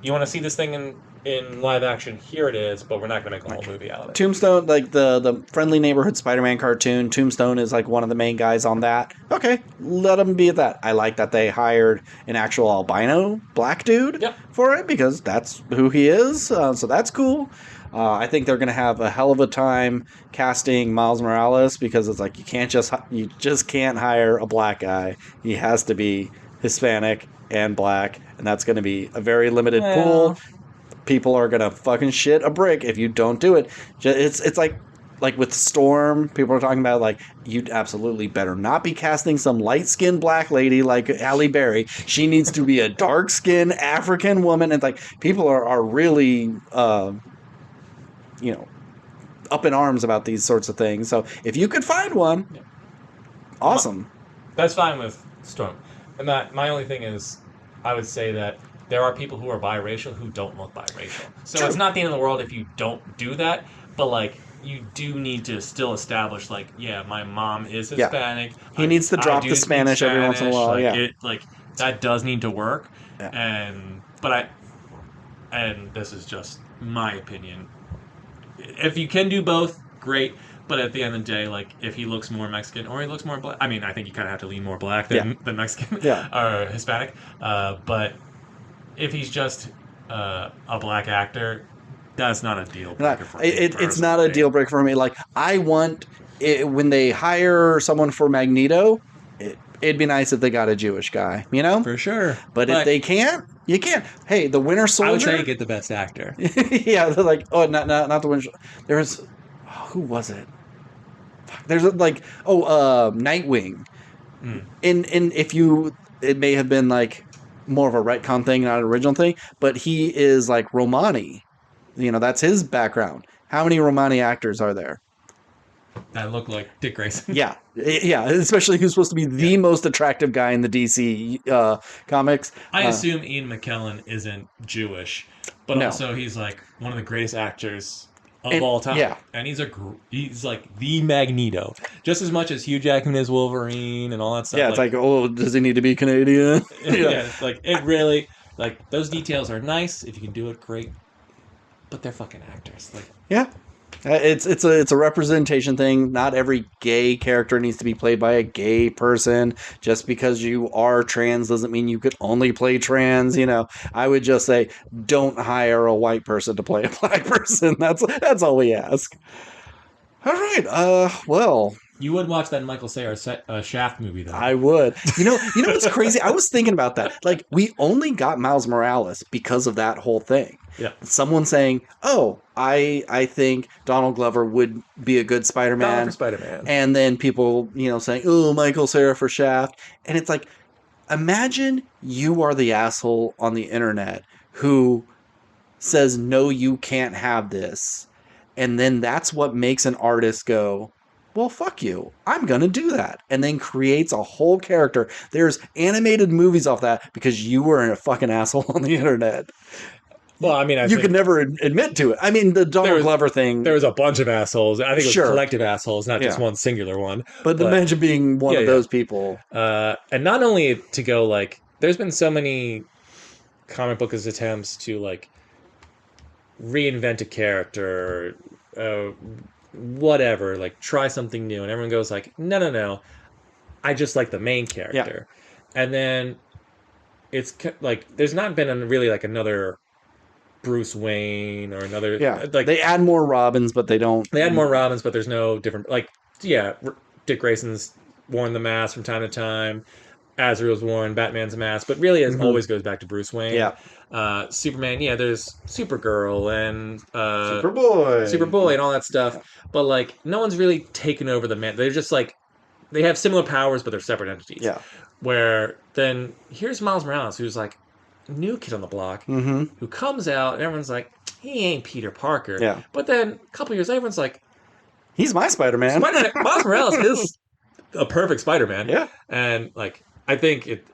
You want to see this thing in live action? Here it is, but we're not going to make a whole movie out of it. Tombstone, like the Friendly Neighborhood Spider-Man cartoon, Tombstone is like one of the main guys on that. Okay, let him be at that. I like that they hired an actual albino black dude for it because that's who he is. So that's cool. I think they're going to have a hell of a time casting Miles Morales because it's like you just can't hire a black guy. He has to be Hispanic and black, and that's going to be a very limited pool. People are going to fucking shit a brick if you don't do it. It's like with Storm, people are talking about like, you absolutely better not be casting some light-skinned black lady like Halle Berry. She needs to be a dark-skinned African woman. And like, people are really up in arms about these sorts of things. So if you could find one, awesome. That's fine with Storm. And that my only thing is, I would say that there are people who are biracial who don't look biracial. So True. it's not the end of the world if you don't do that, but like you do need to still establish like, yeah, my mom is Yeah. Hispanic. He needs to I drop the do speak Spanish every once in a Spanish. while. Like Yeah. it like that does need to work. Yeah. And this is just my opinion. If you can do both, great. But at the end of the day, like if he looks more Mexican or he looks more black, I mean, I think you kind of have to lean more black Yeah. than Mexican Yeah. or Hispanic. But if he's just a black actor, that's not a deal breaker for me. It's not a deal breaker for me. Like I want it, when they hire someone for Magneto, it'd be nice if they got a Jewish guy, you know. For sure. But if they can't, you can't. Hey, the Winter Soldier. I would say get the best actor. Yeah, they're like, oh, not the Winter. There was, who was it? There's like, Nightwing. In if you, it may have been like more of a retcon thing, not an original thing, but he is like Romani. You know, that's his background. How many Romani actors are there? That look like Dick Grayson. Yeah, especially who's supposed to be the most attractive guy in the DC comics. I assume Ian McKellen isn't Jewish, but No. also he's like one of the greatest actors of all time. Yeah. And he's like the Magneto, just as much as Hugh Jackman is Wolverine and all that stuff. Yeah, it's like, oh, does he need to be Canadian? Yeah, like it really, like those details are nice if you can do it, great. But they're fucking actors. Like, yeah. It's a representation thing. Not every gay character needs to be played by a gay person. Just because you are trans doesn't mean you could only play trans. You know, I would just say don't hire a white person to play a black person. That's all we ask. All right. Well, you would watch that Michael Cera Shaft movie, though. I would. You know what's crazy? I was thinking about that. Like, we only got Miles Morales because of that whole thing. Yeah. Someone saying, "Oh, I think Donald Glover would be a good Spider-Man." For Spider-Man. And then people, saying, "Oh, Michael Cera for Shaft." And it's like, imagine you are the asshole on the internet who says, "No, you can't have this." And then that's what makes an artist go, well, fuck you. I'm going to do that. And then creates a whole character. There's animated movies off that because you were a fucking asshole on the internet. Well, I mean, you could never admit to it. I mean, the Donald Glover thing. There was a bunch of assholes. I think it was collective assholes, not just one singular one. But imagine being one of those people. And not only to go like, there's been so many comic book attempts to like reinvent a character, whatever, like try something new, and everyone goes like, no, I just like the main character. And then it's like there's not been really like another Bruce Wayne or another like they add more Robins, but they add more Robins, but there's no different, like, Dick Grayson's worn the mask from time to time, Azrael's worn Batman's mask, but really it always goes back to Bruce Wayne. Superman, there's Supergirl and Superboy and all that stuff, but like no one's really taken over the man. They're just like, they have similar powers, but they're separate entities. Where then here's Miles Morales, who's like new kid on the block, who comes out and everyone's like, he ain't Peter Parker. But then a couple years later, everyone's like, he's my Spider-Man. Miles Morales is a perfect Spider-Man. And like, I think it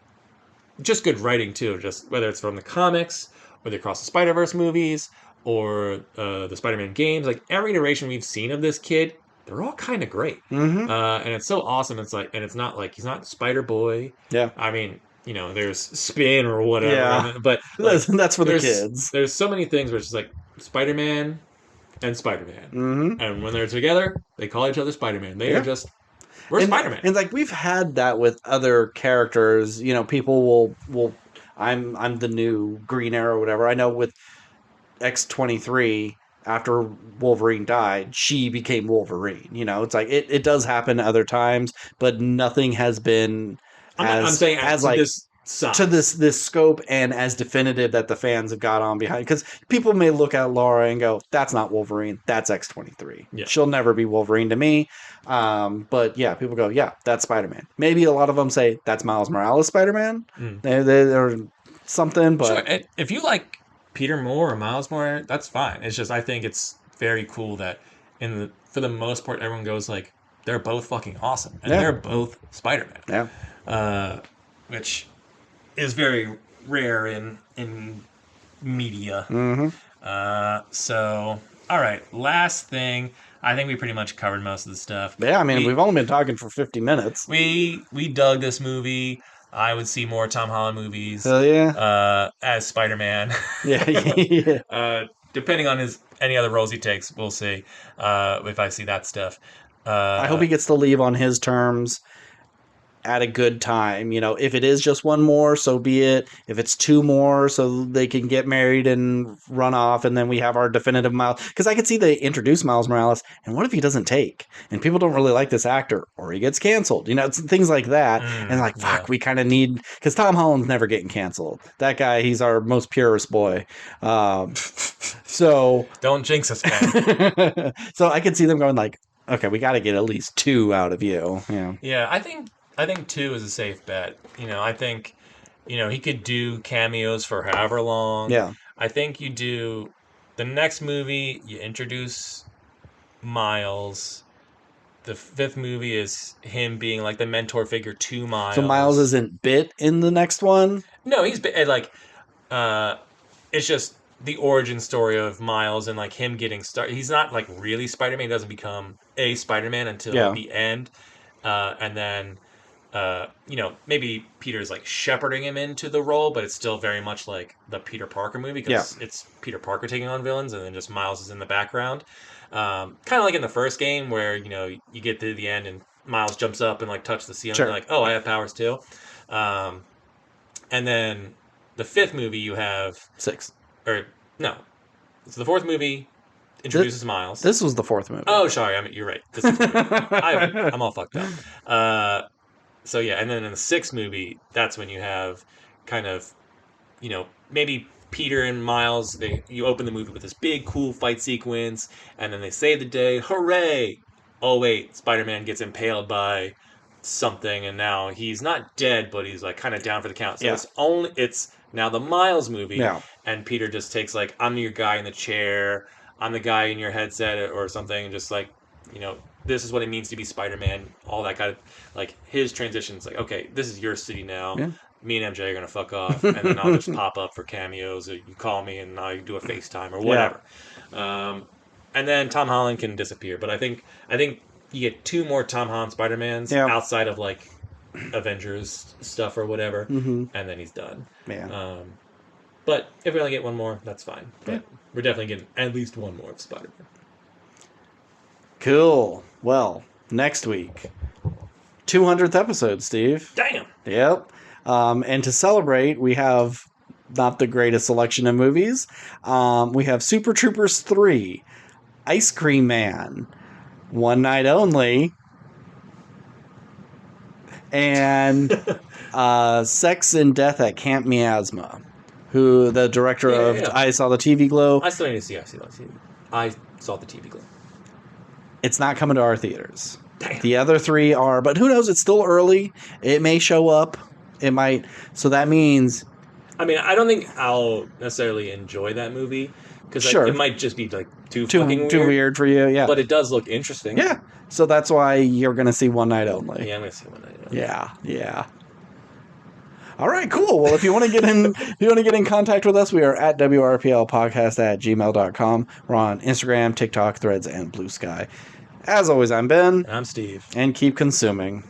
just good writing too, just whether it's from the comics or the Across the Spider-Verse movies or the Spider-Man games, like every iteration we've seen of this kid, they're all kind of great. And it's so awesome. It's like, and it's not like he's not Spider-Boy. I mean, there's Spin or whatever, but like, that's for the kids. There's so many things where it's just like Spider-Man and Spider-Man, and when they're together, they call each other Spider-Man. They are just, we're Spider-Man. And like we've had that with other characters. People will I'm the new Green Arrow or whatever. I know with X-23, after Wolverine died, she became Wolverine. It's like it does happen other times, but nothing has been I'm saying as like this size, to this scope and as definitive that the fans have got on behind. Because people may look at Laura and go, "That's not Wolverine. That's X-23. She'll never be Wolverine to me." But people go, "Yeah, that's Spider-Man." Maybe a lot of them say that's Miles Morales Spider-Man. They're something, but sure. If you like Peter Moore or Miles Moore, that's fine. It's just I think it's very cool that for the most part everyone goes like, they're both fucking awesome and they're both Spider-Man. which is very rare in media. Mm-hmm. So, all right, last thing. I think we pretty much covered most of the stuff. Yeah, I mean, we've only been talking for 50 minutes. We dug this movie. I would see more Tom Holland movies. Hell yeah. As Spider-Man. Yeah. Depending on any other roles he takes, we'll see if I see that stuff. I hope he gets to leave on his terms at a good time. You know, if it is just one more, so be it. If it's two more, so they can get married and run off, and then we have our definitive Miles. Because I could see they introduce Miles Morales, and what if he doesn't take? And people don't really like this actor, or he gets canceled. You know, it's things like that. And like, fuck, we kind of need... Because Tom Holland's never getting canceled. That guy, he's our most purest boy. So... Don't jinx us, man. So I could see them going like, okay, we got to get at least two out of you. Yeah. Yeah, I think 2 is a safe bet. You know, I think, he could do cameos for however long. Yeah. I think you do the next movie, you introduce Miles. The 5th movie is him being like the mentor figure to Miles. So Miles isn't bit in the next one? No, he's like, it's just the origin story of Miles and like him getting started. He's not like really Spider-Man. He doesn't become a Spider-Man until the end. And then, maybe Peter's like shepherding him into the role, but it's still very much like the Peter Parker movie because it's Peter Parker taking on villains and then just Miles is in the background. Kind of like in the first game where, you get to the end and Miles jumps up and like touches the ceiling. Sure. And you're like, oh, I have powers too. And then the 5th movie you have 6. Or no, so the 4th movie introduces Miles. This was the 4th movie. Oh, sorry, you're right. This is I'm all fucked up. So yeah, and then in the 6th movie, that's when you have kind of, maybe Peter and Miles. You open the movie with this big cool fight sequence, and then they save the day. Hooray! Oh wait, Spider-Man gets impaled by something, and now he's not dead, but he's like kind of down for the count. So it's now the Miles movie, and Peter just takes like, I'm your guy in the chair, I'm the guy in your headset or something, and just like, this is what it means to be Spider-Man, all that kind of, like, his transition's like, okay, this is your city now, me and MJ are gonna fuck off, and then I'll just pop up for cameos, or you call me and I do a FaceTime or whatever. And then Tom Holland can disappear, but I think you get 2 more Tom Holland Spider-Mans outside of like Avengers stuff or whatever, and then he's done. But if we only get 1 more, that's fine. But we're definitely getting at least 1 more of Spider-Man. Cool. Well, next week, 200th episode, Steve. Damn. Yep. And to celebrate, we have not the greatest selection of movies. We have Super Troopers 3, Ice Cream Man, One Night Only, and Sex and Death at Camp Miasma, who the director of I Saw the TV Glow. I still need to see I Saw the TV. I Saw the TV Glow. It's not coming to our theaters. Damn. The other 3 are, but who knows? It's still early. It may show up. It might. So that means... I mean, I don't think I'll necessarily enjoy that movie because it might just be like too weird for you. Yeah, but it does look interesting. Yeah, so that's why you're going to see One Night Only. Yeah, I'm going to see One Night Only. Yeah. All right, cool. Well, if you want to get in contact with us, we are at WRPLpodcast@gmail.com. We're on Instagram, TikTok, Threads, and Blue Sky. As always, I'm Ben. And I'm Steve. And keep consuming.